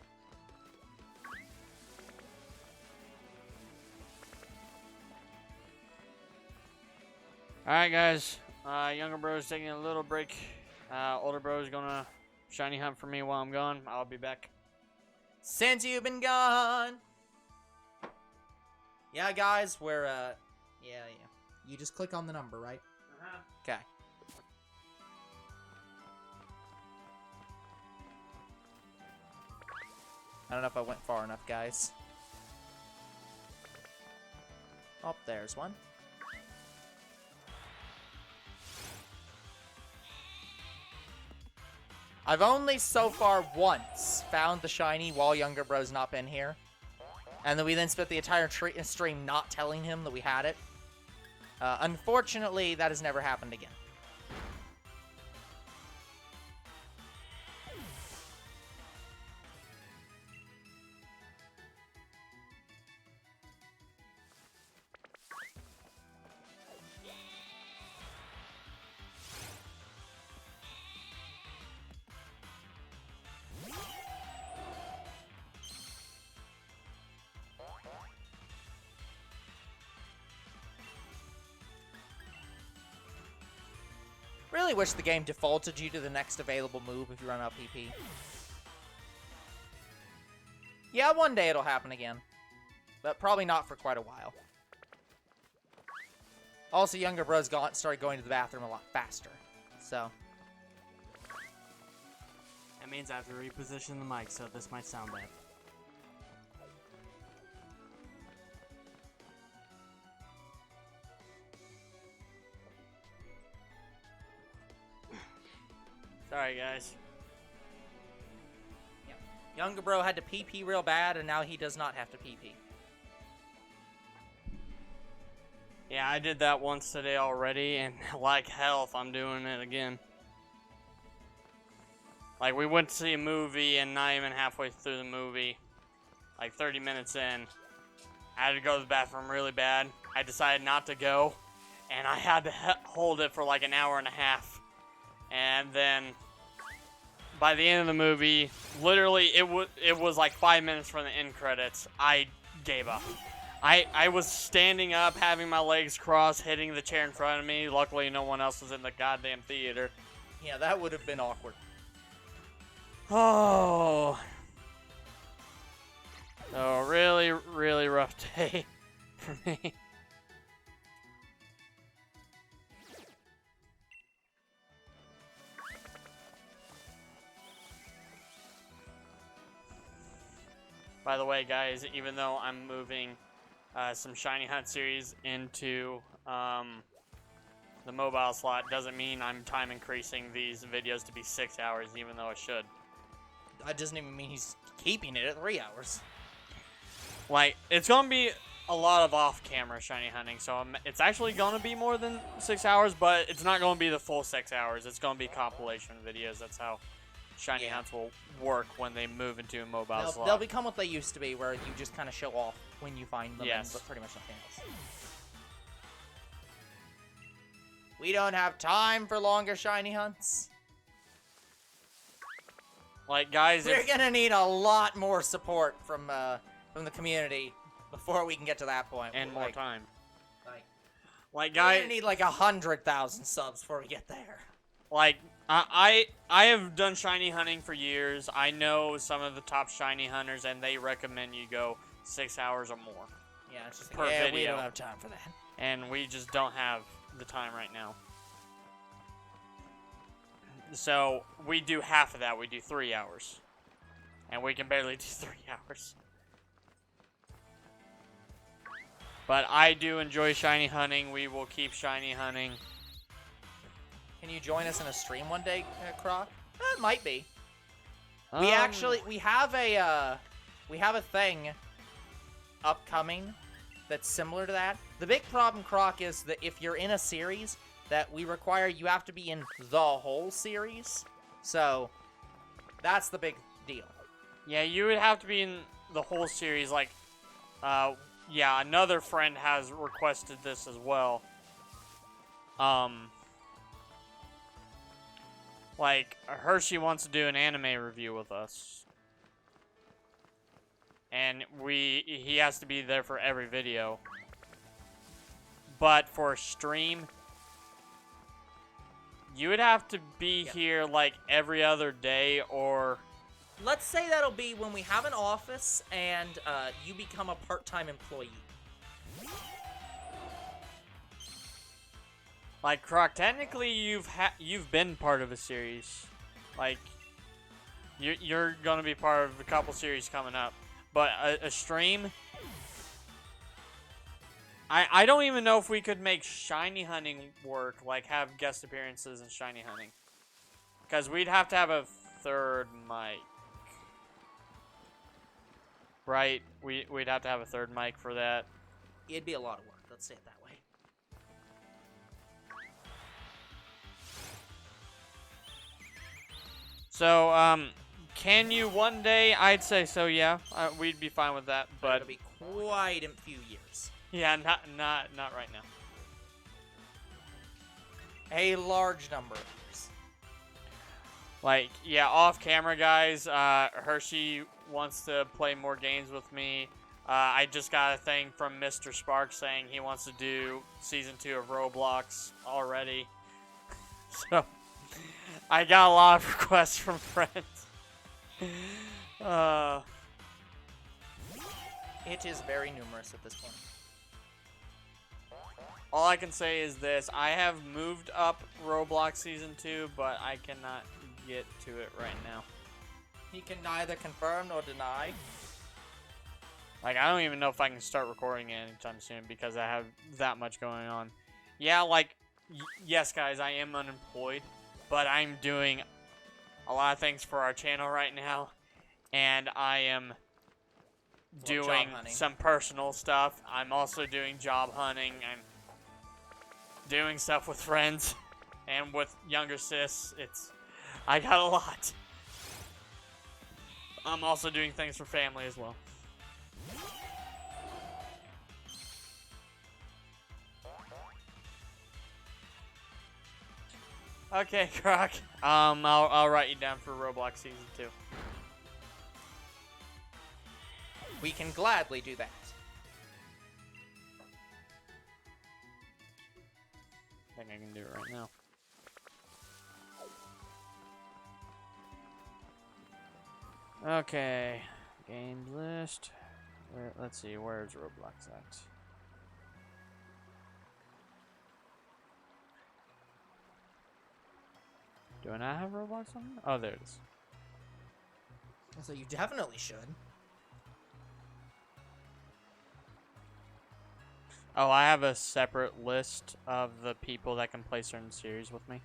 Alright, guys. Younger bro's taking a little break. Older bro's gonna shiny hunt for me while I'm gone. I'll be back. Since you've been gone. Yeah, guys, we're, yeah. You just click on the number, right? Okay. I don't know if I went far enough, guys. Oh, there's one. I've only so far once found the shiny while Younger Bro's not been here. And then we spent the entire stream not telling him that we had it. Unfortunately, that has never happened again. Really wish the game defaulted you to the next available move if you run out of PP. Yeah, one day it'll happen again. But probably not for quite a while. Also, Younger Bro's started going to the bathroom a lot faster. So. That means I have to reposition the mic, so this might sound bad. Sorry, guys. Yep. Younger Bro had to PP real bad, and now he does not have to PP. Yeah, I did that once today already, and like hell if I'm doing it again. Like, we went to see a movie, and not even halfway through the movie, like 30 minutes in, I had to go to the bathroom really bad. I decided not to go, and I had to hold it for like an hour and a half. And then, by the end of the movie, literally, it was like 5 minutes from the end credits, I gave up. I was standing up, having my legs crossed, hitting the chair in front of me. Luckily, no one else was in the goddamn theater. Yeah, that would have been awkward. Oh. So, really, really rough day for me. By the way, guys, even though I'm moving some Shiny Hunt series into the mobile slot doesn't mean I'm time increasing these videos to be 6 hours, even though I should. That doesn't even mean he's keeping it at 3 hours. Like, it's going to be a lot of off-camera shiny hunting, so it's actually going to be more than 6 hours, but it's not going to be the full 6 hours. It's going to be compilation videos. That's how shiny hunts will work when they move into a mobile slot. They'll become what they used to be, where you just kind of show off when you find them, but pretty much nothing else. We don't have time for longer shiny hunts. Like, guys, we're gonna need a lot more support from the community before we can get to that point. And more time. Like, we're guys, gonna need like 100,000 subs before we get there. Like, I have done shiny hunting for years. I know some of the top shiny hunters, and they recommend you go 6 hours or more. Yeah, it's just per video. We don't have time for that. And we just don't have the time right now. So, we do half of that. We do 3 hours. And we can barely do 3 hours. But I do enjoy shiny hunting. We will keep shiny hunting. Can you join us in a stream one day, Croc? It might be. We have a thing upcoming that's similar to that. The big problem, Croc, is that if you're in a series that we require, you have to be in the whole series. So that's the big deal. Yeah, you would have to be in the whole series. Like, yeah, another friend has requested this as well. Like, Hershey wants to do an anime review with us. And he has to be there for every video. But for a stream, you would have to be here like every other day, or... Let's say that'll be when we have an office and you become a part-time employee. Like, Croc, technically you've been part of a series. Like, you're gonna be part of a couple series coming up. But a stream, I don't even know if we could make shiny hunting work, like have guest appearances in shiny hunting. Because we'd have to have a third mic. Right? We'd have to have a third mic for that. It'd be a lot of work, let's say it that way. So, can you one day? I'd say so, yeah. We'd be fine with that, but... It'll be quite a few years. Yeah, not right now. A large number of years. Like, yeah, off camera, guys, Hershey wants to play more games with me. I just got a thing from Mr. Spark saying he wants to do Season 2 of Roblox already. So, I got a lot of requests from friends. It is very numerous at this point. All I can say is this. I have moved up Roblox Season 2, but I cannot get to it right now. He can neither confirm nor deny. Like, I don't even know if I can start recording it anytime soon because I have that much going on. Yeah, like, yes, guys, I am unemployed, but I'm doing a lot of things for our channel right now, and I am doing some personal stuff. I'm also doing job hunting. I'm doing stuff with friends and with younger sis. I got a lot. I'm also doing things for family as well. Okay, Croc. I'll write you down for Roblox Season 2. We can gladly do that. I think I can do it right now. Okay, games list. Let's see, where's Roblox at? Do I not have Roblox on? Oh, there it is. So you definitely should. Oh, I have a separate list of the people that can play certain series with me.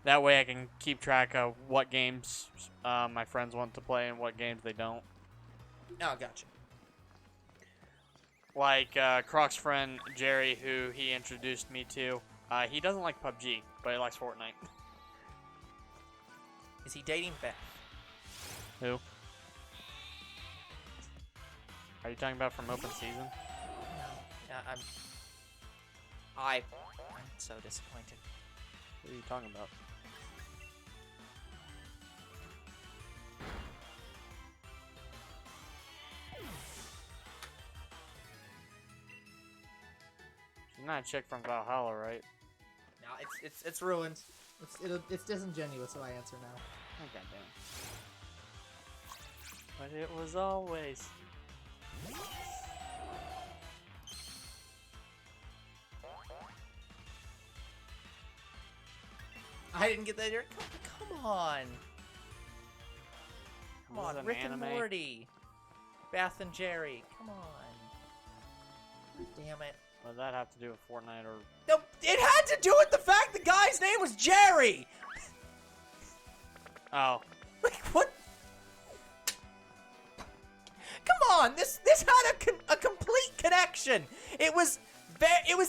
That way I can keep track of what games my friends want to play and what games they don't. Oh, gotcha. Like Croc's friend Jerry, who he introduced me to, he doesn't like PUBG, but he likes Fortnite. Is he dating Beth? Who? Are you talking about from Open Season? No. I'm so disappointed. What are you talking about? She's not a chick from Valhalla, right? No, it's ruined. It's disingenuous if I answer now. Oh, goddamn. But it was always. I didn't get that. Come on. Come This is on, an Rick anime. and Morty. Beth and Jerry. Come on. Damn it. What does that have to do with Fortnite or... No, it had to do with the fact the guy's name was Jerry. Oh. Like what? Come on, this had a complete connection. It was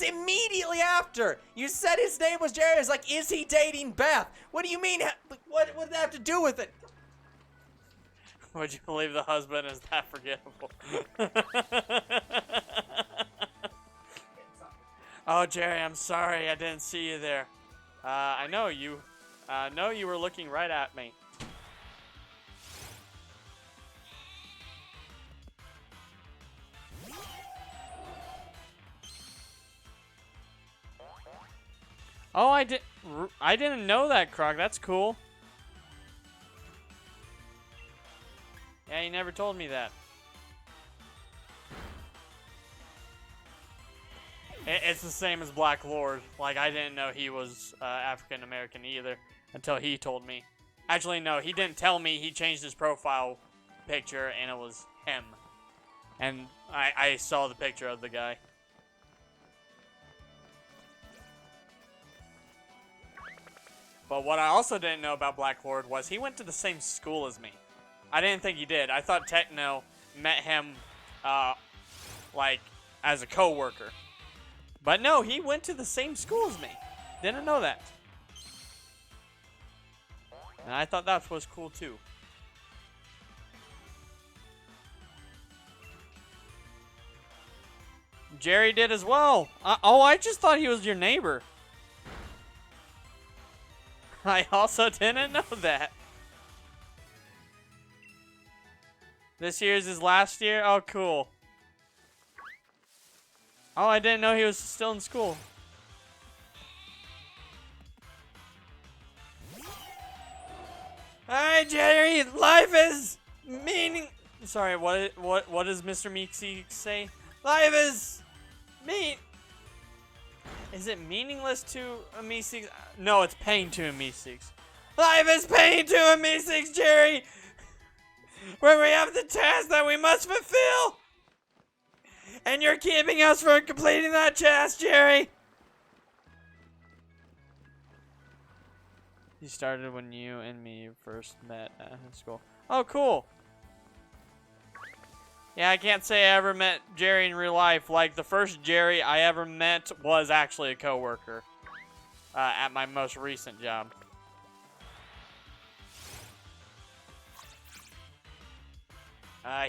immediately after you said his name was Jerry. It's like, is he dating Beth? What do you mean? What does that have to do with it? Would you believe the husband is that forgettable? Oh, Jerry, I'm sorry I didn't see you there. I know you were looking right at me. Oh, I didn't know that, Croc. That's cool. Yeah, you never told me that. It's the same as Black Lord. Like, I didn't know he was African American either until he told me. Actually, no, he didn't tell me. He changed his profile picture and it was him. And I saw the picture of the guy. But what I also didn't know about Black Lord was he went to the same school as me. I didn't think he did. I thought Techno met him, like, as a co-worker. But no, he went to the same school as me. Didn't know that. And I thought that was cool too. Jerry did as well. Oh, I just thought he was your neighbor. I also didn't know that. This year's his last year? Oh, cool. Oh, I didn't know he was still in school. Alright, Jerry, life is meaning... Sorry, what does Mr. Meeksy say? Life is... Is it meaningless to a Meeseeks? No, it's pain to a Meeseeks. Life is pain to a Meeseeks, Jerry! Where we have the task that we must fulfill! And you're keeping us from completing that task, Jerry! He started when you and me first met at school. Oh, cool. Yeah, I can't say I ever met Jerry in real life. Like, the first Jerry I ever met was actually a coworker at my most recent job.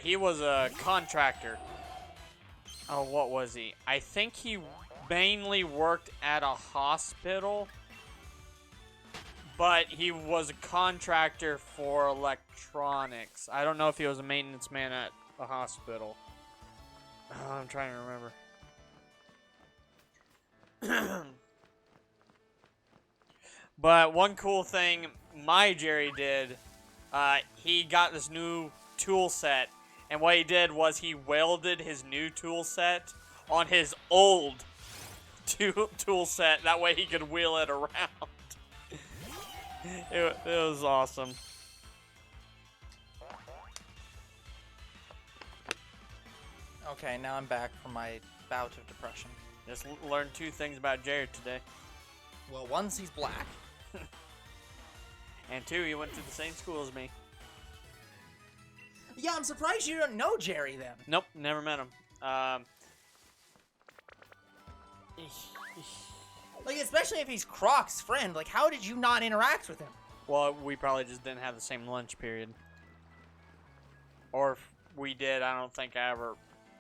He was a contractor. Oh, what was he? I think he mainly worked at a hospital, but he was a contractor for electronics. I don't know if he was a maintenance man at a hospital. Oh, I'm trying to remember. But one cool thing my Jerry did, he got this new tool set, and what he did was he welded his new tool set on his old tool set. That way he could wheel it around. It was awesome. Okay, now I'm back from my bout of depression. Just learned 2 things about Jared today. Well, one's he's black. And 2, he went to the same school as me. Yeah, I'm surprised you don't know Jerry then. Nope, never met him. Like, especially if he's Croc's friend. Like, how did you not interact with him? Well, we probably just didn't have the same lunch period. Or if we did, I don't think I ever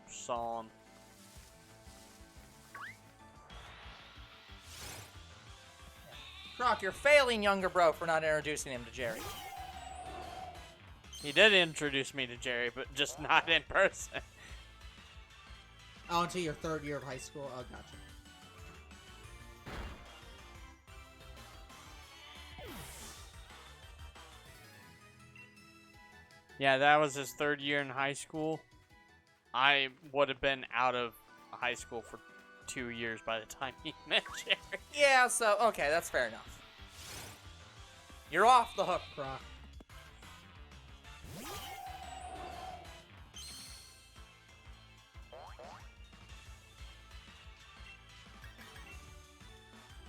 saw him. Croc, you're failing younger bro for not introducing him to Jerry. He did introduce me to Jerry, but just not in person. Oh, until your 3rd year of high school? Oh, gotcha. Yeah, that was his 3rd year in high school. I would have been out of high school for 2 years by the time he met Jerry. Yeah, so, okay, that's fair enough. You're off the hook, Croc.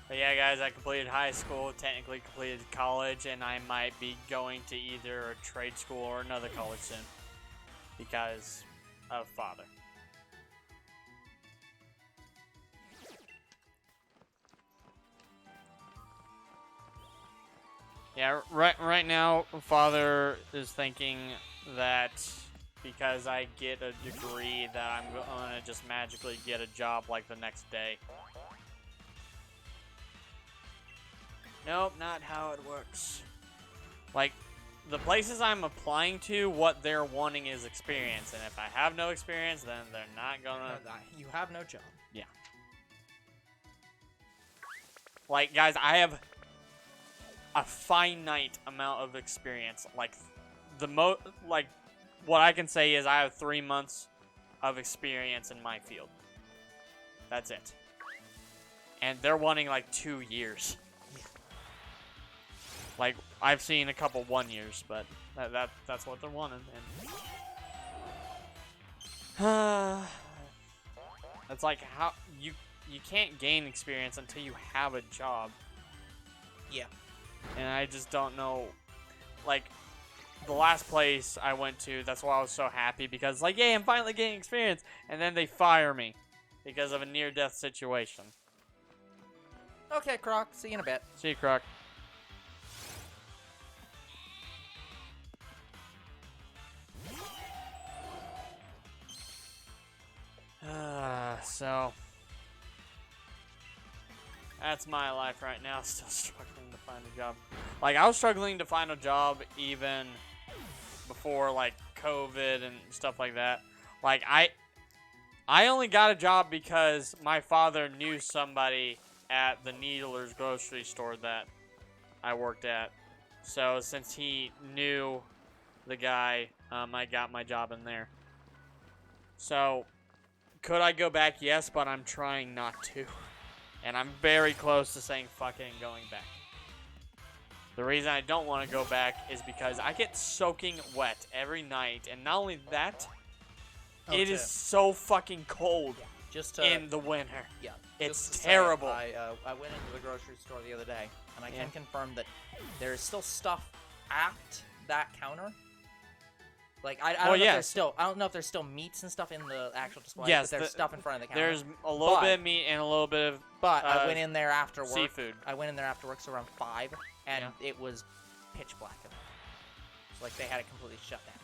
But yeah, guys, I completed high school, technically completed college, and I might be going to either a trade school or another college soon. Because of father. Yeah, right now, father is thinking that because I get a degree that I'm gonna just magically get a job like the next day. Nope, not how it works. Like, the places I'm applying to, what they're wanting is experience. And if I have no experience, then they're not gonna... You have no job. Yeah. Like, guys, I have a finite amount of experience. Like, what I can say is I have 3 months of experience in my field. That's it. And they're wanting, like, 2 years. Like, I've seen a couple 1 years, but that's what they're wanting. And it's like how you can't gain experience until you have a job. Yeah. And I just don't know. Like, the last place I went to, that's why I was so happy because, like, yay, I'm finally getting experience. And then they fire me because of a near-death situation. Okay, Croc. See you in a bit. See you, Croc. So that's my life right now. Still struggling to find a job. Like, I was struggling to find a job even before, like, COVID and stuff like that. Like, I only got a job because my father knew somebody at the Needler's grocery store that I worked at. So since he knew the guy, I got my job in there. So could I go back? Yes, but I'm trying not to. And I'm very close to saying fucking going back. The reason I don't want to go back is because I get soaking wet every night. And not only that, it is so fucking cold in the winter. Yeah. It's terrible. I went into the grocery store the other day, and I can confirm that there is still stuff at that counter. Like, I don't know if there's still meats and stuff in the actual display. Yes, but there's stuff in front of the counter. There's a little bit of meat and a little bit of But I went in there after work. Seafood. I went in there after work, so around 5, and it was pitch black in there. So, like, they had it completely shut down.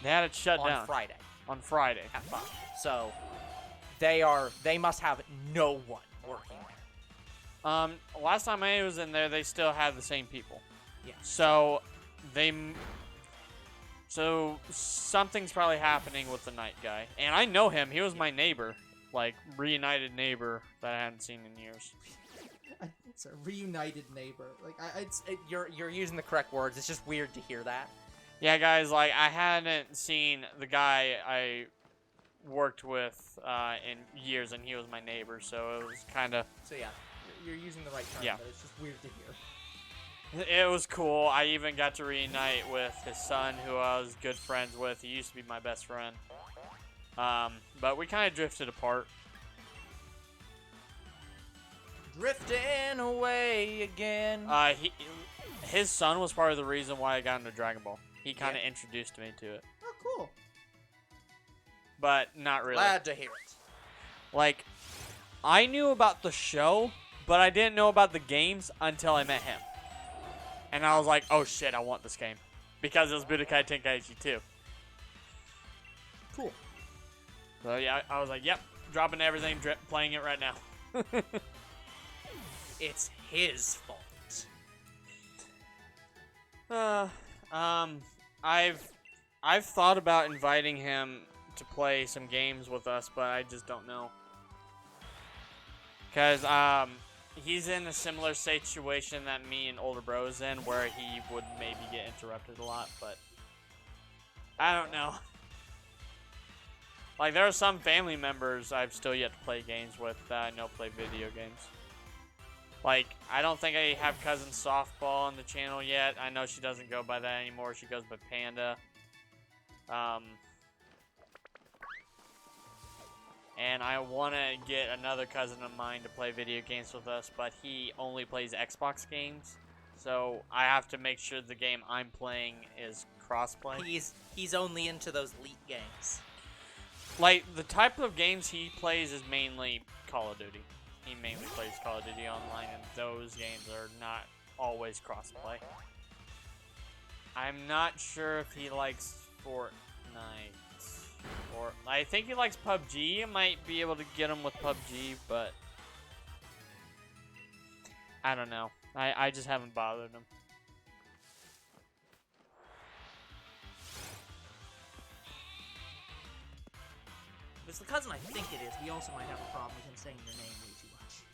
They had it shut down. On Friday. On Friday. At 5. So, they must have no one working there. Last time I was in there, they still had the same people. Yeah. So, So, something's probably happening with the night guy. And I know him. He was my neighbor. Like, reunited neighbor that I hadn't seen in years. It's a reunited neighbor. Like, You're using the correct words. It's just weird to hear that. Yeah, guys, like, I hadn't seen the guy I worked with in years, and he was my neighbor, so it was kind of... So, yeah, you're using the right term, but it's just weird to hear. It was cool. I even got to reunite with his son, who I was good friends with. He used to be my best friend. But we kind of drifted apart. Drifting away again. His son was part of the reason why I got into Dragon Ball. He kind of Yeah. introduced me to it, Oh, cool. but not really. Glad to hear it. Like, I knew about the show, but I didn't know about the games until I met him. And I was like, oh shit, I want this game. Because it was Budokai Tenkaichi 2. Cool. So yeah, I was like, yep, dropping everything, playing it right now. It's his fault. I've thought about inviting him to play some games with us, but I just don't know. Cause he's in a similar situation that me and older bro's in, where he would maybe get interrupted a lot, but I don't know. Like, there are some family members I've still yet to play games with that I know play video games. Like, I don't think I have Cousin Softball on the channel yet. I know she doesn't go by that anymore. She goes by Panda. And I want to get another cousin of mine to play video games with us, but he only plays Xbox games. So I have to make sure the game I'm playing is crossplay. He's only into those Elite games. Like, the type of games he plays is mainly Call of Duty. He mainly plays Call of Duty online, and those games are not always crossplay. I'm not sure if he likes Fortnite. Or I think he likes PUBG. I might be able to get him with PUBG, but I don't know. I just haven't bothered him. If it's the cousin I think it is, we also might have a problem with him saying your name way too much.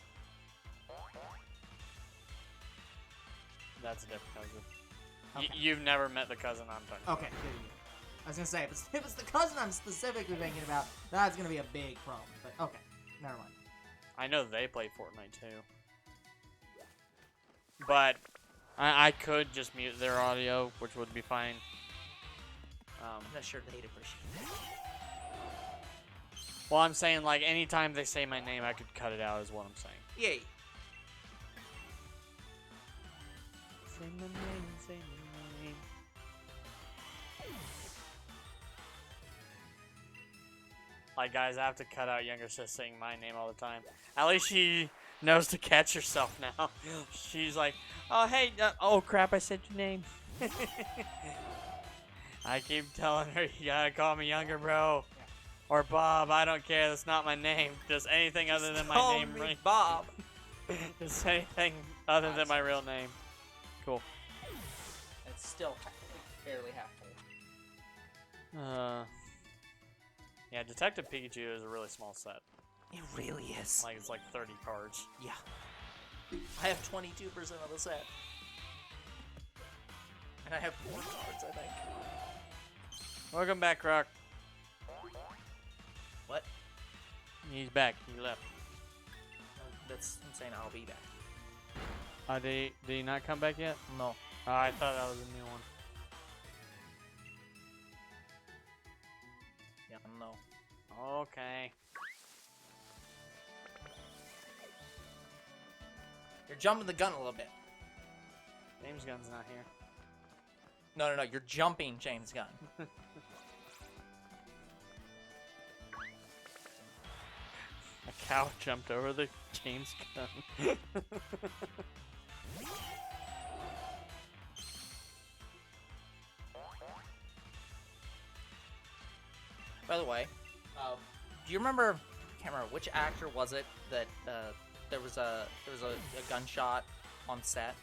That's a different cousin. Okay. You've never met the cousin I'm talking about. Okay, good to you. I was gonna say, if it's the cousin I'm specifically thinking about, that's gonna be a big problem. But okay, never mind. I know they play Fortnite too. But I could just mute their audio, which would be fine. I'm not sure they'd appreciate that. Well, I'm saying, like, anytime they say my name, I could cut it out, is what I'm saying. Yay. Say my name, say my name. Like, guys, I have to cut out younger sis saying my name all the time. At least she knows to catch herself now. She's like, oh, hey, oh, crap, I said your name. I keep telling her, you gotta call me younger, bro. Or Bob, I don't care, that's not my name. Just anything other than my Call name. me Bob. Just anything other than my real name. Cool. It's still barely half full. Yeah, Detective Pikachu is a really small set. It really is. Like, it's like 30 cards. Yeah. I have 22% of the set. And I have 4 cards, I think. Welcome back, Croc. What? He's back. He left. That's I'm saying I'll be back. Did he not come back yet? No. Oh, I thought that was a new one. Yeah, no. Okay. You're jumping the gun a little bit. James Gunn's not here. No. You're jumping James Gunn. A cow jumped over the James Gunn. By the way, do you remember? I can't remember which actor was it that there was a gunshot on set.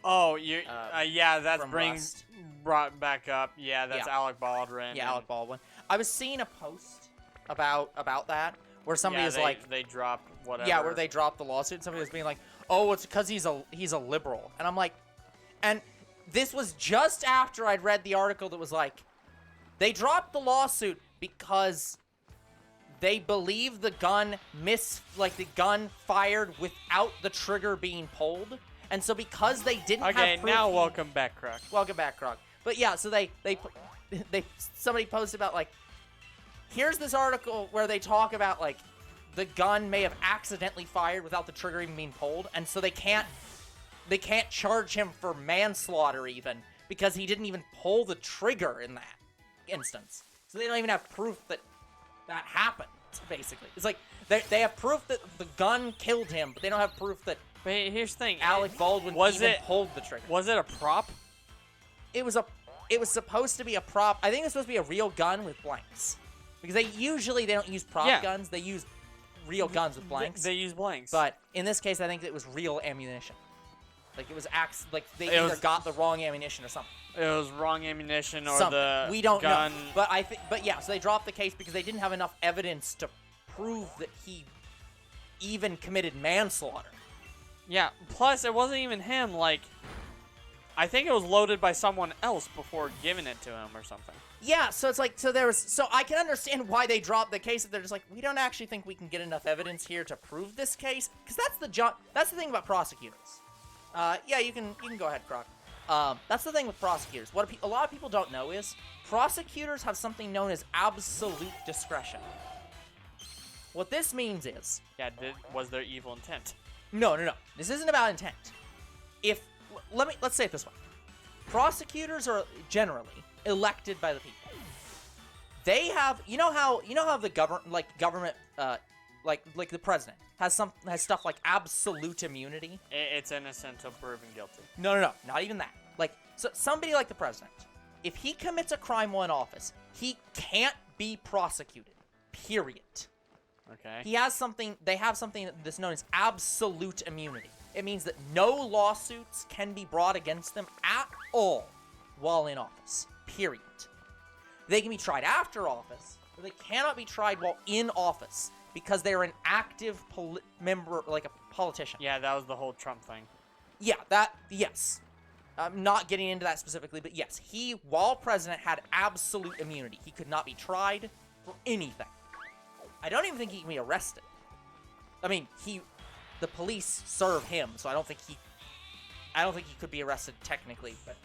Oh, yeah, that's from Rust. brought back up. Yeah, that's Yeah. Alec Baldwin. Yeah, Alec Baldwin. I was seeing a post about that where somebody yeah, was they, like, they dropped whatever. yeah, where they dropped the lawsuit. And somebody was being like, oh, it's because he's a liberal, and I'm like, and this was just after I'd read the article that was like, they dropped the lawsuit because they believe the gun the gun fired without the trigger being pulled, and so because they didn't have Okay, proof, now welcome back, Croc. welcome back, Krog. But yeah, so they somebody posted about like, here's this article where they talk about, like, the gun may have accidentally fired without the trigger even being pulled, and so they can't charge him for manslaughter even, because he didn't even pull the trigger in that instance. So they don't even have proof that that happened, basically. It's like, they have proof that the gun killed him, but they don't have proof that But here's the thing. Alec Baldwin even pulled the trigger. Was it a prop? It was supposed to be a prop. I think it was supposed to be a real gun with blanks. Because they don't use prop guns, they use real guns with blanks. They use blanks. But in this case, I think it was real ammunition. Like, it was they either got the wrong ammunition or something. It was wrong ammunition or Something. the We don't gun. know. But yeah, so they dropped the case because they didn't have enough evidence to prove that he even committed manslaughter. Yeah, plus it wasn't even him, like, I think it was loaded by someone else before giving it to him or something. Yeah, so it's like, so I can understand why they dropped the case. They're just like, we don't actually think we can get enough evidence here to prove this case, because that's the thing about prosecutors. Yeah, you can go ahead, Croc. That's the thing with prosecutors. What a lot of people don't know is prosecutors have something known as absolute discretion. What this means is, Was there evil intent? no. This isn't about intent. Let's say it this way. Prosecutors are generally elected by the people. They have, you know how the government, like the president has stuff like absolute immunity. It's innocent until proven guilty. No, not even that. Like, so somebody like the president, if he commits a crime while in office, he can't be prosecuted. Period. Okay. They have something that's known as absolute immunity. It means that no lawsuits can be brought against them at all while in office. Period. They can be tried after office, but they cannot be tried while in office because they're an active member, like a politician. Yeah, that was the whole Trump thing. Yeah, yes. I'm not getting into that specifically, but yes, he, while president, had absolute immunity. He could not be tried for anything. I don't even think he can be arrested. I mean, the police serve him, so I don't think he could be arrested technically, but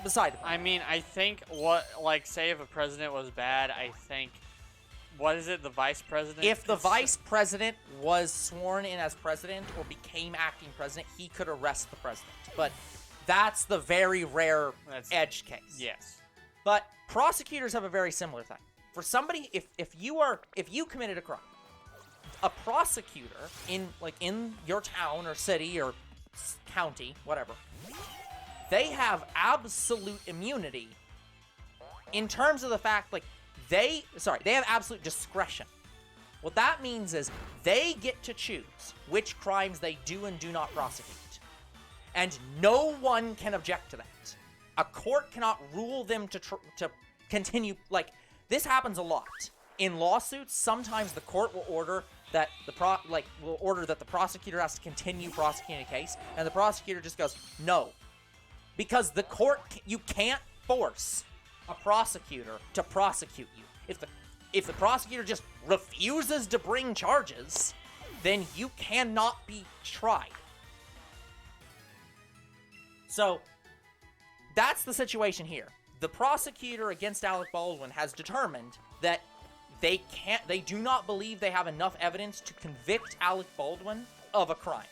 beside the point. I mean, I think say if a president was bad, I think, what is it, the vice president? If the vice president was sworn in as president or became acting president, he could arrest the president. But that's the very rare edge case. Yes. But prosecutors have a very similar thing. For somebody, if you committed a crime, a prosecutor in your town or city or county, whatever, they have absolute immunity in terms of the fact, they have absolute discretion. What that means is they get to choose which crimes they do and do not prosecute. And no one can object to that. A court cannot rule them to continue, this happens a lot. In lawsuits, sometimes the court will order that the prosecutor has to continue prosecuting a case, and the prosecutor just goes, no. Because the court, you can't force a prosecutor to prosecute you. If the prosecutor just refuses to bring charges, then you cannot be tried. So, that's the situation here. The prosecutor against Alec Baldwin has determined that they do not believe they have enough evidence to convict Alec Baldwin of a crime.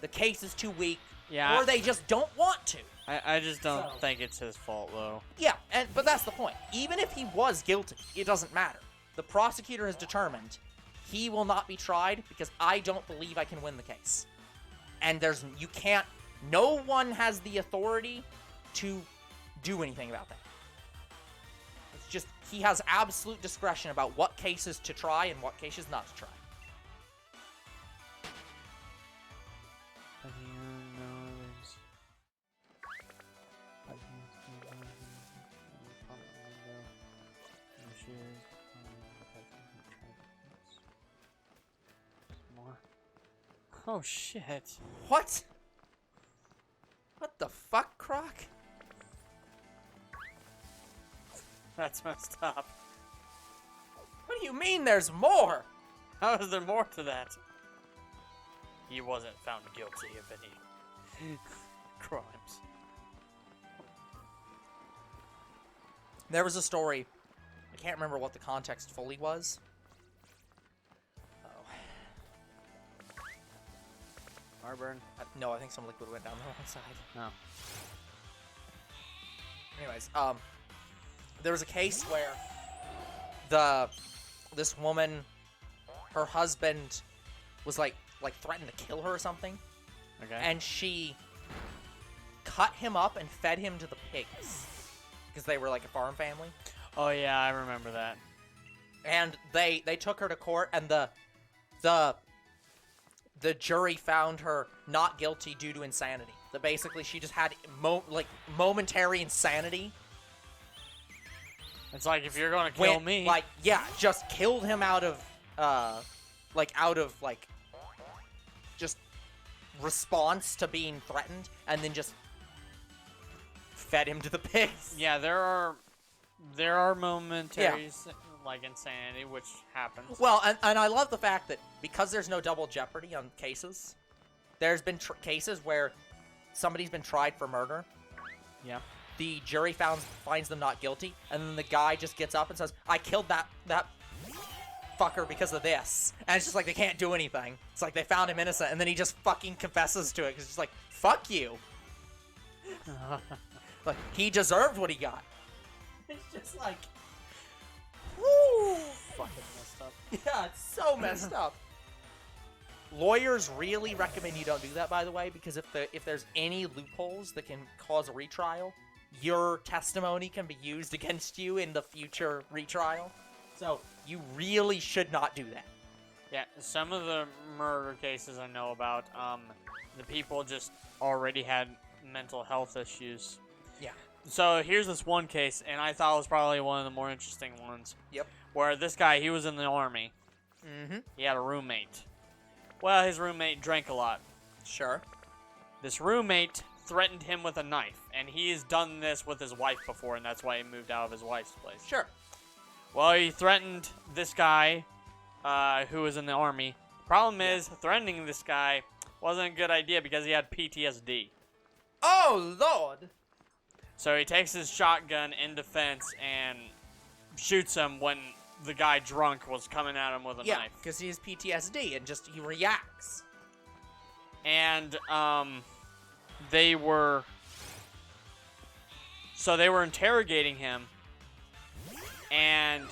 The case is too weak, or they just don't want to. I just don't think it's his fault, though. Yeah, but that's the point. Even if he was guilty, it doesn't matter. The prosecutor has determined he will not be tried because I don't believe I can win the case. And no one has the authority to do anything about that. It's just, he has absolute discretion about what cases to try and what cases not to try. Oh, shit. What? What the fuck, Croc? That's messed up. What do you mean there's more? How is there more to that? He wasn't found guilty of any crimes. There was a story I can't remember what the context fully was. Oh. Heartburn. No, I think some liquid went down the wrong side. No. Anyways, there was a case where this woman, her husband was like threatened to kill her or something, Okay. and she cut him up and fed him to the pigs because they were like a farm family. Oh yeah, I remember that. And they took her to court, and the jury found her not guilty due to insanity. That basically she just had momentary insanity. It's like, if you're gonna kill me, Like, yeah, just killed him out of just response to being threatened, and then just fed him to the pigs. yeah, there are momentary like insanity, which happens. Well, and I love the fact that because there's no double jeopardy on cases, there's been cases where somebody's been tried for murder. Yeah. The jury finds them not guilty, and then the guy just gets up and says, "I killed that fucker because of this." And it's just like they can't do anything. It's like they found him innocent, and then he just fucking confesses to it because he's like, "Fuck you." Like, he deserved what he got. It's just like, whoo. Fucking messed up. Yeah, it's so messed up. Lawyers really recommend you don't do that, by the way, because if there's any loopholes that can cause a retrial, your testimony can be used against you in the future retrial. So you really should not do that. Yeah, some of the murder cases I know about, the people just already had mental health issues. Yeah. So here's this one case, and I thought it was probably one of the more interesting ones. Yep. Where this guy, he was in the army. Mm-hmm. He had a roommate. Well, his roommate drank a lot. Sure. This roommate threatened him with a knife, and he's done this with his wife before, and that's why he moved out of his wife's place. Sure. Well, he threatened this guy who was in the army. Problem is, threatening this guy wasn't a good idea because he had PTSD. Oh, Lord! So he takes his shotgun in defense and shoots him when the guy drunk was coming at him with a Yeah, knife. because he has PTSD and just he reacts. And they were interrogating him, and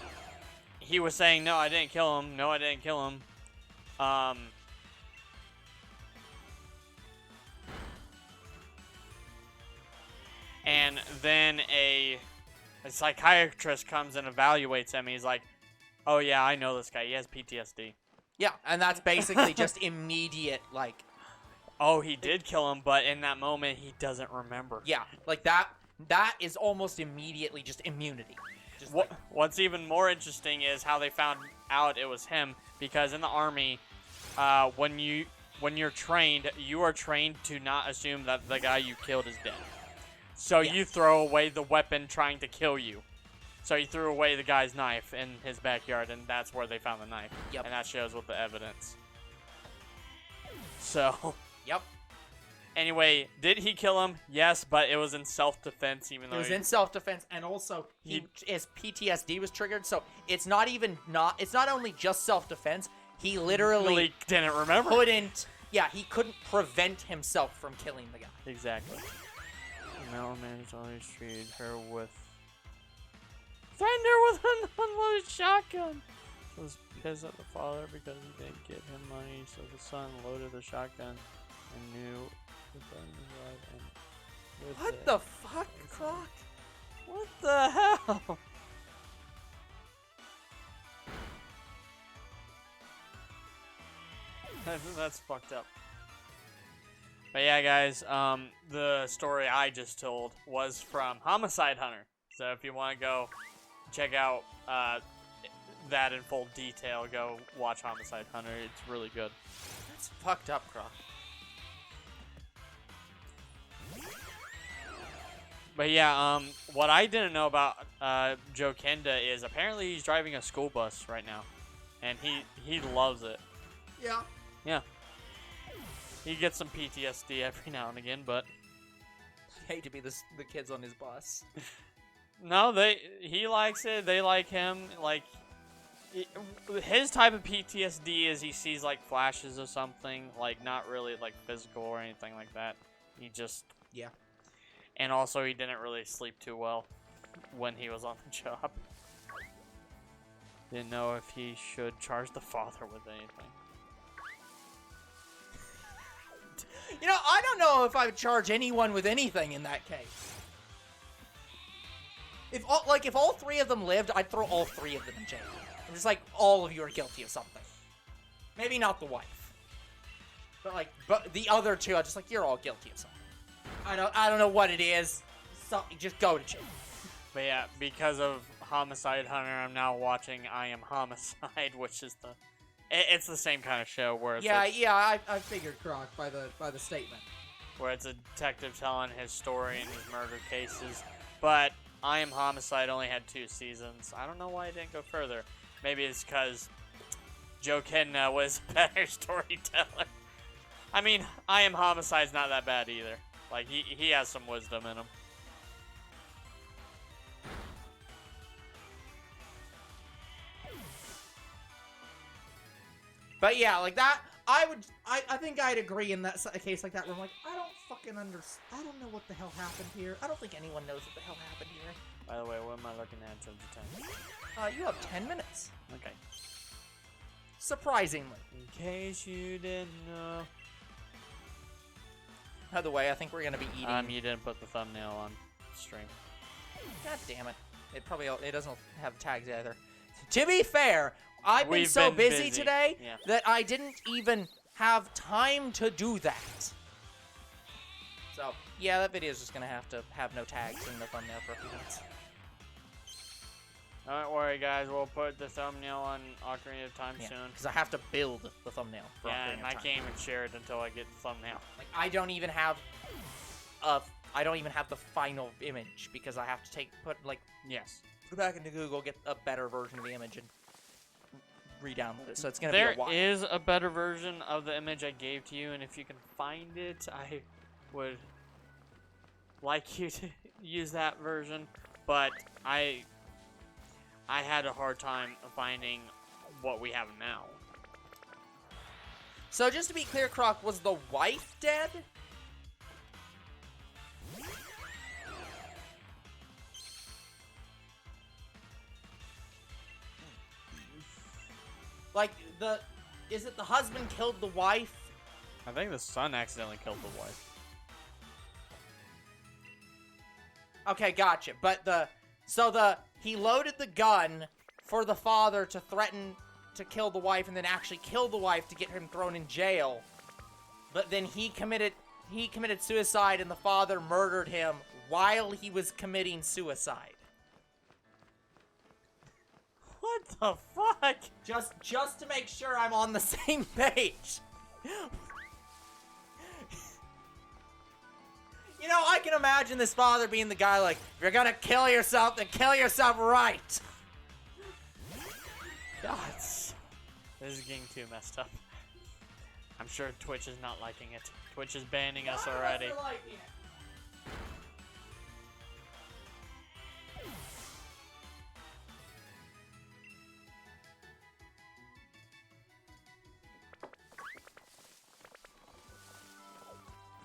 he was saying, "No, I didn't kill him. No, I didn't kill him." And then a psychiatrist comes and evaluates him. He's like, "Oh yeah, I know this guy. He has PTSD." Yeah, and that's basically just immediate, like... Oh, he did kill him, but in that moment, he doesn't remember. Yeah, like that is almost immediately just immunity. Just What's even more interesting is how they found out it was him, because in the army, when you're trained, you are trained to not assume that the guy you killed is dead. So you throw away the weapon trying to kill you. So he threw away the guy's knife in his backyard, and that's where they found the knife. Yep. And that shows with the evidence. So... Yep. Anyway, did he kill him? Yes, but it was in self-defense, even though It was in self-defense, and also his PTSD was triggered, so it's not only just self-defense, he literally didn't remember. He couldn't prevent himself from killing the guy. Exactly. The mountain man always treated her with... Threatened her with an unloaded shotgun! She was pissed at the father because he didn't give him money, so the son loaded the shotgun and knew the gun was right and with What it. the fuck, Croc? What the hell? That's fucked up. But yeah, guys, the story I just told was from Homicide Hunter. So if you want to go check out that in full detail, go watch Homicide Hunter. It's really good. That's fucked up, Croc. But yeah, what I didn't know about Joe Kenda is apparently he's driving a school bus right now, and he loves it. Yeah. Yeah. He gets some PTSD every now and again, but I hate to be the kids on his bus. No, he likes it. They like him. Like his type of PTSD is he sees like flashes of something, like not really like physical or anything like that. He just Yeah. And also he didn't really sleep too well when he was on the job. Didn't know if he should charge the father with anything. You know, I don't know if I would charge anyone with anything in that case. If all three of them lived, I'd throw all three of them in jail. I'm just like, all of you are guilty of something. Maybe not the wife, but the other two, I'm just like, you're all guilty of something. I don't know what it is. Just go to jail. But yeah, because of Homicide Hunter, I'm now watching I Am Homicide, which is it's the same kind of show where it's I figured, Croc, by the statement. where it's a detective telling his story and his murder cases. But I Am Homicide only had 2 seasons. I don't know why it didn't go further. Maybe it's because Joe Kedna was a better storyteller. I mean, I Am Homicide's not that bad either. Like, he has some wisdom in him. But yeah, like that, I think I'd agree in that a case like that where I'm like, I don't fucking understand. I don't know what the hell happened here. I don't think anyone knows what the hell happened here. By the way, what am I looking at in terms of time? You have 10 minutes. Okay. Surprisingly. In case you didn't know. By the way, I think we're gonna be eating. You didn't put the thumbnail on stream. God damn it! It doesn't have tags either. To be fair, I've been We've so been busy busy. today Yeah. that I didn't even have time to do that. So yeah, that video is just gonna have to have no tags in the thumbnail for a few minutes. Don't worry, guys. We'll put the thumbnail on Ocarina of Time soon. Because I have to build the thumbnail. For Yeah, Ocarina and of I Time. can't even share it until I get the thumbnail. Like I don't even have the final image because I have to Yes. go back into Google, get a better version of the image, and re-download it. So it's gonna There be a while. is a better version of the image I gave to you, and if you can find it, I would like you to use that version. But I had a hard time finding what we have now. So just to be clear, Croc, was the wife dead? Like, is it the husband killed the wife? I think the son accidentally killed the wife. Okay, gotcha. But he loaded the gun for the father to threaten to kill the wife and then actually kill the wife to get him thrown in jail. But then he committed suicide and the father murdered him while he was committing suicide. What the fuck? Just to make sure I'm on the same page. You know, I can imagine this father being the guy like, if you're gonna kill yourself, then kill yourself right. God, this is getting too messed up. I'm sure Twitch is not liking it. Twitch is banning us already.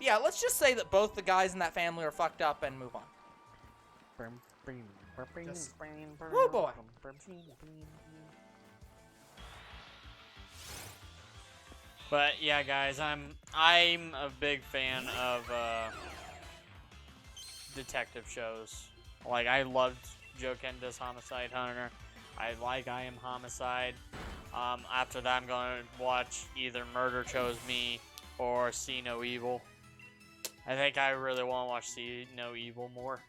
Yeah, let's just say that both the guys in that family are fucked up and move on. Oh boy. But yeah, guys, I'm a big fan of detective shows. Like, I loved Joe Kenda's Homicide Hunter. I Am Homicide. After that, I'm going to watch either Murder Chose Me or See No Evil. I think I really want to watch See No Evil more.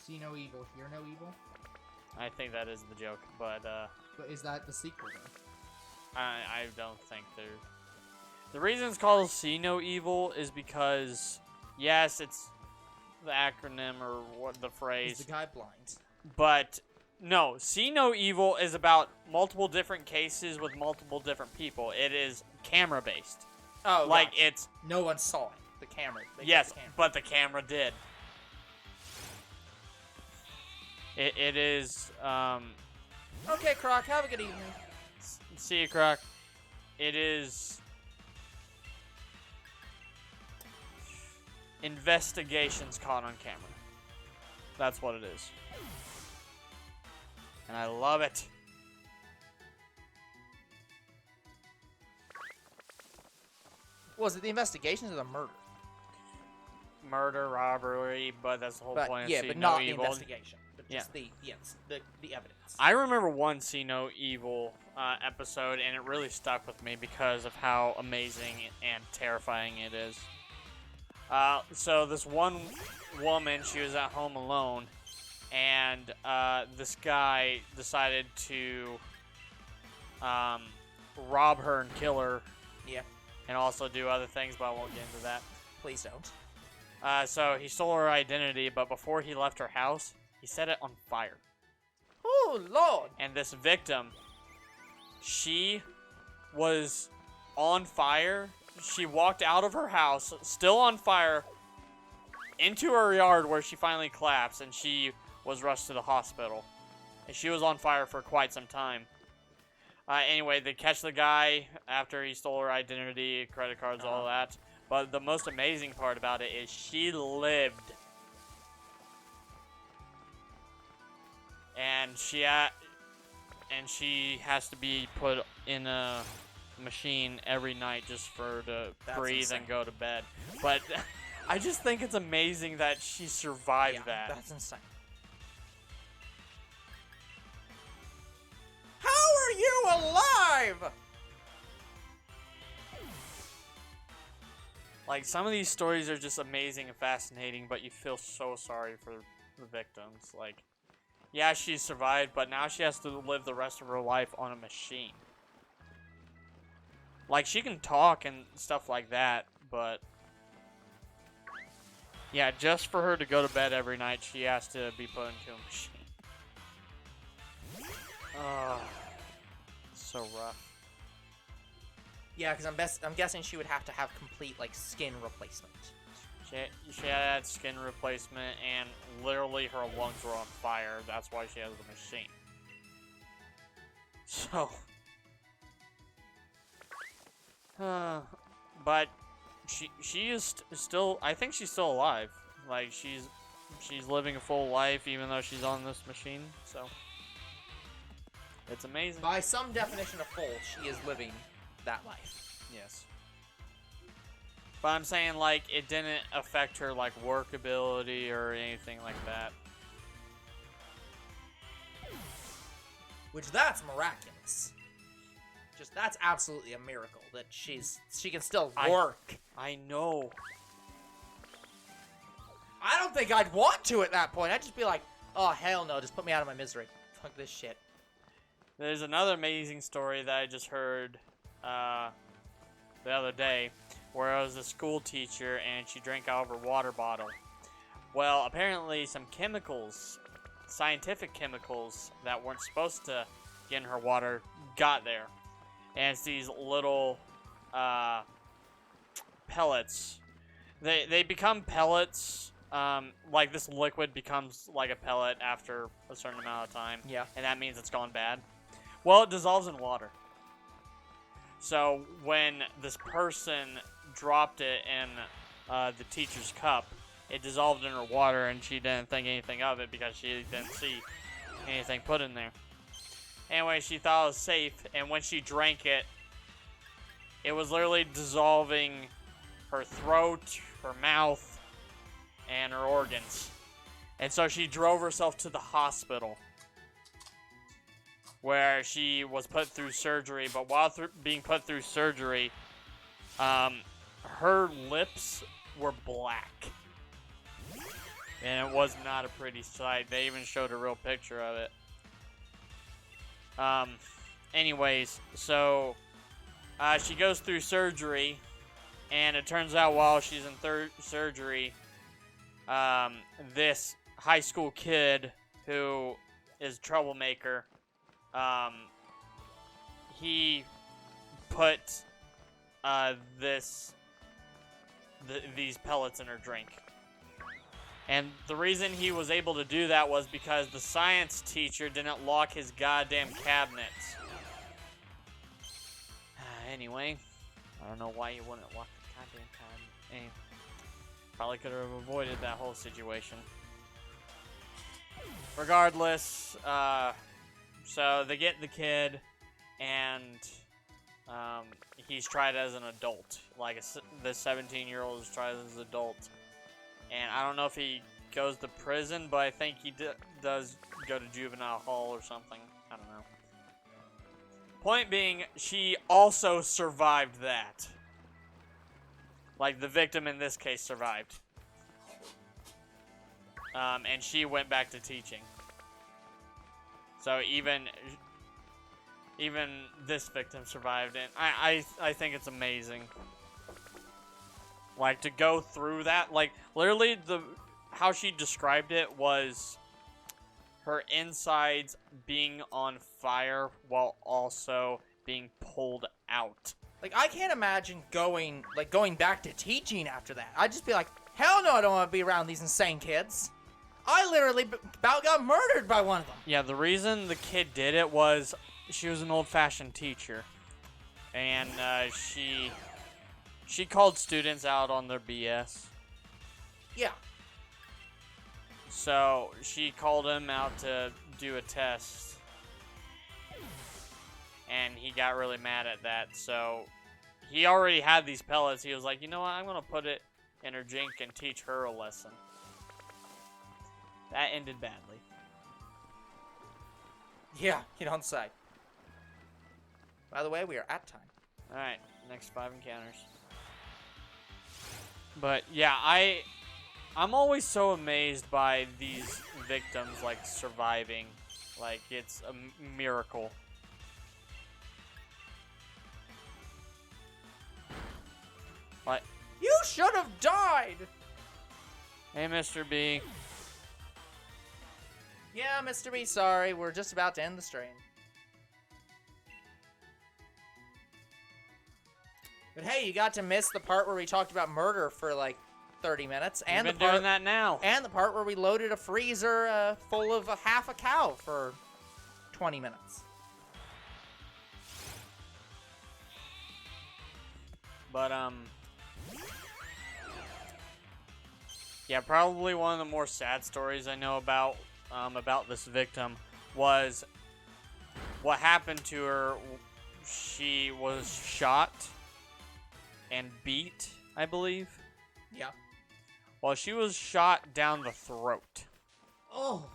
See no evil, hear no evil. I think that is the joke, but But is that the sequel though? I don't think there's... The reason it's called See No Evil is because, yes, it's the acronym or what the phrase, Is the guy blind? but no, See No Evil is about multiple different cases with multiple different people. It is camera-based. Oh, Like, gotcha. No one saw it. The camera. They yes, got the camera. but the camera did. It is, Okay, Croc, have a good evening. see you, Croc. It is investigations caught on camera. That's what it is. And I love it. Was it the investigations or the murder? Murder, robbery, but that's the whole point of yeah, See but No not the Evil. investigation. But just the evidence. I remember one See No Evil episode, and it really stuck with me because of how amazing and terrifying it is. So this one woman, she was at home alone, and this guy decided to rob her and kill her. Yeah. And also do other things, but I won't get into that. Please don't. So he stole her identity, but before he left her house, he set it on fire. Oh, Lord. And this victim, she was on fire. She walked out of her house, still on fire, into her yard where she finally collapsed, and she was rushed to the hospital. And she was on fire for quite some time. Anyway, they catch the guy after he stole her identity, credit cards, all that. But the most amazing part about it is she lived. And she has to be put in a machine every night just for her to breathe insane. and go to bed. But I just think it's amazing that she survived that. That's insane. How are you alive? Like, some of these stories are just amazing and fascinating, but you feel so sorry for the victims. Like, yeah, she survived, but now she has to live the rest of her life on a machine. Like, she can talk and stuff like that, but yeah, just for her to go to bed every night, she has to be put into a machine. Oh, so rough. Yeah, because I'm guessing she would have to have complete, like, skin replacement. She had skin replacement, and literally her lungs were on fire. That's why she has the machine. So, but she is still. I think she's still alive. Like, she's living a full life even though she's on this machine. So, it's amazing. By some definition of full, she is living that life. Yes. But I'm saying, like, it didn't affect her, like, workability or anything like that. Which, that's miraculous. Just, that's absolutely a miracle that she can still work. I know. I don't think I'd want to at that point. I'd just be like, oh, hell no, just put me out of my misery. Fuck this shit. There's another amazing story that I just heard the other day, where I was a school teacher and she drank out of her water bottle. Well, apparently some chemicals, scientific chemicals that weren't supposed to get in her water got there. And it's these little pellets. They become pellets. Like, this liquid becomes like a pellet after a certain amount of time. Yeah. And that means it's gone bad. Well, it dissolves in water. So when this person dropped it in the teacher's cup, it dissolved in her water, and she didn't think anything of it because she didn't see anything put in there. Anyway, she thought it was safe, and when she drank it, it was literally dissolving her throat, her mouth, and her organs. And so she drove herself to the hospital, where she was put through surgery. But while being put through surgery, her lips were black. And it was not a pretty sight. They even showed a real picture of it. Anyways, so she goes through surgery, and it turns out while she's in surgery, this high school kid who is a troublemaker, he put these pellets in her drink. And the reason he was able to do that was because the science teacher didn't lock his goddamn cabinets. Anyway, I don't know why you wouldn't lock the goddamn cabinet. Probably could have avoided that whole situation. Regardless, so they get the kid, and he's tried as an adult. Like, the 17-year-old is tried as an adult. And I don't know if he goes to prison, but I think he does go to juvenile hall or something. I don't know. Point being, she also survived that. Like, the victim in this case survived. And she went back to teaching. So even this victim survived, and I think it's amazing. Like, to go through that, like, literally how she described it was her insides being on fire while also being pulled out. Like, I can't imagine going back to teaching after that. I'd just be like, hell no, I don't want to be around these insane kids. I literally about got murdered by one of them. Yeah, the reason the kid did it was she was an old-fashioned teacher. And she called students out on their BS. Yeah. So she called him out to do a test. And he got really mad at that. So he already had these pellets. He was like, you know what? I'm going to put it in her jink and teach her a lesson. That ended badly. Yeah, you don't say. By the way, we are at time. Alright, next 5 encounters. But yeah, I'm always so amazed by these victims, like, surviving. Like, it's a miracle. What? You should have died! Hey, Mr. B. Yeah, Mr. B, sorry. We're just about to end the stream. But hey, you got to miss the part where we talked about murder for like 30 minutes. And We've been doing that now. And the part where we loaded a freezer full of half a cow for 20 minutes. But, yeah, probably one of the more sad stories I know about this victim was what happened to her. She was shot and beat, I believe. Yeah. Well, she was shot down the throat. Oh.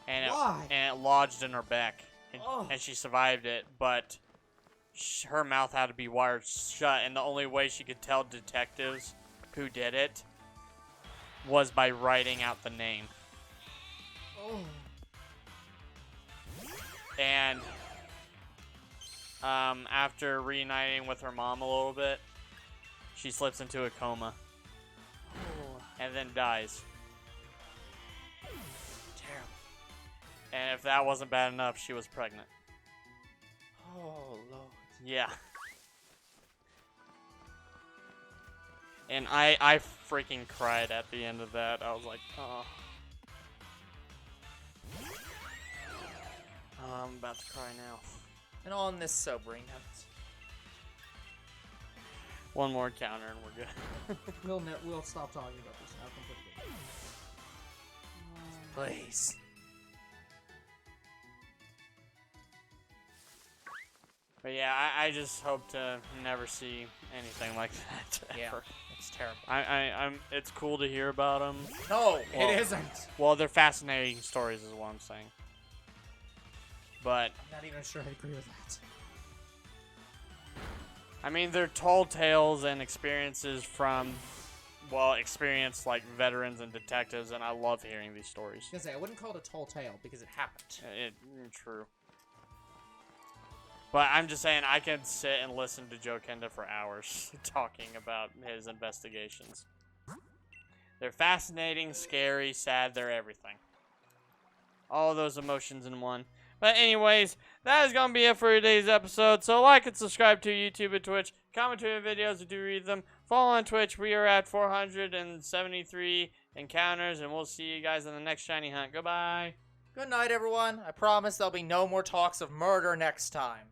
And Why? it lodged in her back. Oh. And she survived it, but her mouth had to be wired shut, and the only way she could tell detectives who did it was by writing out the name. Oh. And after reuniting with her mom a little bit, she slips into a coma. Oh. And then dies. Terrible. And if that wasn't bad enough, she was pregnant. Oh, Lord. Yeah. And I freaking cried at the end of that. I was like, oh. I'm about to cry now. And on this sobering note, One more counter and we're good. We'll stop talking about this now completely. please. But yeah, I just hope to never see anything like that Yeah, ever. it's terrible. It's cool to hear about them. No, Well- it isn't. Well, they're fascinating stories is what I'm saying. But, I'm not even sure I agree with that. I mean, they're tall tales and experiences from, well, experienced, like, veterans and detectives, and I love hearing these stories. I was gonna say, I wouldn't call it a tall tale because it happened. True. But I'm just saying, I can sit and listen to Joe Kenda for hours talking about his investigations. They're fascinating, scary, sad, they're everything. All those emotions in one. But anyways, that is going to be it for today's episode. So like and subscribe to YouTube and Twitch. Comment to the videos if you read them. Follow on Twitch. We are at 473 encounters, and we'll see you guys in the next shiny hunt. Goodbye. Good night, everyone. I promise there'll be no more talks of murder next time.